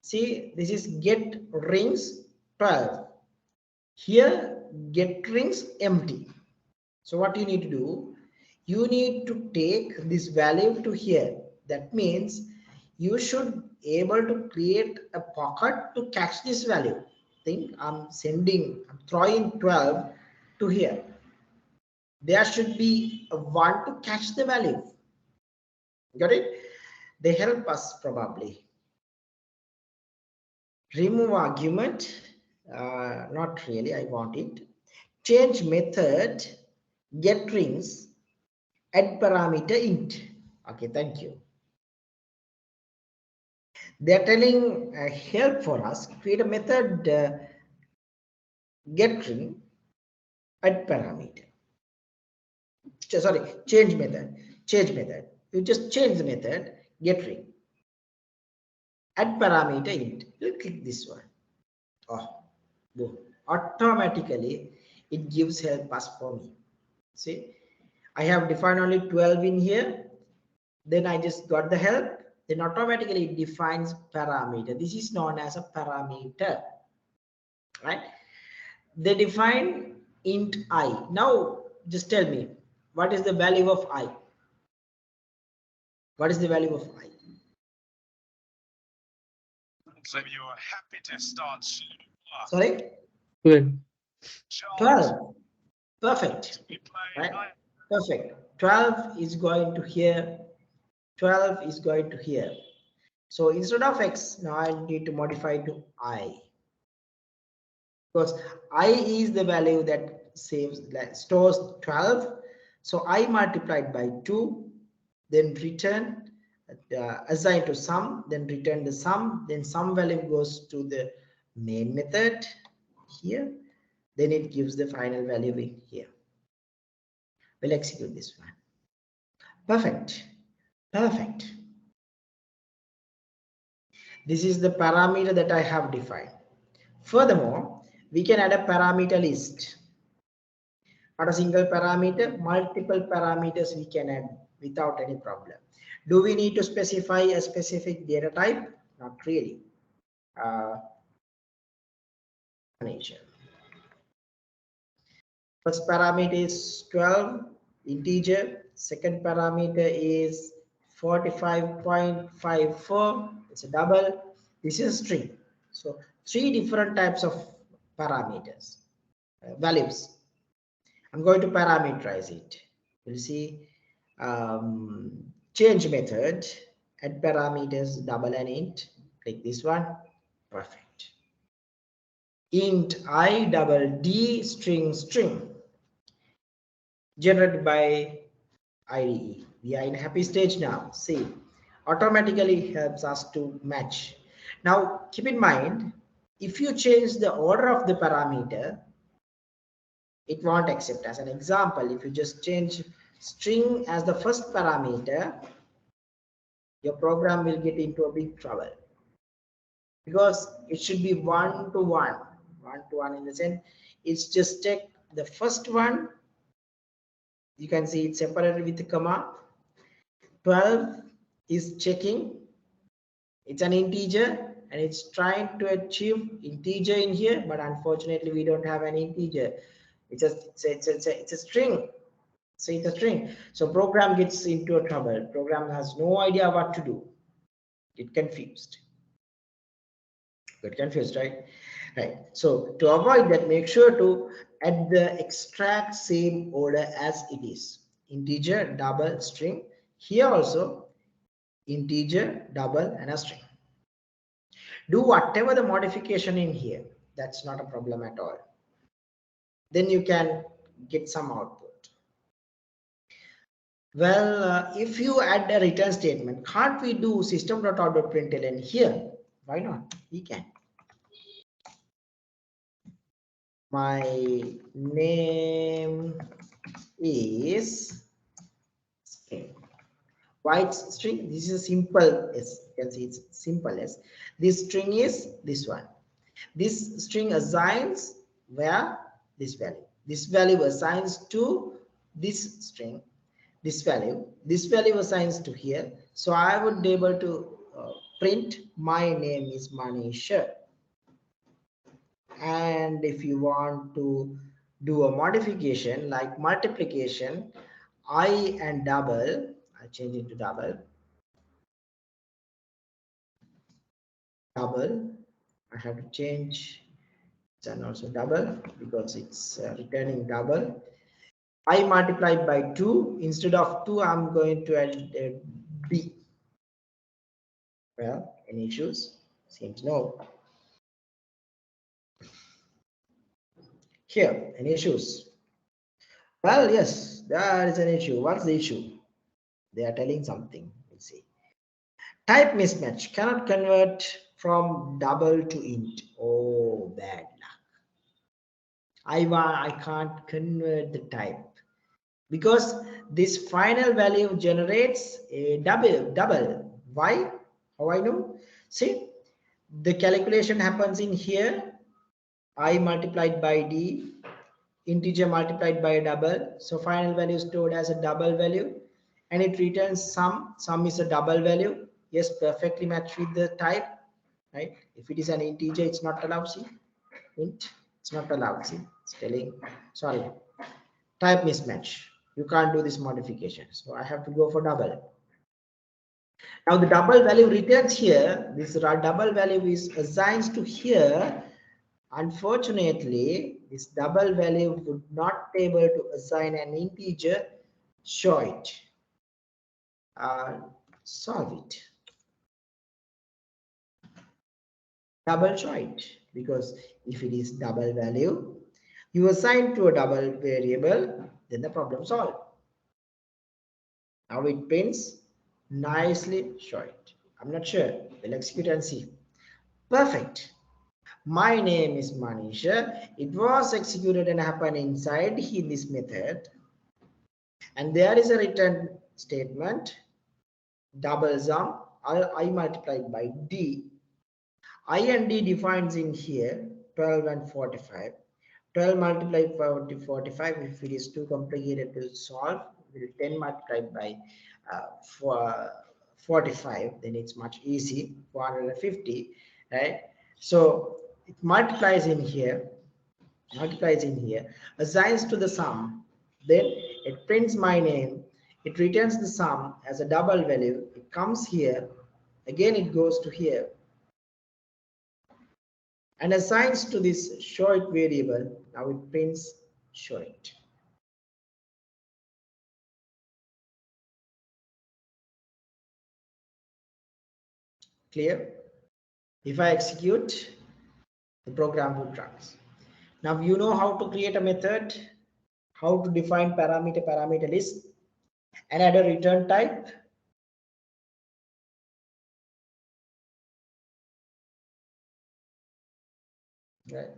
See, this is get rings 12. Here, get rings empty. So what you need to do, you need to take this value to here. That means you should able to create a pocket to catch this value. Think I'm throwing 12 to here. There should be a 1 to catch the value. Got it? They help us probably. Remove argument. Not really, I want it. Change method, get rings, add parameter int. Okay, thank you. They're telling help for us, create a method, get ring, add parameter. Sorry, change method. You just change the method, get ring, add parameter int. You click this one. Oh, boom. Automatically, it gives help pass for me. See, I have defined only 12 in here. Then I just got the help. Then automatically it defines parameter. This is known as a parameter, right? They define int I. Now, just tell me, what is the value of I? What is the value of I? So you are happy to start. Sorry? 12. 12. Perfect. Right? Perfect. 12 is going to here. 12 is going to here. So instead of x, now I need to modify to I. Because I is the value that stores 12. So I multiplied by 2, then return, assign to sum, then return the sum, then sum value goes to the main method here, then it gives the final value in here. We'll execute this one. Perfect. Perfect. This is the parameter that I have defined. Furthermore, we can add a parameter list. Not a single parameter, multiple parameters we can add without any problem. Do we need to specify a specific data type? Not really. First parameter is 12 integer. Second parameter is 45.54. It's a double. This is a string. So 3 different types of parameters, values. I'm going to parameterize it. You'll see change method, add parameters, double and int. Click this one. Perfect. Int I double D string generated by IDE. We are in happy stage now. See, automatically helps us to match. Now keep in mind, if you change the order of the parameter, it won't accept. As an example, if you just change string as the first parameter, your program will get into a big trouble, because it should be one to one in the sense it's just take the first one. You can see it's separated with a comma. 12 is checking, it's an integer and it's trying to achieve integer in here, but unfortunately we don't have an integer. It's a string. So it's a string. So program gets into a trouble. Program has no idea what to do. Get confused. Get confused, right? Right. So to avoid that, make sure to add the exact same order as it is. Integer, double, string. Here also integer, double, and a string. Do whatever the modification in here. That's not a problem at all. Then you can get some output. Well, if you add a return statement, can't we do system.out.println here? Why not? We can. My name is string. White string. This is a simple S. You can see it's simple S. This string is this one. This string assigns where this value. This value assigns to this string. This value assigns to here. So I would be able to print my name is Manisha. And if you want to do a modification like multiplication, I and double, I change it to double. I have to change and also double because it's returning double. I multiplied by 2. Instead of 2, I'm going to add B. Well, any issues? Seems no. Here, any issues? Well, yes, there is an issue. What's the issue? They are telling something. Let's see. Type mismatch. Cannot convert from double to int. Oh, bad luck. I can't convert the type because this final value generates a double. Why? How I know? See, the calculation happens in here. I multiplied by D, integer multiplied by a double. So final value is stored as a double value, and it returns sum. Sum is a double value. Yes, perfectly matched with the type, right? If it is an integer, it's not allowed. See, int, it's not allowed. See, it's telling. Sorry, type mismatch. You can't do this modification. So I have to go for double. Now the double value returns here. This double value is assigned to here. Unfortunately, this double value would not be able to assign an integer. Show it. Solve it. Double show it, because if it is double value, you assign to a double variable, then the problem solved. Now it prints nicely. Show it. I'm not sure. We'll execute and see. Perfect. My name is Manisha. It was executed and happened inside this method. And there is a return statement. Double sum. I multiplied by D. I and D defines in here 12 and 45. 12 multiplied by 45. If it is too complicated to solve, 10 multiplied by 45, then it's much easy. 450, right? So it multiplies in here, assigns to the sum, then it prints my name, it returns the sum as a double value, it comes here, again it goes to here, and assigns to this show it variable. Now it prints show it. Clear? If I execute, the program would run. Now you know how to create a method, how to define parameter list, and add a return type. Right?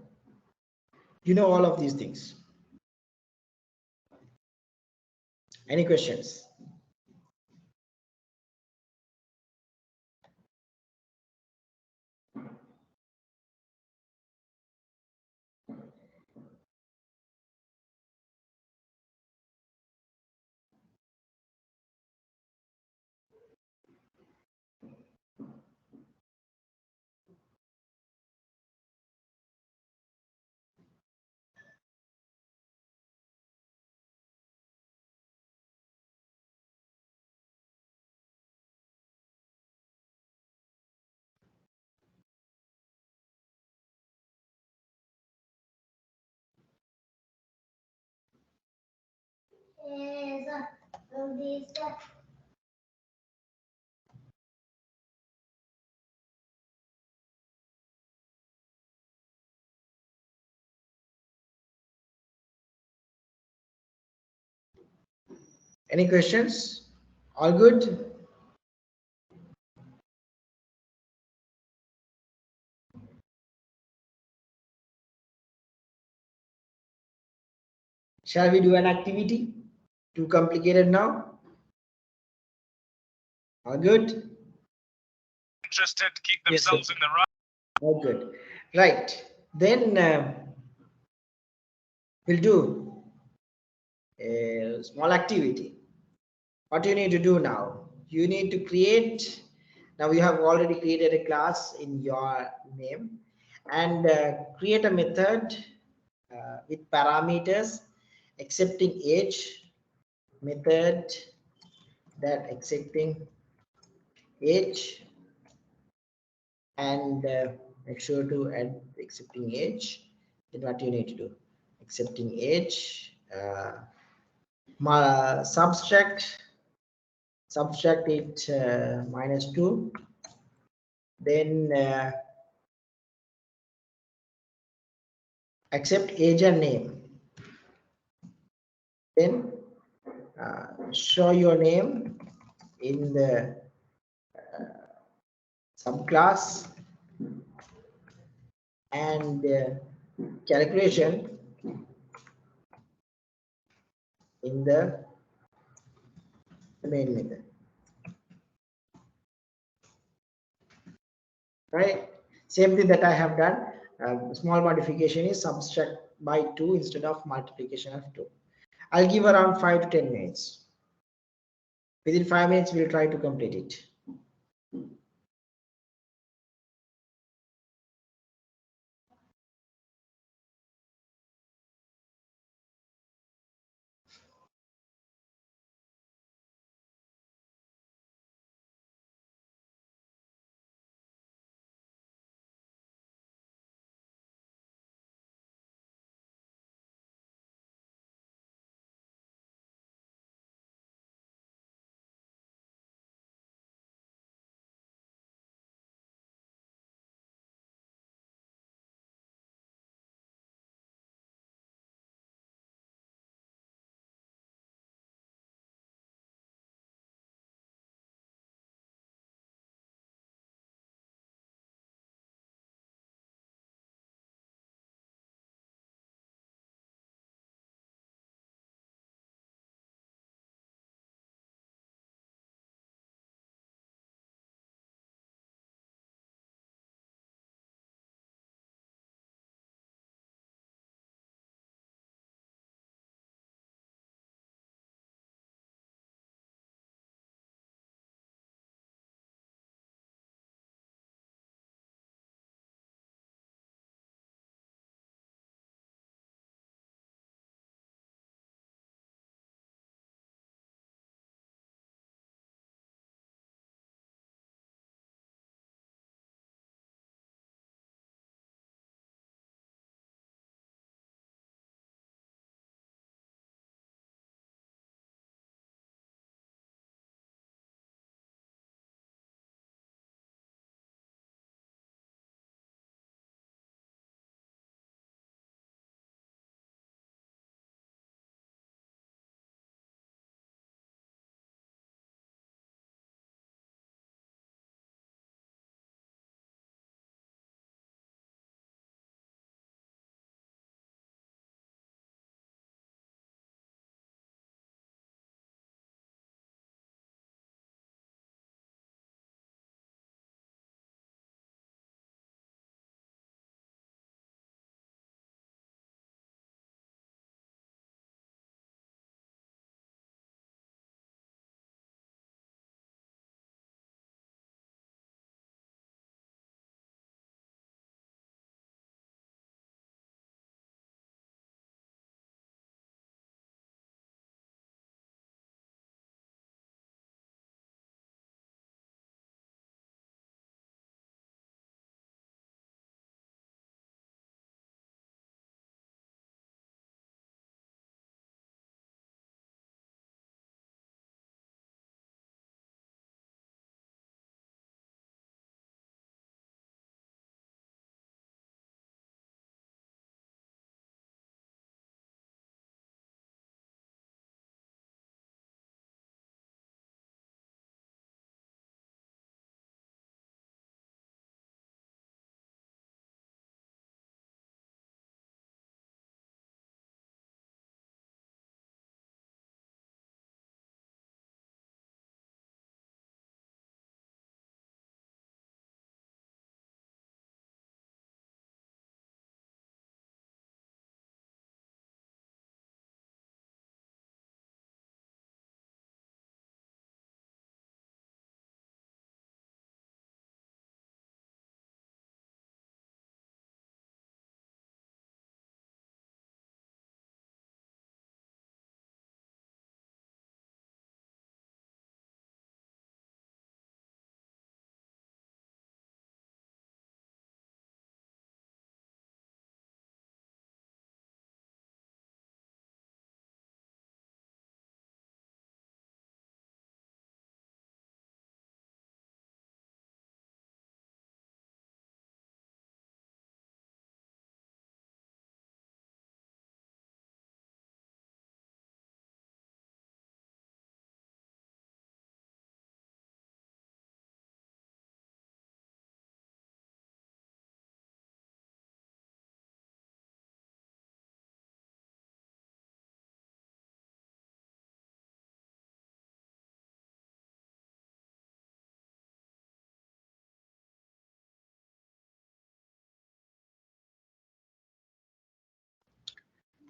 You know all of these things. Any questions? Any questions? All good? Shall we do an activity? Too complicated now? All good? Interested, keep Yes, sir. themselves in the right. All good. Right. Then we'll do a small activity. What you need to do now? You need to create. Now you have already created a class in your name, and create a method with parameters accepting age, method that accepting age, and make sure to add accepting age. Then what you need to do? Accepting age, subtract it -2. Then accept age and name. Then show your name in the subclass, and calculation in the main method. Right? Same thing that I have done. Small modification is subtract by 2 instead of multiplication of 2. I'll give around 5 to 10 minutes. Within 5 minutes, we'll try to complete it.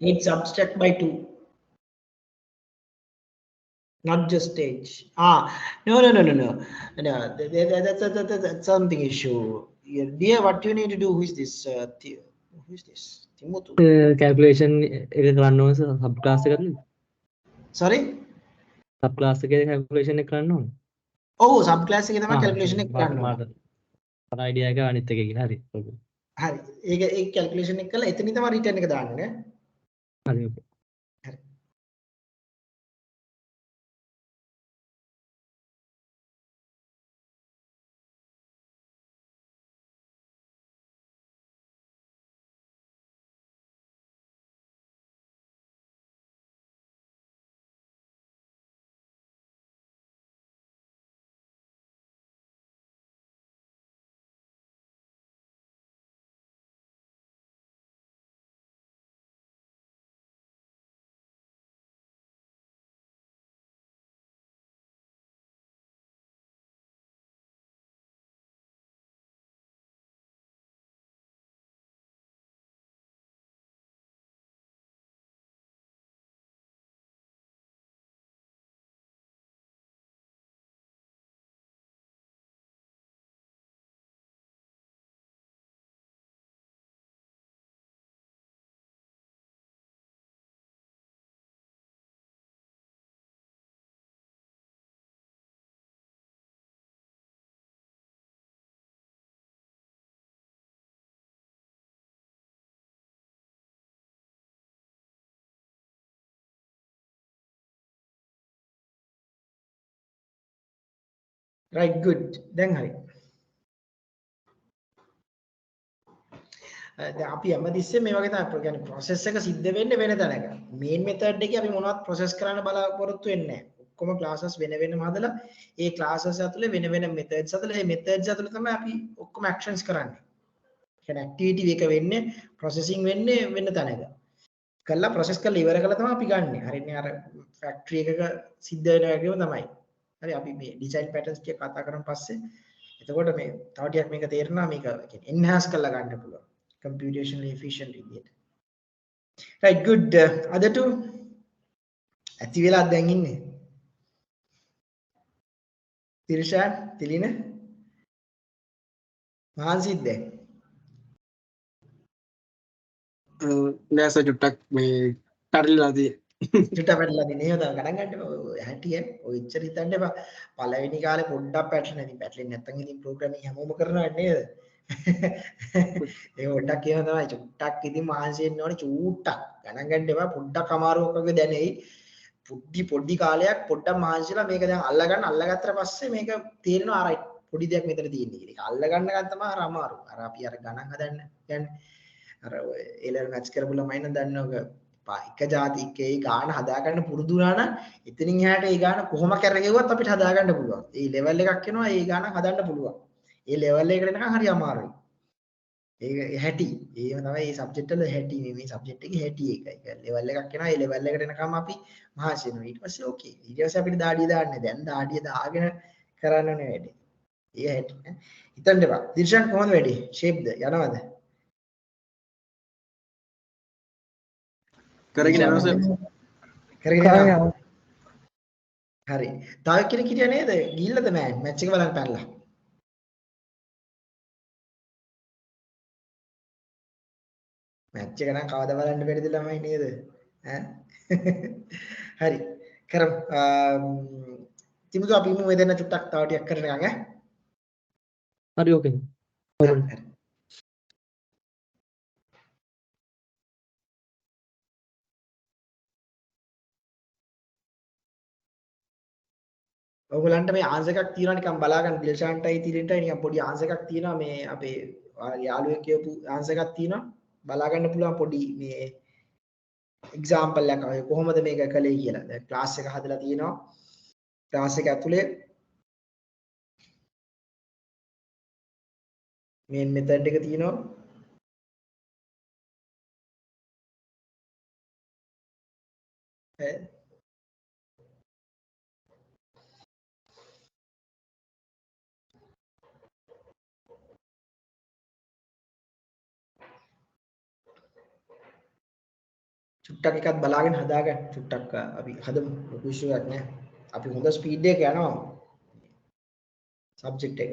It's subtract by 2, not just age. No, no, no, no, no, no. That's something issue. Yeah, dear, what you need to do? Who is this? Who is this? Timothy. Calculation එක කරන්න ඕන sub class එකකට Sorry. Sub class එකේ calculation එක කරන්න ඕන Oh, subclass එකේ තමයි calculation එක කරන්න ඕන. මට අයිඩියා එක අනිත් එකේ කියලා හරි හරි. ඒක calculation එක කළා එතනින් තමයි return එක දාන්නේ නේ. හරි ඕකේ හරි. Right, good. දැන් හරි. දැන් අපි හැමතිස්සෙම මේ වගේ තමයි කියන්නේ process එක සිද්ධ වෙන්නේ වෙන තැනක. main method එකේ අපි මොනවත් process කරන්න බලාපොරොත්තු වෙන්නේ නැහැ. ඔක්කොම classes වෙන වෙනම හදලා ඒ classes ඇතුලේ වෙන වෙන methods ඇතුලේ මේ methods ඇතුලේ තමයි අපි ඔක්කොම actions කරන්නේ. කියන්නේ activity එක වෙන්නේ processing වෙන්නේ වෙන තැනක. කළා process කරලා ඉවර කළා තමයි අපි ගන්නෙ. හරිනේ අර factory එකක සිද්ධ වෙන වගේම තමයි. හරි අපි මේ design patterns ටික කතා කරන් පස්සේ එතකොට මේ තව ටිකක් මේක තේරෙනවා මේක කියන්නේ enhance කරලා ගන්න පුළුවන්. Computationally efficient විදියට. Right, good. අද ටු ඇති වෙලා දැන් ඉන්නේ. තිරිෂා, තිලින මහන්සිද දැන්? නෑ සර් චුට්ටක් මේ පැටලිලා තියෙන්නේ. චුට්ට පැටලලා දිනේ හොදා ගණන් ගන්න එපා. හැටිය ඔය ඉච්චර හිතන්න එපා. පළවෙනි කාලේ පොඩ්ඩක් පැටලෙන. ඉතින් පැටලෙන්නේ නැත්නම් ඉතින් ප්‍රෝග්‍රෑමින් හැමෝම කරනවා නේද? ඒ පොඩ්ඩක් කියනවා තමයි. චුට්ටක් ඉතින් මහන්සි වෙන්න ඕනේ චූට්ටක්. ගණන් ගන්න එපා. පොඩ්ඩක් අමාරුවක් වගේ දැනෙයි. පොඩි කාලයක් පොඩ්ඩක් මහන්සිලා මේක දැන් අල්ලගත්තට පස්සේ මේක තේරෙනවා ආරයි පොඩි දෙයක් මෙතන තියෙන්නේ කියලා. ඒක අල්ල ගන්න ගන්න තමයි අර අමාරු. අර අපි අර ගණන් හදන්න යන්නේ. අර එලර් මැච් කරපු ළමයි නම් දන්නවක එක જાති එකේ ගාන හදාගන්න පුරුදු වුණා නම් එතනින් එහාට ඒ ගාන කොහොම කරගෙව්වත් අපිට හදාගන්න පුළුවන්. ඒ ලෙවල් එකක් එනවා ඒ ගාන හදන්න පුළුවන්. ඒ ලෙවල් එකට එනකන් හරි අමාරුයි. ඒක හැටි. ඒව තමයි මේ සබ්ජෙක්ට් වල හැටි මේ සබ්ජෙක්ට් එකේ හැටි ඒකයි. ලෙවල් එකක් එනවා ඒ ලෙවල් එකට එනකම් අපි මහසි වෙනවා. ඊට පස්සේ ඕකේ. ඊට පස්සේ අපිට දාඩිය දාන්නේ. දැන් දාඩිය දාගෙන කරන්න ඕනේ වැඩේ. ඒ හැටි. හිතන්න එපා. දිර්ෂන් කොහොමද වැඩේ? ෂේප්ද යනවද? කරගෙන යනවා සර්. කරගෙන යනවා. හරි. තව කෙනෙක් හිටියා නේද? ගිහිල්ලාද මැච් එක බලන්න පැනලා? මැච් එක නම් කවදා බලන්න බැරිද ළමයි නේද? ඈ? හරි. කරමු. තිමුතු අපි මු මෙතන චුට්ටක් තව ටිකක් කරගෙන යන්න ඈ. හරි ඕකේ හරි. ඔයගලන්ට මේ ආන්සර් එකක් තියෙනවා නිකන් බලා ගන්න දිල්ෂාන්ටයි තිරින්ටයි නිකන් පොඩි ආන්සර් එකක් තියෙනවා මේ අපේ යාළුවෙක් කියපු ආන්සර් එකක් තියෙනවා බලා ගන්න පුළුවන් පොඩි මේ එක්සැම්පල් එකක් ඔය කොහොමද මේක කළේ කියලා. දැන් ක්ලාස් එක හදලා තියෙනවා. ක්ලාස් එක ඇතුලේ මේන් මෙතඩ් එක තියෙනවා. චුට්ටක් එකක් බලාගෙන හදාගන්න චුට්ටක් අපි හදමු ලොකු ඉෂුව එකක් නෑ අපි හොඳ ස්පීඩ් එකක යනවා සබ්ජෙක්ට් එක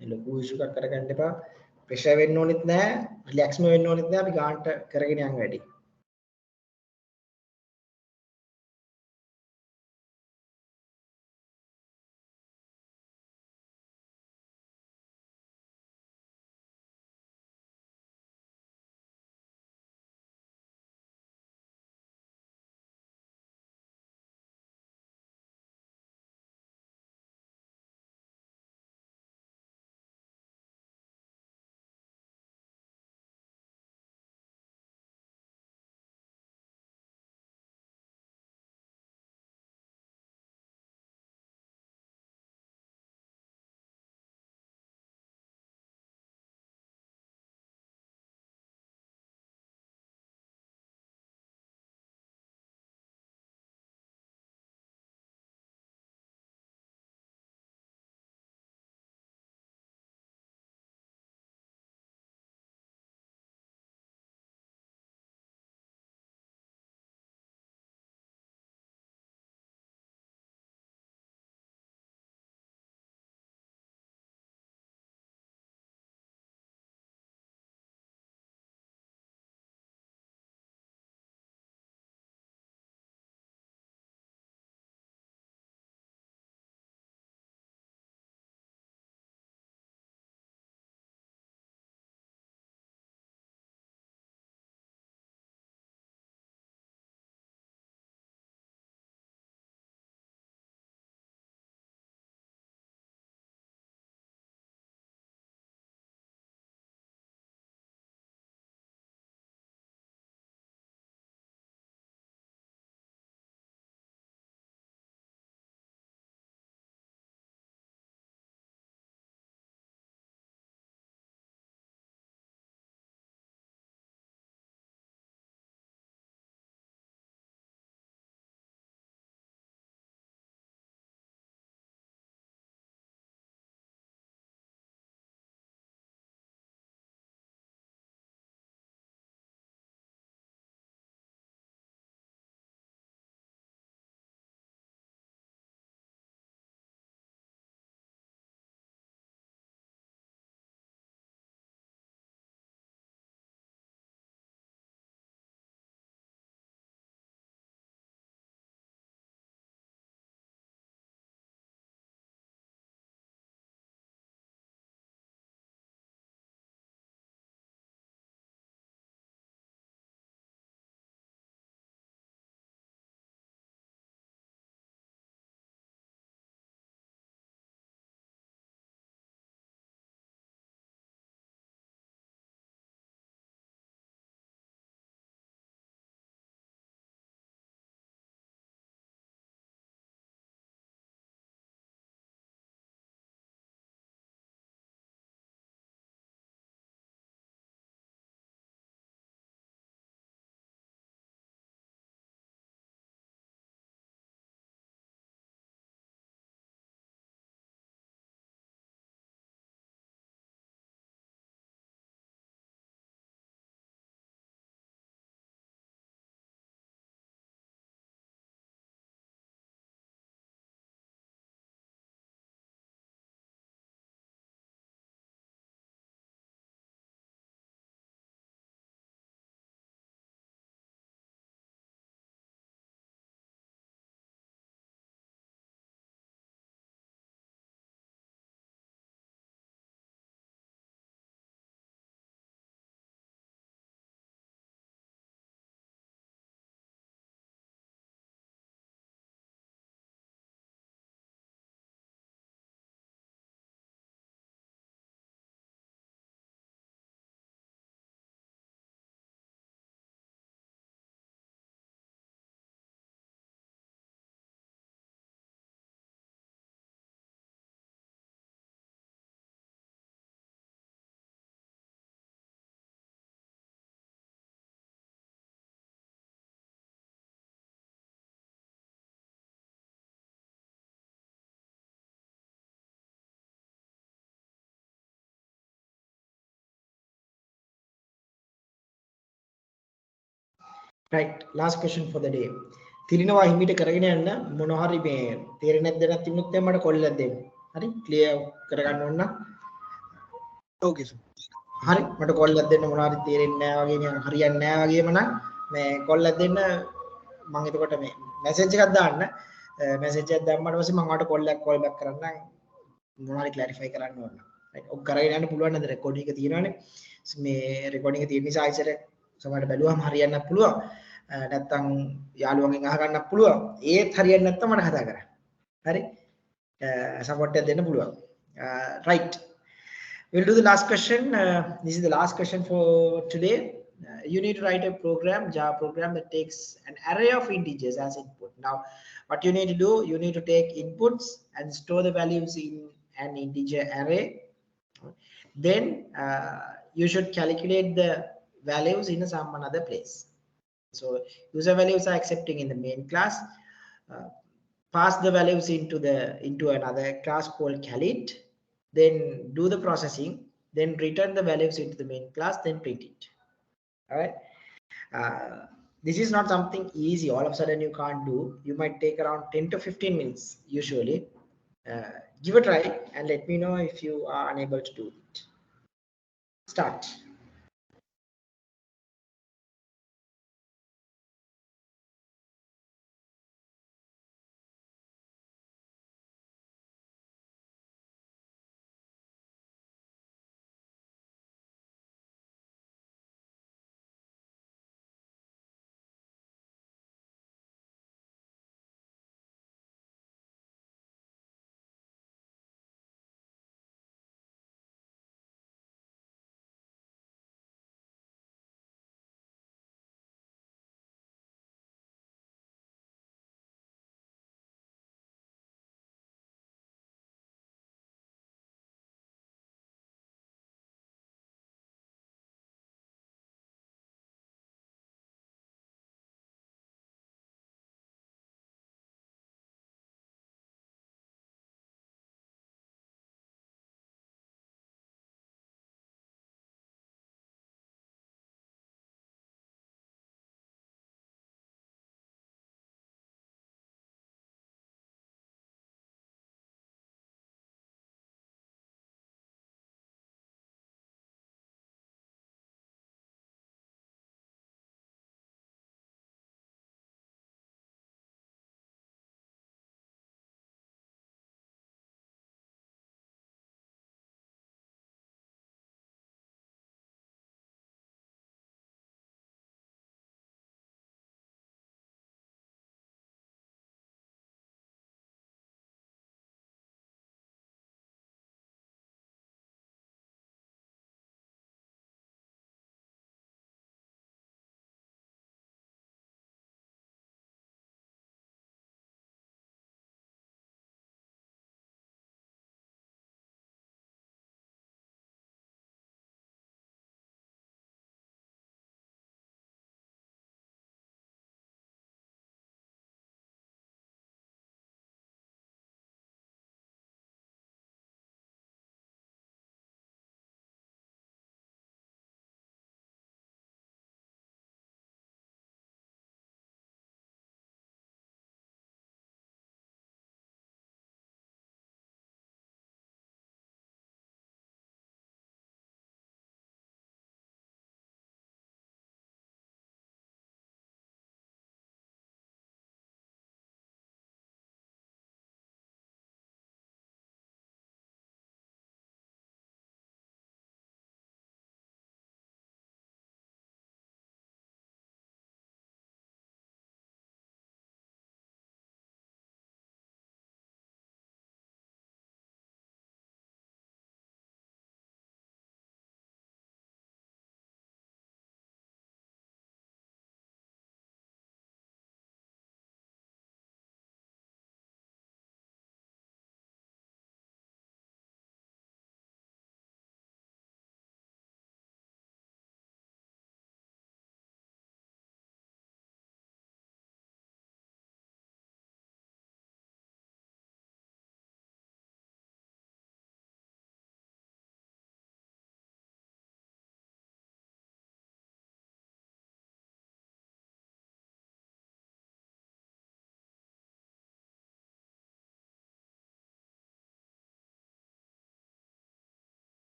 මේ ලොකු ඉෂුව එකක් කරගන්න එපා ප්‍රෙෂර් වෙන්න ඕනෙත් නෑ රිලැක්ස්ම වෙන්න ඕනෙත් නෑ අපි ගානට කරගෙන යන්න වැඩි right, last question for the day. තිලිනවා හිමිට කරගෙන යන්න මොනවා හරි මේ තේරෙන්නේ නැද්ද නැත් තිබුණොත් එහෙනම් මට කොල්ලක් දෙන්න. හරි ක්ලියර් කරගන්න ඕන නම් ඕකේ සර්. හරි මට කොල්ලක් දෙන්න මොනවා හරි තේරෙන්නේ නැහැ වගේ නිකන් හරියන්නේ නැහැ වගේම නම් මේ කොල්ලක් දෙන්න මම එතකොට මේ මැසේජ් එකක් දාන්න මැසේජ් එකක් දැම්මම පස්සේ මම ඔයාලට කොල්ලක් කෝල් බෑක් කරන්නම් මොනවා හරි ක්ලැරිෆයි කරන්න ඕන. right ඔක් කරගෙන යන්න පුළුවන් නේද රෙකෝඩින් එක තියෙනවානේ. මේ රෙකෝඩින් එක තියෙන නිසා ආයිසර සමහරට බැලුවම හරියන්නත් පුළුවන්. නැත්තම් යාළුවන්ගෙන් අහගන්නත් පුළුවන්. ඒත් හරියන්නේ නැත්තම් මට කතා කරන්න. හරි? සපෝට් එකක් දෙන්න පුළුවන්. right. We'll do the last question. This is the last question for today. You need to write a program, Java program that takes an array of integers as input. Now, what you need to do, you need to take inputs and store the values in an integer array. Then you should calculate the values in some another place. So user values are accepting in the main class. Pass the values into another class called callit. Then do the processing, then return the values into the main class, then print it. All right. This is not something easy. All of a sudden you can't do. You might take around 10 to 15 minutes usually. Give a try and let me know if you are unable to do it. Start.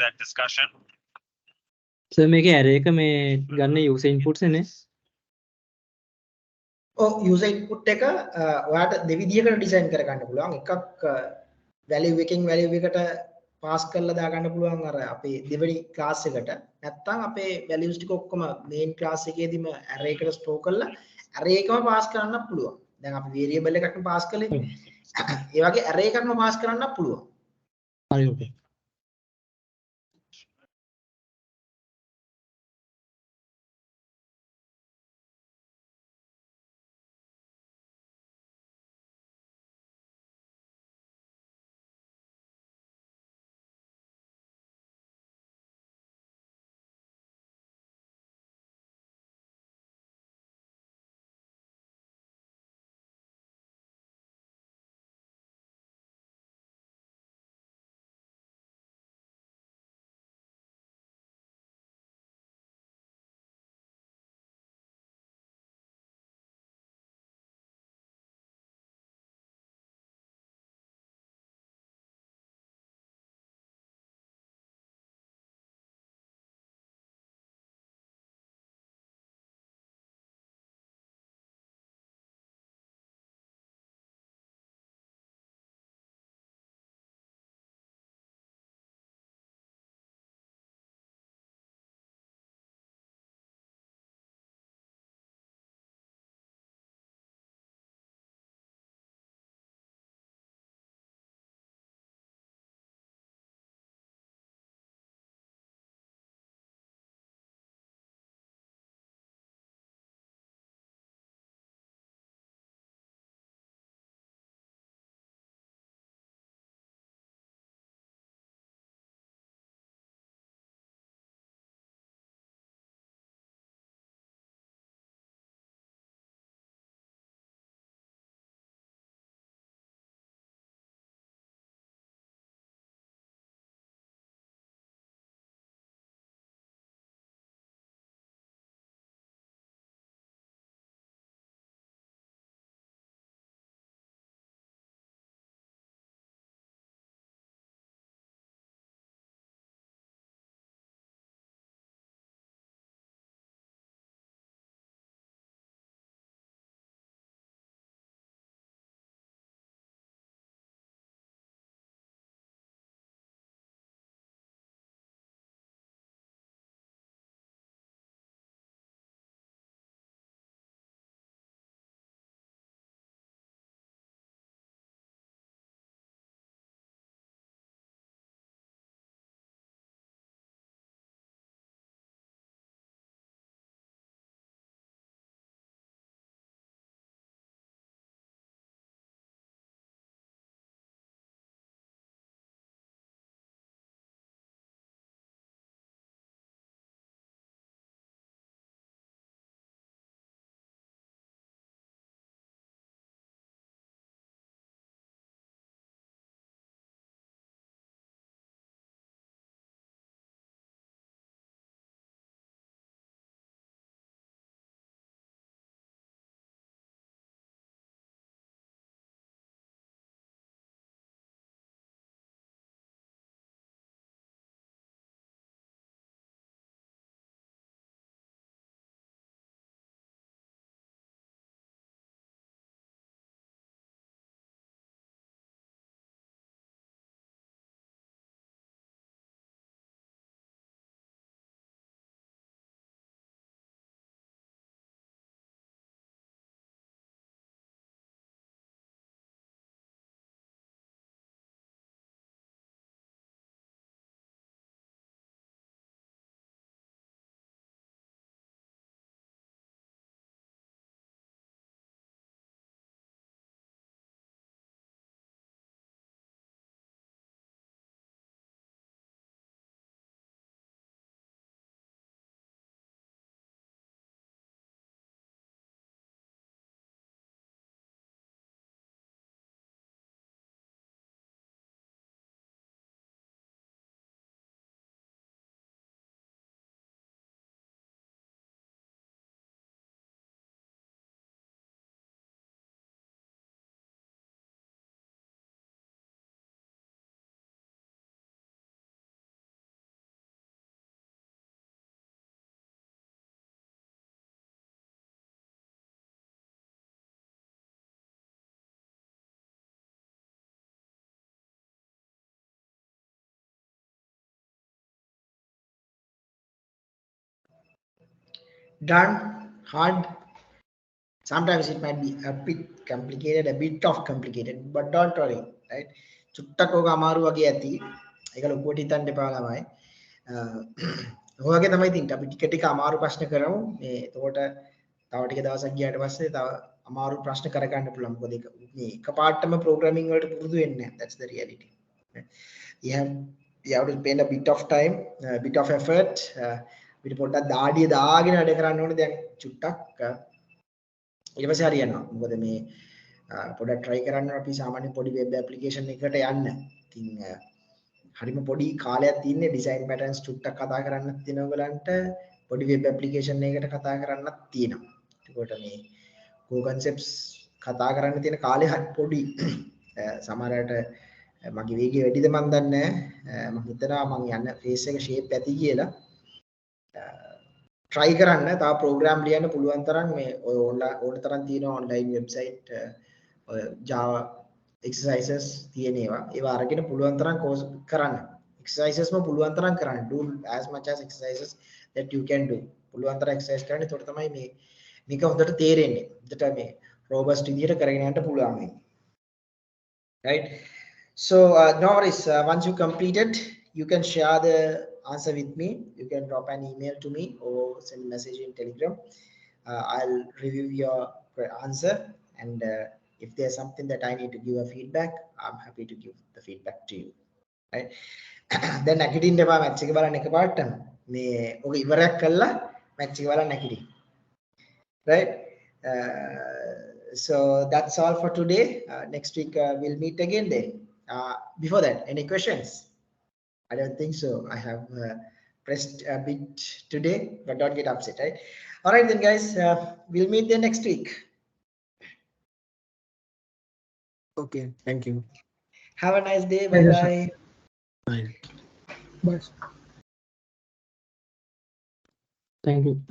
that discussion. Sir මේකේ ඇරේ එක මේ ගන්න user inputs නේ. user input එක ඔයාට දෙවිදියකට design කරගන්න පුළුවන්. එකක් value එකකින් value එකට පාස් කරලා දාගන්න පුළුවන් අර අපේ දෙවෙනි ක්ලාස් එකට. නැත්නම් අපේ values ටික ඔක්කොම main class එකේදීම array එකට store කරලා array එකම පාස් කරන්නත් පුළුවන්. දැන් අපි variable එකක්ම පාස් කළේ. ඒ වගේ array එකක්ම පාස් කරන්නත් පුළුවන්. හරි ඕකේ. done, hard. Sometimes it might be a bit complicated, a bit of complicated, but don't worry, right? චුට්ටක් ඕක අමාරු වගේ ඇති. ඒක ලොකුවට හිතන්න එපා ළමයි. ඔයගේ තමයි තින්ට අපි ටික ටික අමාරු ප්‍රශ්න කරමු. මේ එතකොට තව ටික දවසක් ගියාට පස්සේ තව අමාරු ප්‍රශ්න කරගන්න පුළුවන්. මොකද ඒක මේ එකපාරටම ප්‍රෝග්‍රෑමින් වලට පුරුදු වෙන්නේ නැහැ. That's the reality. You have to spend a bit of time, a bit of effort. අපිට පොඩ්ඩක් දාඩිය දාගෙන වැඩ කරන්න ඕනේ. දැන් චුට්ටක් ඊට පස්සේ හරියනවා. මොකද මේ පොඩ්ඩක් try කරන්න අපි සාමාන්‍ය පොඩි web application එකකට යන්න. ඉතින් හරිම පොඩි කාලයක් තියෙන්නේ design patterns චුට්ටක් කතා කරන්නත් තියෙනවා ඔයගලන්ට. පොඩි web application එකකට කතා කරන්නත් තියෙනවා. ඒකට මේ core concepts කතා කරන්න තියෙන කාලේ හරි පොඩි. සමහරවිට මගේ වේගය වැඩිද මන් දන්නේ නැහැ. මම හිතනවා මම යන ෆේස් එක shape ඇති කියලා. try කරන්න තා program ලියන්න පුළුවන් තරම් මේ ඔය ඕන තරම් තියෙනවා online website ඔය Java exercises තියෙන ඒවා අරගෙන පුළුවන් තරම් course කරන්න. exercises ම පුළුවන් තරම් කරන්න. do as much as exercises that you can do. පුළුවන් තරම් exercise කරන්න. ඒකට තමයි මේක හොඳට තේරෙන්නේ. හොඳට මේ robust විදිහට කරගෙන යන්න පුළුවන් වෙන්නේ. Right? So no worries. Once you completed, you can share the answer with me. You can drop an email to me or send a message in Telegram. I'll review your answer, and if there's something that I need to give a feedback, I'm happy to give the feedback to you. Right? Then නැගිටින්න එපා match එක බලන්න එකපාරටම. මේ ඔක ඉවරයක් කළා match එක බලන්න නැගිටින්න. Right? So that's all for today. Next week we'll meet again then. Before that, any questions? I don't think so. I have pressed a bit today, but don't get upset, right? All right then, guys. We'll meet there next week. Okay, thank you. Have a nice day. Bye bye. Bye. Bye. Thank you.